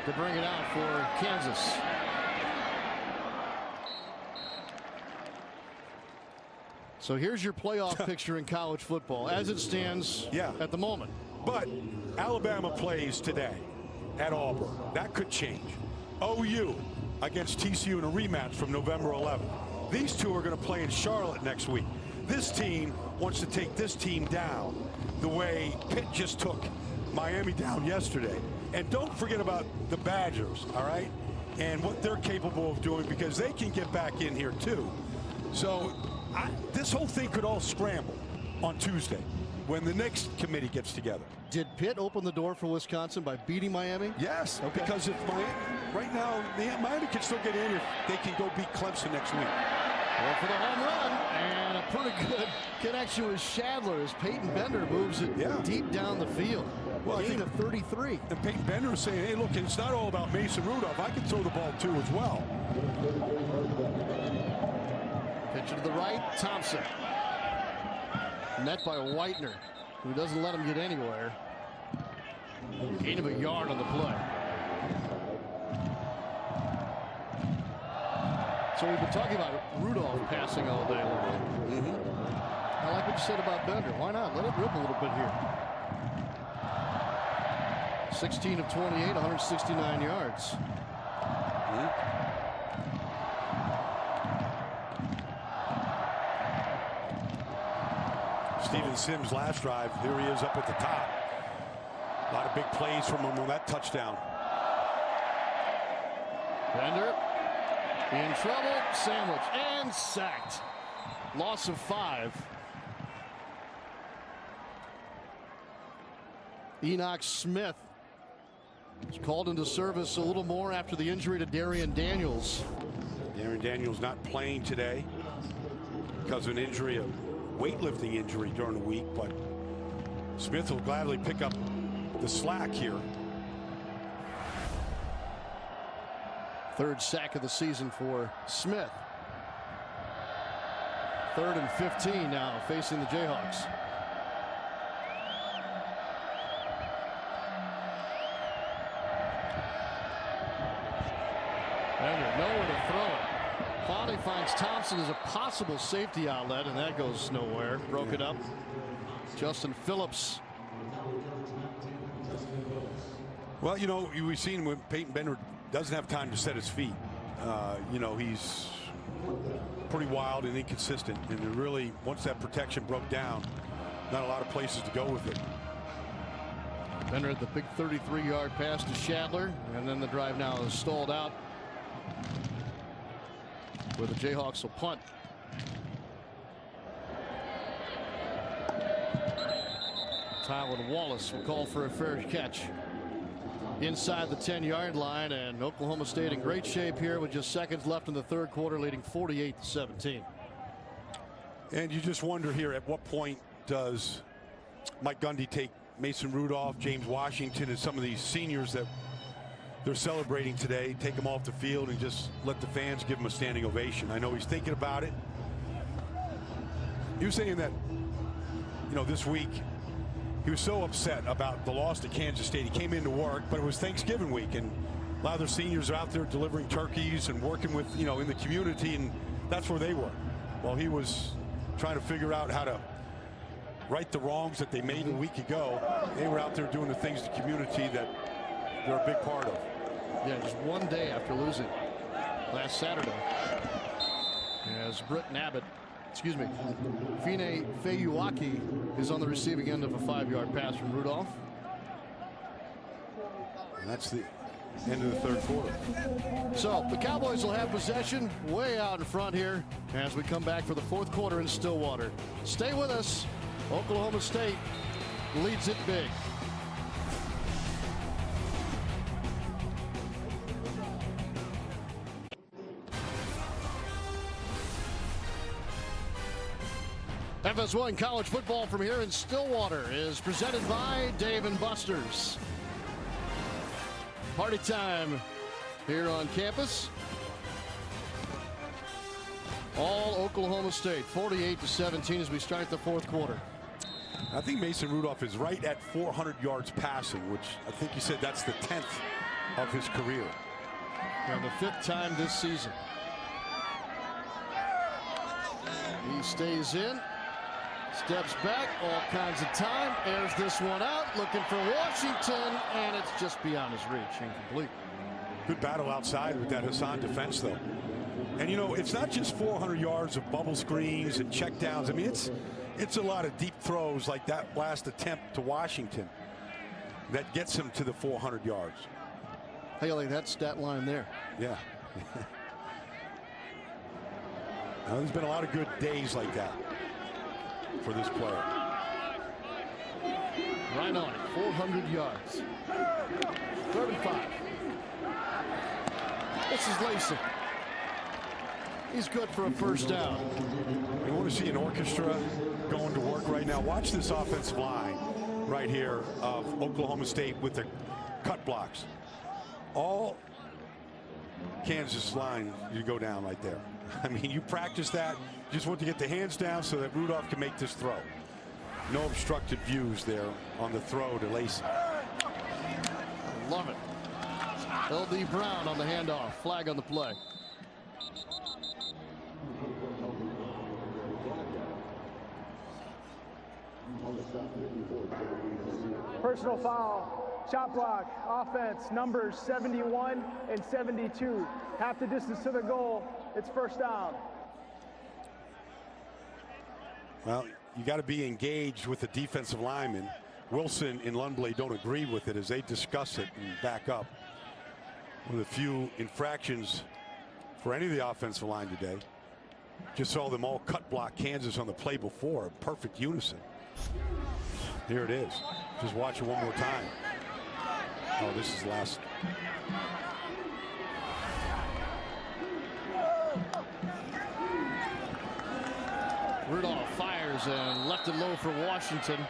A: to bring it out for Kansas. So here's your playoff picture in college football as it stands at the moment.
C: But Alabama plays today at Auburn. That could change. OU against TCU in a rematch from November 11th. These two are going to play in Charlotte next week. This team wants to take this team down the way Pitt just took Miami down yesterday. And don't forget about the Badgers, all right, and what they're capable of doing, because they can get back in here too. So this whole thing could all scramble on Tuesday when the next committee gets together.
A: Did Pitt open the door for Wisconsin by beating Miami?
C: Yes, because if right now Miami can still get in if they can go beat Clemson next week.
A: Well, for the home run, and a pretty good connection with Shadler as Peyton Bender moves it deep down the field. Well, gain of 33.
C: And Peyton Bender is saying, hey, look, it's not all about Mason Rudolph. I can throw the ball too as well.
A: Pitch to the right, Thompson. Met by Whitener, who doesn't let him get anywhere. Gain of a yard on the play. So we've been talking about Rudolph passing all day long. I like what you said about Bender. Why not? Let it rip a little bit here. 16 of 28, 169 yards.
C: Steven Sims last drive. Here he is up at the top. A lot of big plays from him on that touchdown.
A: Bender in trouble, sandwich, and sacked. Loss of 5. Enoch Smith was called into service a little more after the injury to Darian Daniels.
C: Darian Daniels not playing today because of an injury, a weightlifting injury during the week, but Smith will gladly pick up the slack here.
A: Third sack of the season for Smith. 3rd and 15 now facing the Jayhawks. Bender nowhere to throw it. Finally finds Thompson as a possible safety outlet, and that goes nowhere. Broke it up. Justin Phillips.
C: Well, we've seen when Peyton Bender doesn't have time to set his feet. He's pretty wild and inconsistent, and really, once that protection broke down, not a lot of places to go with it.
A: Bender had the big 33-yard pass to Shadler, and then the drive now is stalled out, where the Jayhawks will punt. Tylen Wallace will call for a fair catch. inside the 10-yard line, and Oklahoma State in great shape here with just seconds left in the third quarter, leading 48-17.
C: And you just wonder here, at what point does Mike Gundy take Mason Rudolph, James Washington, and some of these seniors that they're celebrating today, take them off the field and just let the fans give them a standing ovation? I know he's thinking about it. He was saying that, you know, this week he was so upset about the loss to Kansas State. He came into work, but it was Thanksgiving week, and a lot of their seniors are out there delivering turkeys and working with, you know, in the community, and that's where they were. While he was trying to figure out how to right the wrongs that they made a week ago, they were out there doing the things in the community that they're a big part of.
A: Yeah, just one day after losing last Saturday, as Britton Abbott, Fine Feyuaki is on the receiving end of a 5-yard pass from Rudolph.
C: And that's the end of the third quarter.
A: So the Cowboys will have possession way out in front here as we come back for the fourth quarter in Stillwater. Stay with us. Oklahoma State leads it big. FS1 college football from here in Stillwater is presented by Dave & Buster's. Party time here on campus. All Oklahoma State, 48-17 as we start the fourth quarter.
C: I think Mason Rudolph is right at 400 yards passing, which I think he said that's the 10th of his career.
A: And the 5th time this season. He stays in, steps back, all kinds of time, airs this one out, looking for Washington, and it's just beyond his reach, incomplete.
C: Good battle outside with that Hassan defense, though. And, you know, it's not just 400 yards of bubble screens and checkdowns. I mean, it's a lot of deep throws like that last attempt to Washington that gets him to the 400 yards.
A: How you like that stat line there?
C: Yeah. Now, there's been a lot of good days like that for this player.
A: Right on it, 400 yards. 3rd and 5. This is Lacey. He's good for a first down.
C: You want to see an orchestra going to work right now. Watch this offensive line right here of Oklahoma State with the cut blocks. All Kansas line, you go down right there. I mean, you practice that. You just want to get the hands down so that Rudolph can make this throw. No obstructed views there on the throw to Lacey.
A: Love it. L.D. Brown on the handoff. Flag on the play.
D: Personal foul, chop block, offense, numbers 71 and 72. Half the distance to the goal, it's first down.
C: Well, you got to be engaged with the defensive lineman. Wilson and Lundblade don't agree with it as they discuss it and back up. One of the few infractions for any of the offensive line today. Just saw them all cut block Kansas on the play before. Perfect unison. Here it is. Just watch it one more time. Oh, this is last.
A: Rudolph fires and left it low for Washington.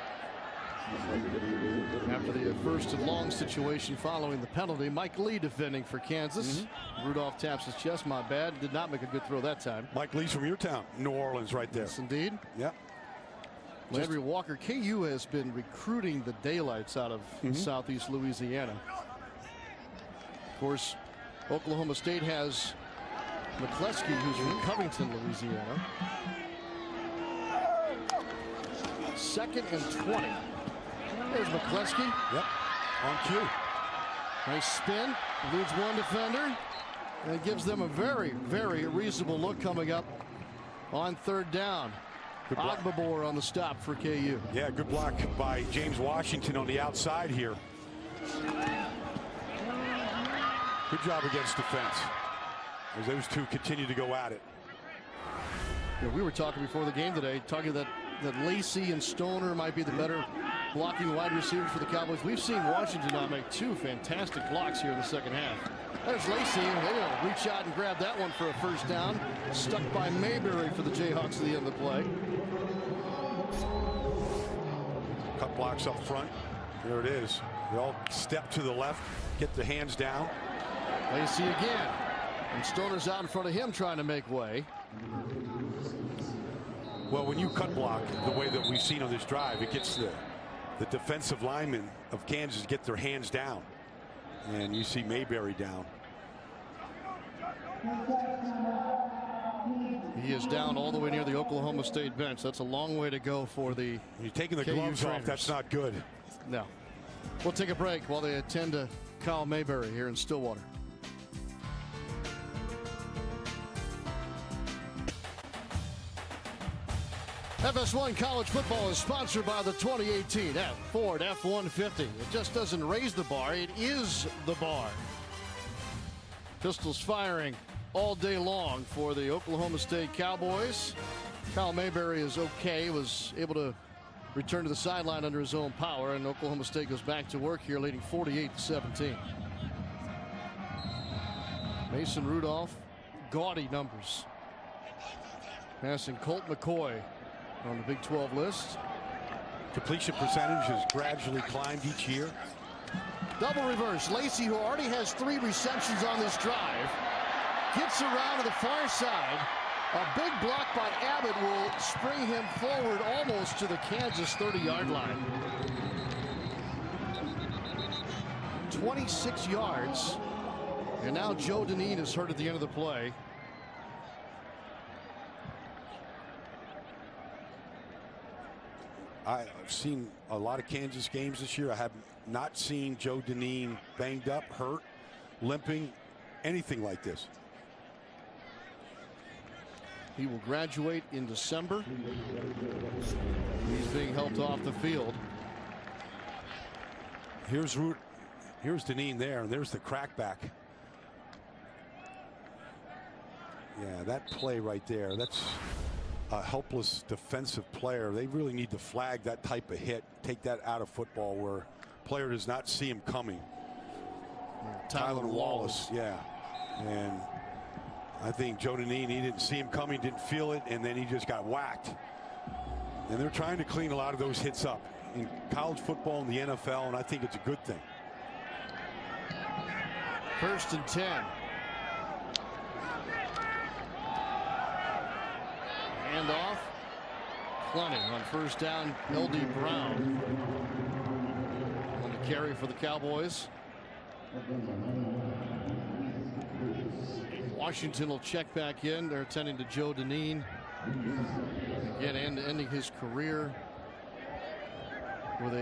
A: After the first and long situation following the penalty, Mike Lee defending for Kansas. Rudolph taps his chest. My bad. Did not make a good throw that time.
C: Mike Lee's from your town, New Orleans, right there.
A: Yes, indeed.
C: Yep.
A: Landry Walker. KU has been recruiting the daylights out of southeast Louisiana. Of course, Oklahoma State has McCleskey, who's from Covington, Louisiana. 2nd and 20. There's McCleskey.
C: Yep, on cue.
A: Nice spin, eludes one defender, and it gives them a very, very reasonable look coming up on 3rd down. Ogbabor on the stop for KU.
C: Yeah, good block by James Washington on the outside here. Good job against defense as those two continue to go at it.
A: You know, we were talking before the game today, talking that Lacey and Stoner might be the better blocking wide receivers for the Cowboys. We've seen Washington now make 2 fantastic blocks here in the second half. There's Lacy. They don't reach out and grab that one for a first down. Stuck by Mayberry for the Jayhawks at the end of the play.
C: Cut blocks up front. There it is. They all step to the left, get the hands down.
A: Lacy again. And Stoner's out in front of him trying to make way.
C: Well, when you cut block the way that we've seen on this drive, it gets the defensive linemen of Kansas get their hands down. And you see Mayberry down.
A: He is down all the way near the Oklahoma State bench. That's a long way to go for the
C: You're taking the
A: KU
C: gloves
A: trainers.
C: off. That's not good.
A: No. We'll take a break while they attend to Kyle Mayberry here in Stillwater. FS1 College Football is sponsored by the 2018 Ford F-150. It just doesn't raise the bar, it is the bar. Pistols firing all day long for the Oklahoma State Cowboys. Kyle Mayberry is okay, was able to return to the sideline under his own power, and Oklahoma State goes back to work here, leading 48-17. Mason Rudolph, gaudy numbers. Passing Colt McCoy on the Big 12 list.
C: Completion percentage has gradually climbed each year.
A: Double reverse. Lacy, who already has 3 receptions on this drive, gets around to the far side. A big block by Abbott will spring him forward almost to the Kansas 30-yard line. 26 yards. And now Joe Dineen is hurt at the end of the play.
C: I've seen a lot of Kansas games this year. I have not seen Joe Dineen banged up, hurt, limping, anything like this.
A: He will graduate in December. He's being helped off the field.
C: Here's Dineen there, and there's the crackback. Yeah, that play right there, that's a helpless defensive player. They really need to flag that type of hit, take that out of football where a player does not see him coming.
A: Tyler Wallace.
C: Yeah. And I think Joe Dineen, he didn't see him coming, didn't feel it, and then he just got whacked. And they're trying to clean a lot of those hits up in college football and the NFL, and I think it's a good thing.
A: 1st and 10. Hand off. Plenty on first down. L.D. Brown on the carry for the Cowboys. Washington will check back in. They're attending to Joe Dineen. Again, ending his career with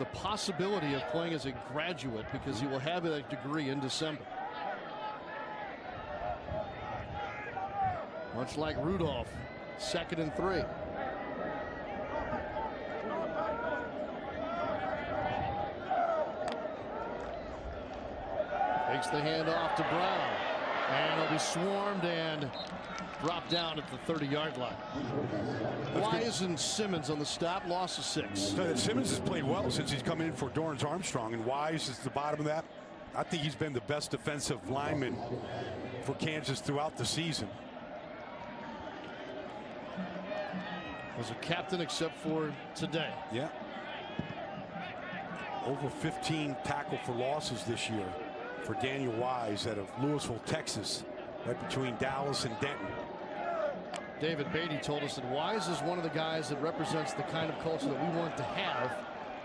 A: a possibility of playing as a graduate because he will have that degree in December. Much like Rudolph, 2nd and 3. Takes the handoff to Brown. And he'll be swarmed and dropped down at the 30-yard line. Wise and Simmons on the stop, loss of 6.
C: So Simmons has played well since he's come in for Dorrance Armstrong, and Wise is the bottom of that. I think he's been the best defensive lineman for Kansas throughout the season.
A: Was a captain except for today.
C: Yeah. Over 15 tackle for losses this year for Daniel Wise out of Louisville, Texas, right between Dallas and Denton.
A: David Beatty told us that Wise is one of the guys that represents the kind of culture that we want to have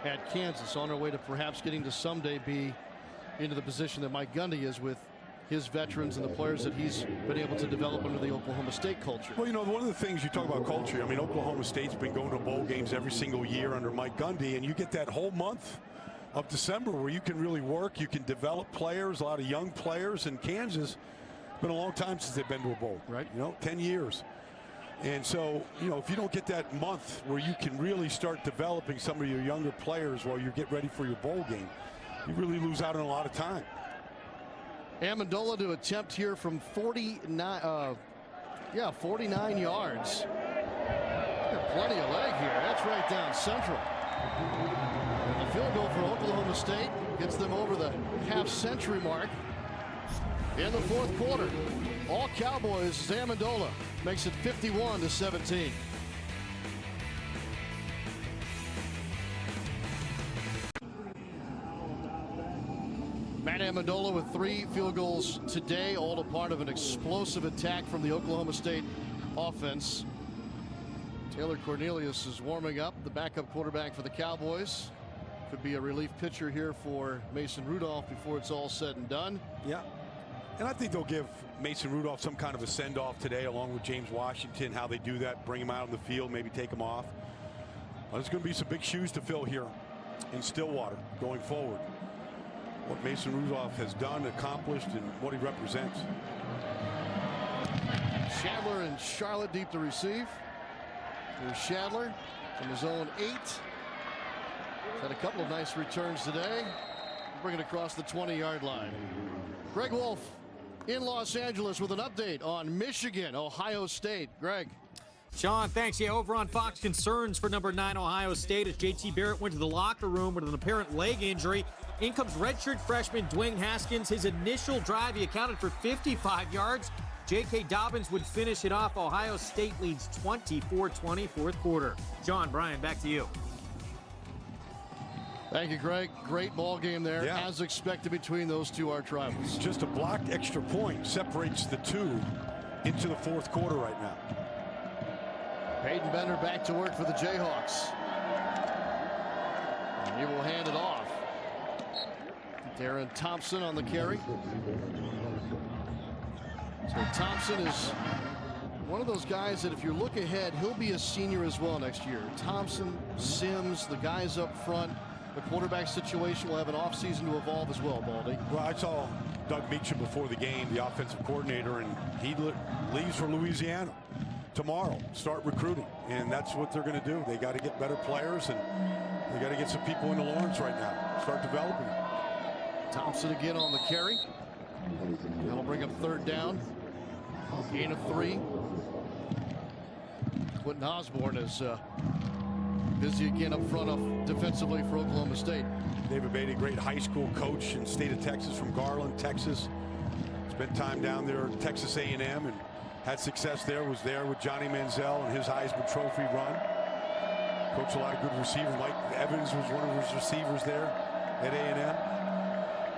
A: at Kansas, on our way to perhaps getting to someday be into the position that Mike Gundy is with his veterans and the players that he's been able to develop under the Oklahoma State culture.
C: Well, you know, one of the things you talk about culture, I mean, Oklahoma State's been going to bowl games every single year under Mike Gundy, and you get that whole month of December where you can really work, you can develop players, a lot of young players. In Kansas, it's been a long time since they've been to a bowl,
A: right?
C: You know, 10 years. And so, you know, if you don't get that month where you can really start developing some of your younger players while you get ready for your bowl game, you really lose out on a lot of time.
A: Amendola to attempt here from 49 yards. Got plenty of leg here. That's right down central. And the field goal for Oklahoma State gets them over the half-century mark in the fourth quarter. All Cowboys. Amendola makes it 51-17. Matt Amendola with 3 field goals today, all a part of an explosive attack from the Oklahoma State offense. Taylor Cornelius is warming up, the backup quarterback for the Cowboys. Could be a relief pitcher here for Mason Rudolph before it's all said and done.
C: Yeah. And I think they'll give Mason Rudolph some kind of a send-off today, along with James Washington. How they do that, bring him out on the field, maybe take him off. There's going to be some big shoes to fill here in Stillwater going forward. What Mason Rudolph has done, accomplished, and what he represents.
A: Shadler and Charlotte deep to receive. Here's Shadler from his own 8. He's had a couple of nice returns today. Bring it across the 20-yard line. Greg Wolf in Los Angeles with an update on Michigan, Ohio State. Greg.
E: Sean, thanks. Yeah, over on Fox, concerns for number 9 Ohio State as JT Barrett went to the locker room with an apparent leg injury. In comes redshirt freshman Dwayne Haskins. His initial drive, he accounted for 55 yards. J.K. Dobbins would finish it off. Ohio State leads 24-20 fourth quarter. John, Brian, back to you.
A: Thank you, Greg. Great ball game there, as expected between those two arch rivals.
C: Just a blocked extra point separates the two into the fourth quarter right now.
A: Peyton Bender back to work for the Jayhawks. And he will hand it off. Darren Thompson on the carry. So Thompson is one of those guys that if you look ahead, he'll be a senior as well next year. Thompson, Sims, the guys up front. The quarterback situation will have an offseason to evolve as well, Baldy.
C: Well, I saw Doug Meacham before the game, the offensive coordinator, and he leaves for Louisiana tomorrow, start recruiting. And that's what they're going to do. They got to get better players, and they got to get some people into Lawrence right now, start developing them.
A: Thompson again on the carry. That'll bring up third down. Gain of 3. Quentin Osborne is busy again up front defensively for Oklahoma State.
C: David Beatty, great high school coach in the state of Texas from Garland, Texas. Spent time down there at Texas A&M and had success there. Was there with Johnny Manziel and his Heisman Trophy run. Coached a lot of good receivers. Mike Evans was one of his receivers there at A&M.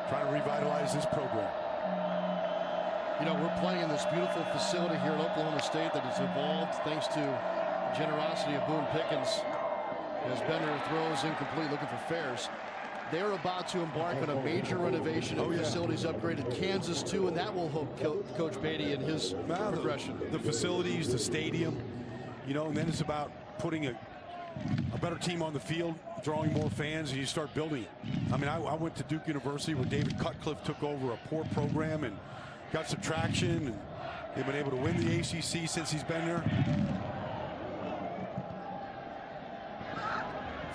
C: Trying to revitalize this program.
A: You know, we're playing in this beautiful facility here at Oklahoma State that has evolved thanks to the generosity of Boone Pickens. As Bender throws incomplete, looking for fares. They're about to embark on a major renovation of facilities upgraded. Kansas too, and that will help Coach Beatty in his progression.
C: The facilities, the stadium, you know, and then it's about putting a better team on the field, drawing more fans, and you start building it. I mean, I went to Duke University where David Cutcliffe took over a poor program and got some traction, and they've been able to win the ACC since he's been there.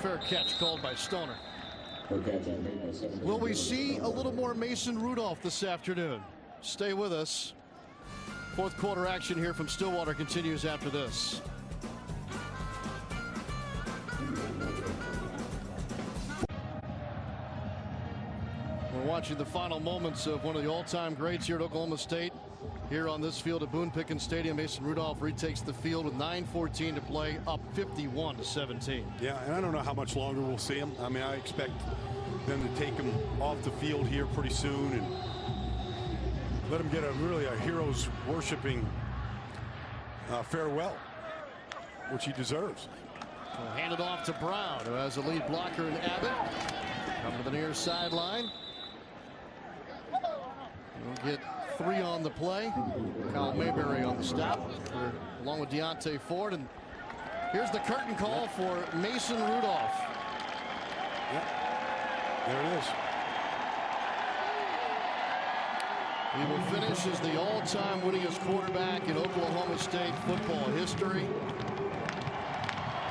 A: Fair catch called by Stoner. Will we see a little more Mason Rudolph this afternoon? Stay with us. Fourth quarter action here from Stillwater continues after this. We're watching the final moments of one of the all-time greats here at Oklahoma State. Here on this field at Boone Pickens Stadium, Mason Rudolph retakes the field with 9:14 to play, up 51-17.
C: Yeah, and I don't know how much longer we'll see him. I mean, I expect them to take him off the field here pretty soon and let him get a heroes worshiping farewell, which he deserves.
A: We'll hand it off to Brown, who has a lead blocker in Abbott. Come to the near sideline. We'll get 3 on the play. Kyle Mayberry on the stop, along with Deontay Ford. And here's the curtain call for Mason Rudolph.
C: Yep. There it is.
A: He will finish as the all-time winningest quarterback in Oklahoma State football history.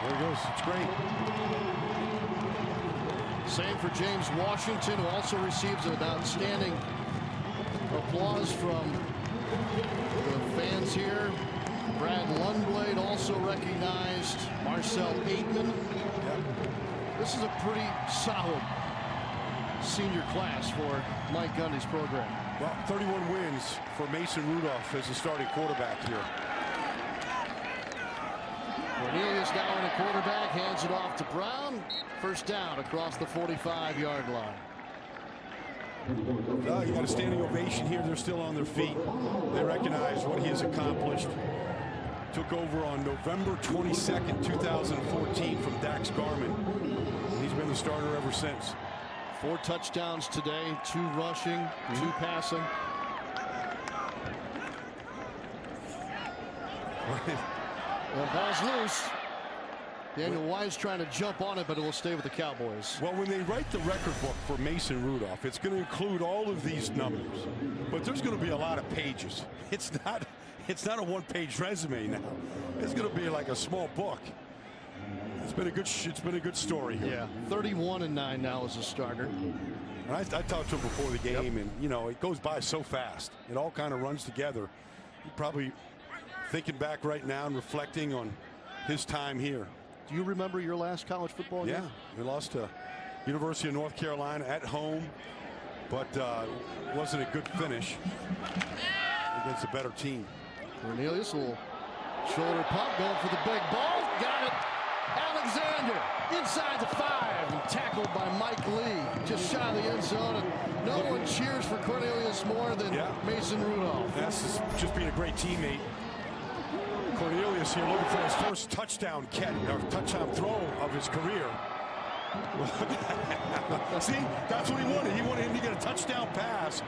C: There he goes. It's great.
A: Same for James Washington, who also receives an outstanding applause from the fans here. Brad Lundblade also recognized. Marcel Ateman. This is a pretty solid senior class for Mike Gundy's program.
C: Well, 31 wins for Mason Rudolph as the starting quarterback here.
A: Cornelius now in a quarterback, hands it off to Brown. First down across the 45-yard line.
C: You got a standing ovation here. They're still on their feet. They recognize what he has accomplished. Took over on November 22nd, 2014 from Dax Garman. He's been the starter ever since.
A: 4 touchdowns today, 2 rushing, 2 passing. Well, ball's loose. Daniel Wise trying to jump on it, but it will stay with the Cowboys.
C: Well, when they write the record book for Mason Rudolph, it's going to include all of these numbers, but there's going to be a lot of pages. It's not a one-page resume now. It's going to be like a small book. It's been a good story here.
A: Yeah, 31-9 now as a starter.
C: And I talked to him before the game, and you know, it goes by so fast. It all kind of runs together. You're probably thinking back right now and reflecting on his time here.
A: Do you remember your last college football game?
C: Yeah, we lost to University of North Carolina at home, but it wasn't a good finish against a better team.
A: Cornelius will shoulder pump, going for the big ball. Got it. Alexander inside the 5 and tackled by Mike Lee. Just shy of the end zone, and no one cheers for Cornelius more than Mason Rudolph.
C: That's just being a great teammate. Cornelius here looking for his first touchdown touchdown throw of his career. See, that's what he wanted. He wanted him to get a touchdown pass.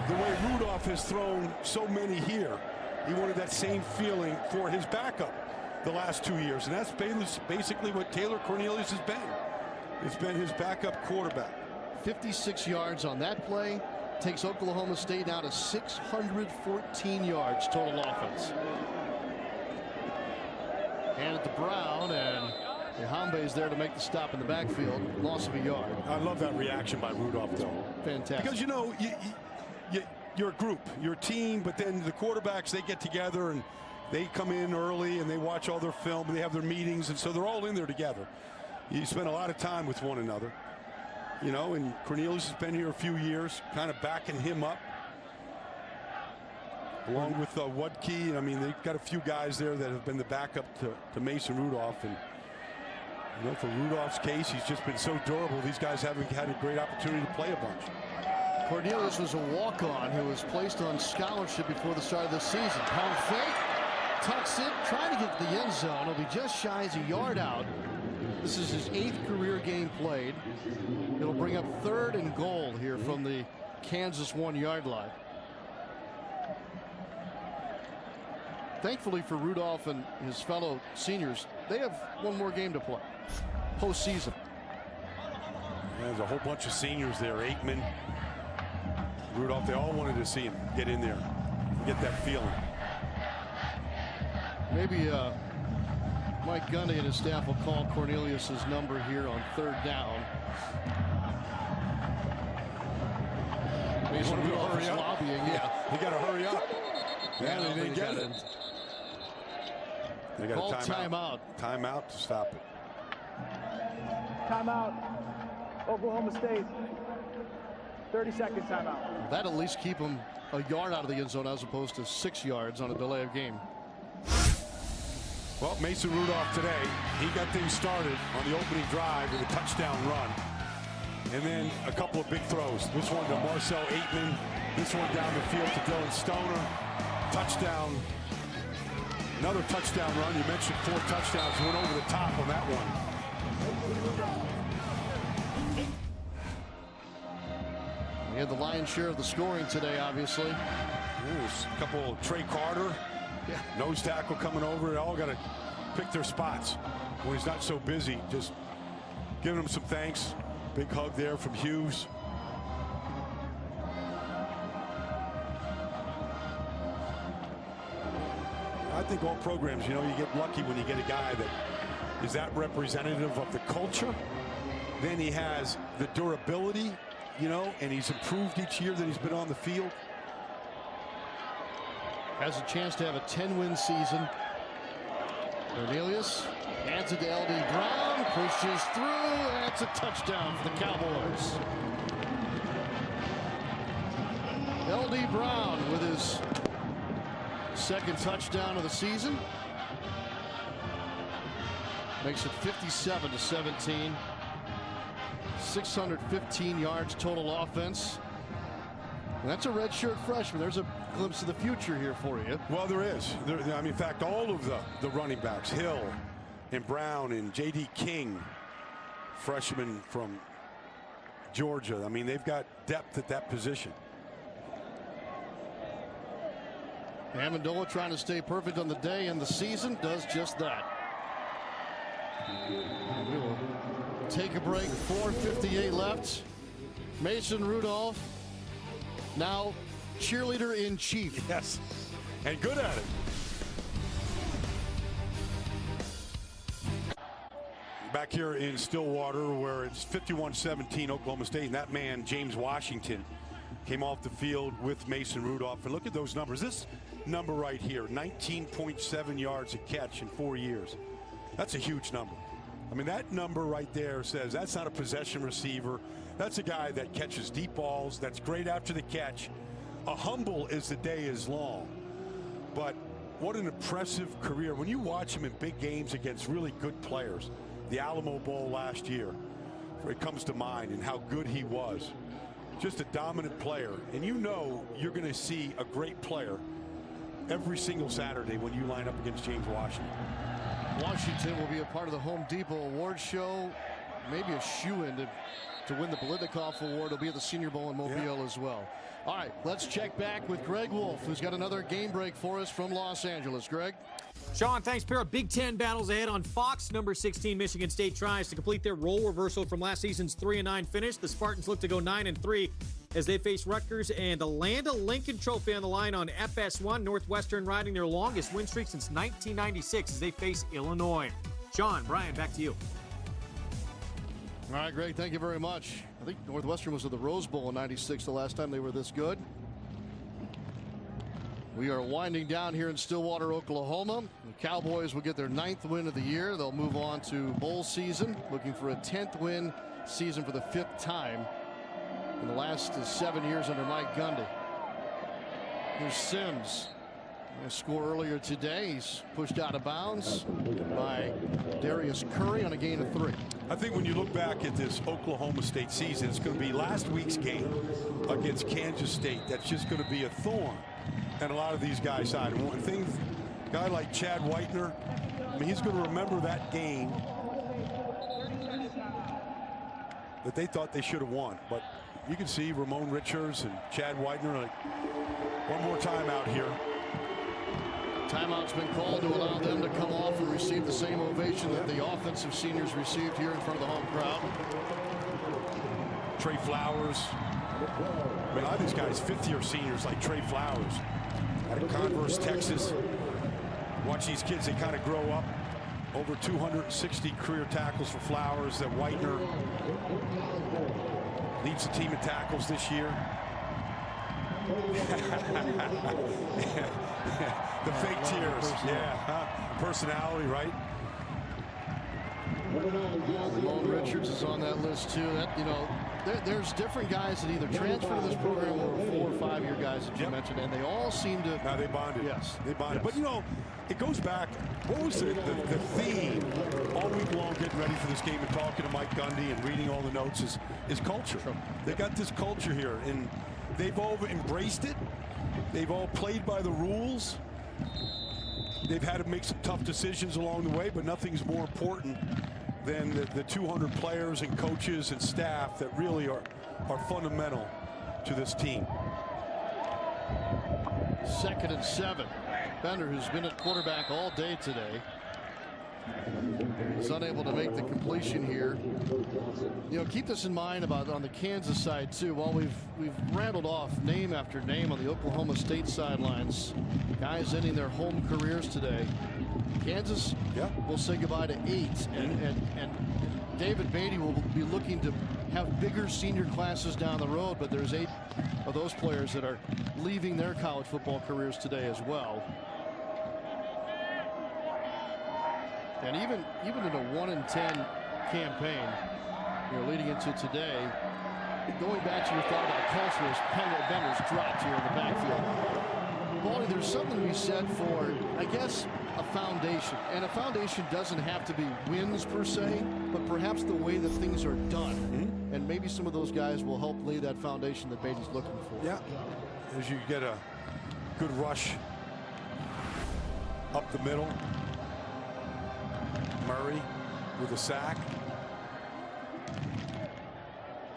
C: The way Rudolph has thrown so many here, he wanted that same feeling for his backup the last 2 years, and that's basically what Taylor Cornelius has been. It's been his backup quarterback.
A: 56 yards on that play. Takes Oklahoma State now to 614 yards total offense. Hand it to Brown, and Hambe's there to make the stop in the backfield. Loss of a yard.
C: I love that reaction by Rudolph, though.
A: Fantastic.
C: Because, you know, you're a group, you're a team, but then the quarterbacks, they get together and they come in early and they watch all their film and they have their meetings, and so they're all in there together. You spend a lot of time with one another, you know, and Cornelius has been here a few years, kind of backing him up. Along with Wadkey. I mean, they've got a few guys there that have been the backup to Mason Rudolph. And, you know, for Rudolph's case, he's just been so durable. These guys haven't had a great opportunity to play a bunch.
A: Cornelius was a walk-on who was placed on scholarship before the start of the season. Pump fake, tucks it, trying to get to the end zone. He'll be just shy as a yard out. This is his 8th career game played. It'll bring up 3rd and goal here from the Kansas 1-yard line. Thankfully for Rudolph and his fellow seniors, they have one more game to play. Postseason.
C: There's a whole bunch of seniors there. Ateman, Rudolph, they all wanted to see him get in there, get that feeling.
A: Maybe Mike Gundy and his staff will call Cornelius's number here on 3rd down. Mason Rudolph is lobbying.
C: Yeah, he got to hurry up. Yeah, they didn't get it. They got a timeout. Timeout to stop it.
D: Timeout. Oklahoma State. 30-second timeout.
A: That at least keep them a yard out of the end zone as opposed to 6 yards on a delay of game.
C: Well, Mason Rudolph today, he got things started on the opening drive with a touchdown run. And then a couple of big throws. This one to Marcel Ateman. This one down the field to Dylan Stoner. Touchdown. Another touchdown run. You mentioned 4 touchdowns. Went over the top on that one.
A: He had the lion's share of the scoring today, obviously.
C: There's a couple, Trey Carter, nose tackle coming over. They all got to pick their spots when he's not so busy. Just giving him some thanks. Big hug there from Hughes. I think all programs, you know, you get lucky when you get a guy that is that representative of the culture. Then he has the durability, you know, and he's improved each year that he's been on the field.
A: Has a chance to have a 10-win season. Cornelius hands it to L.D. Brown, pushes through, and it's a touchdown for the Cowboys. L.D. Brown with his second touchdown of the season. Makes it 57-17. 615 yards total offense. And that's a redshirt freshman. There's a glimpse of the future here for you.
C: Well, there is. I mean, in fact, all of the running backs, Hill and Brown and J.D. King, freshman from Georgia. I mean, they've got depth at that position.
A: Amendola trying to stay perfect on the day, and the season does just that. We will take a break. 4:58 left. Mason Rudolph, now cheerleader in chief.
C: Yes, and good at it. Back here in Stillwater, where it's 51-17 Oklahoma State, and that man, James Washington, came off the field with Mason Rudolph. And look at those numbers. This number right here, 19.7 yards a catch in 4 years. That's a huge number. I mean, that number right there says that's not a possession receiver. That's a guy that catches deep balls, that's great after the catch. A humble as the day is long. But what an impressive career. When you watch him in big games against really good players, the Alamo Bowl last year, it comes to mind, and how good he was. Just a dominant player. And you know you're going to see a great player every single Saturday when you line up against James Washington.
A: Washington will be a part of the Home Depot Award Show. Maybe a shoe-in to win the Bolitnikoff Award. He'll be at the Senior Bowl in Mobile as well. All right, let's check back with Greg Wolf, who's got another game break for us from Los Angeles. Greg?
E: Sean, thanks. Pair of Big Ten battles ahead on Fox. Number 16, Michigan State tries to complete their role reversal from last season's 3-9 finish. The Spartans look to go 9-3 as they face Rutgers and the Land of Lincoln Trophy on the line on FS1. Northwestern riding their longest win streak since 1996 as they face Illinois. Sean, Brian, back to you.
A: All right, Greg, thank you very much. I think Northwestern was at the Rose Bowl in '96 the last time they were this good. We are winding down here in Stillwater, Oklahoma. The Cowboys will get their 9th win of the year. They'll move on to bowl season, looking for a 10th win season for the 5th time in the last 7 years under Mike Gundy. Here's Sims. A score earlier today. He's pushed out of bounds by Darius Curry on a gain of 3.
C: I think when you look back at this Oklahoma State season, it's going to be last week's game against Kansas State. That's just going to be a thorn and a lot of these guys' side. And one thing, a guy like Chad Whitener, I mean, he's going to remember that game that they thought they should have won. But you can see Ramon Richards and Chad Whitener, like, one more time out here.
A: Timeout's been called to allow them to come off and receive the same ovation that the offensive seniors received here in front of the home crowd.
C: Trey Flowers. I mean, a lot of these guys, 5th-year seniors like Trey Flowers out of Converse, Texas. Watch these kids, they kind of grow up. Over 260 career tackles for Flowers. That Whitener leads the team in tackles this year. The fake tears. Yeah, personality, right?
A: Ramon Richards is on that list too. That, you know, there's different guys that either transfer to this program or 4 or 5 year guys that you mentioned, and they all seem to.
C: Now they bonded.
A: Yes,
C: they bonded.
A: Yes.
C: But you know, it goes back. What was the theme all week long getting ready for this game and talking to Mike Gundy and reading all the notes is culture.
A: Sure.
C: They got this culture here, and they've all embraced it. They've all played by the rules. They've had to make some tough decisions along the way, but nothing's more important than the 200 players and coaches and staff that really are fundamental to this team.
A: 2nd and 7. Bender, who's been at quarterback all day today, is unable to make the completion here. You know, keep this in mind about on the Kansas side too. While we've rattled off name after name on the Oklahoma State sidelines, guys ending their home careers today. Kansas will say goodbye to 8, and David Beatty will be looking to have bigger senior classes down the road, but there's 8 of those players that are leaving their college football careers today as well. And even in a 1-10 campaign, leading into today, going back to your thought about culture as Benders dropped here in the backfield. Paulie, there's something to be said for, I guess, a foundation. And a foundation doesn't have to be wins per se, but perhaps the way that things are done. And maybe some of those guys will help lay that foundation that Beatty's looking for.
C: Yeah, as you get a good rush up the middle. Murray with a sack.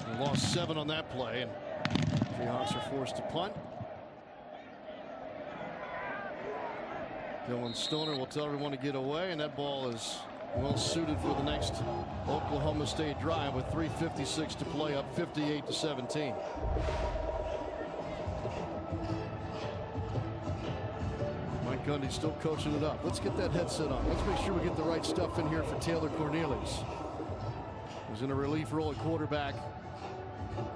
A: They lost 7 on that play, and Jayhawks are forced to punt. Dylan Stoner will tell everyone to get away, and that ball is well suited for the next Oklahoma State drive with 3:56 to play, up 58-17. Mike Gundy's still coaching it up. Let's get that headset on. Let's make sure we get the right stuff in here for Taylor Cornelius, who's in a relief role at quarterback.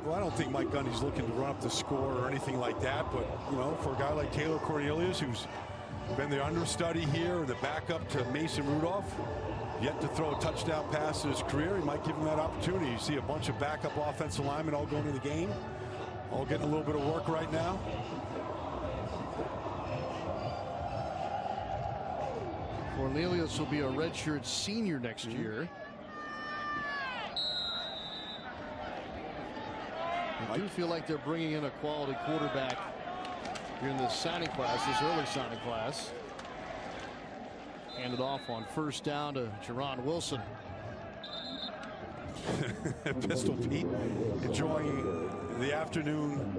C: Well, I don't think Mike Gundy's looking to run up the score or anything like that, but for a guy like Taylor Cornelius, who's been the understudy here and the backup to Mason Rudolph, yet to throw a touchdown pass in his career, he might give him that opportunity. You see a bunch of backup offensive linemen all going to the game, all getting a little bit of work right now.
A: Cornelius will be a redshirt senior next year. I do feel like they're bringing in a quality quarterback here in this signing class, this early signing class. Handed off on first down to Jerron Wilson.
C: Pistol Pete enjoying the afternoon.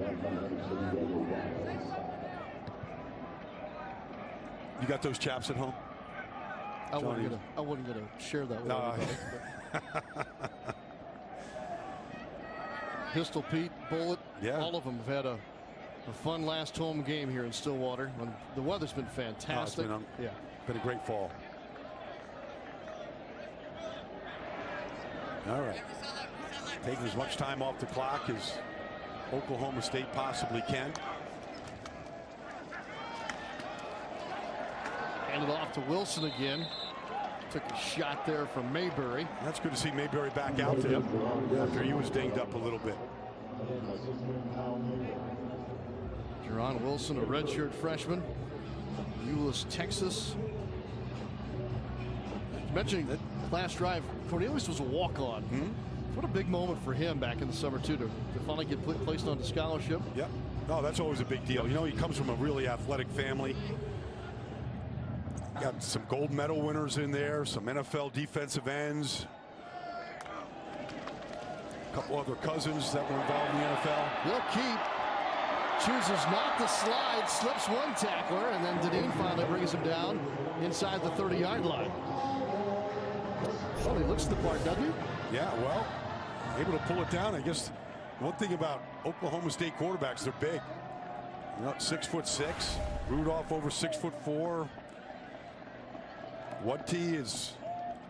C: You got those chaps at home?
A: I wasn't gonna share that with anybody. Pistol Pete, Bullet, all of them have had a fun last home game here in Stillwater. When the weather's been fantastic.
C: Been a great fall. All right. Taking as much time off the clock as Oklahoma State possibly can.
A: Handed off to Wilson again. Took a shot there from Mayberry.
C: That's good to see Mayberry back out there after he was dinged up a little bit.
A: Jerron Wilson, a redshirt freshman, Euless, Texas. Mentioning that last drive, Cornelius was a walk-on. What a big moment for him back in the summer too, to finally get placed on the scholarship.
C: Yep. No, that's always a big deal. He comes from a really athletic family. Got some gold medal winners in there, some NFL defensive ends, a couple other cousins that were involved in the NFL.
A: He'll keep. Chooses not to slide, slips one tackler, and then Deneen finally brings him down inside the 30-yard line. Well, he looks the part, doesn't he?
C: Yeah, well, able to pull it down. I guess one thing about Oklahoma State quarterbacks, they're big. 6'6". Rudolph over 6'4". Wadtee is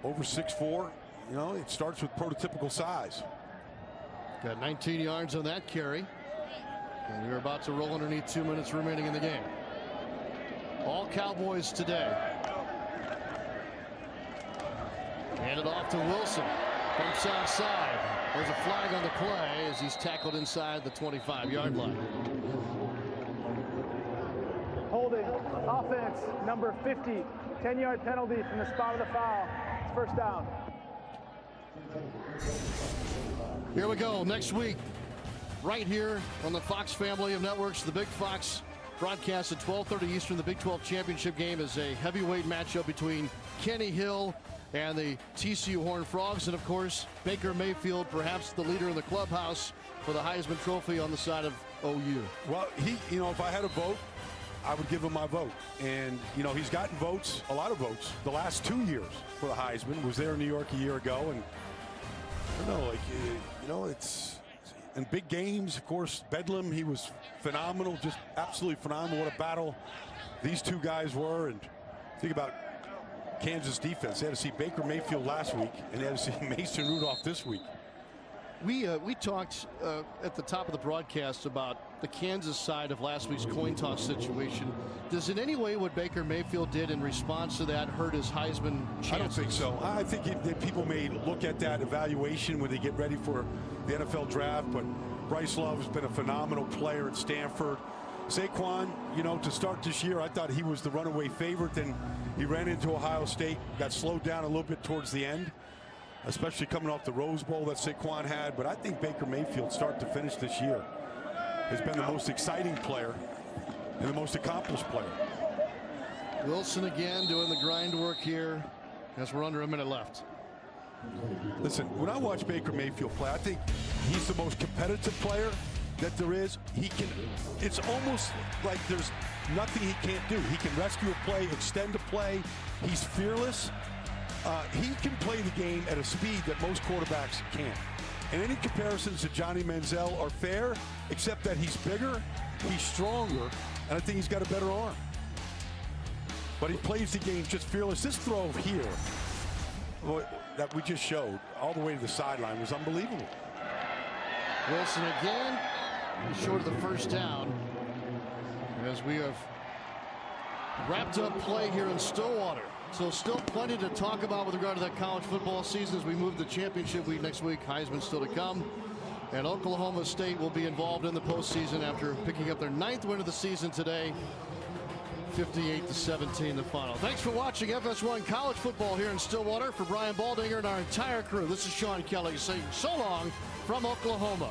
C: over 6'4". It starts with prototypical size.
A: Got 19 yards on that carry. And we're about to roll underneath 2 minutes remaining in the game. All Cowboys today. Handed off to Wilson. Bumps outside. There's a flag on the play as he's tackled inside the 25-yard line.
D: Holding. Offense, number 50. 10-yard penalty from the spot of the foul. It's first down.
A: Here we go. Next week, right here on the Fox family of networks, the Big Fox broadcast at 12:30 Eastern. The Big 12 championship game is a heavyweight matchup between Kenny Hill and the TCU Horned Frogs, and of course Baker Mayfield, perhaps the leader in the clubhouse for the Heisman Trophy on the side of OU.
C: Well, if I had a vote, I would give him my vote. And he's gotten votes, a lot of votes, the last 2 years for the Heisman. Was there in New York a year ago, and I don't know, it's in big games. Of course, Bedlam, he was phenomenal, just absolutely phenomenal. What a battle these two guys were. And think about Kansas defense. They had to see Baker Mayfield last week, and they had to see Mason Rudolph this week.
A: We talked at the top of the broadcast about the Kansas side of last week's coin toss situation. Does in any way what Baker Mayfield did in response to that hurt his Heisman chances?
C: I don't think so. I think that people may look at that evaluation when they get ready for the NFL draft, but Bryce Love has been a phenomenal player at Stanford. Saquon, you know, to start this year, I thought he was the runaway favorite. Then he ran into Ohio State, got slowed down a little bit towards the end, especially coming off the Rose Bowl that Saquon had. But I think Baker Mayfield, start to finish this year, has been the most exciting player and the most accomplished player.
A: Wilson again doing the grind work here as we're under a minute left.
C: Listen, when I watch Baker Mayfield play, I think he's the most competitive player that there is. He can, it's almost like there's nothing he can't do. He can rescue a play, extend a play. He's fearless. He can play the game at a speed that most quarterbacks can't. And any comparisons to Johnny Manziel are fair, except that he's bigger, he's stronger, and I think he's got a better arm. But he plays the game just fearless. This throw here that we just showed all the way to the sideline was unbelievable.
A: Wilson again, short of the first down, as we have wrapped up play here in Stillwater. So still plenty to talk about with regard to that college football season as we move to championship week next week. Heisman still to come. And Oklahoma State will be involved in the postseason after picking up their 9th win of the season today. 58-17 the final. Thanks for watching FS1 College Football here in Stillwater. For Brian Baldinger and our entire crew, this is Sean Kelly saying so long from Oklahoma.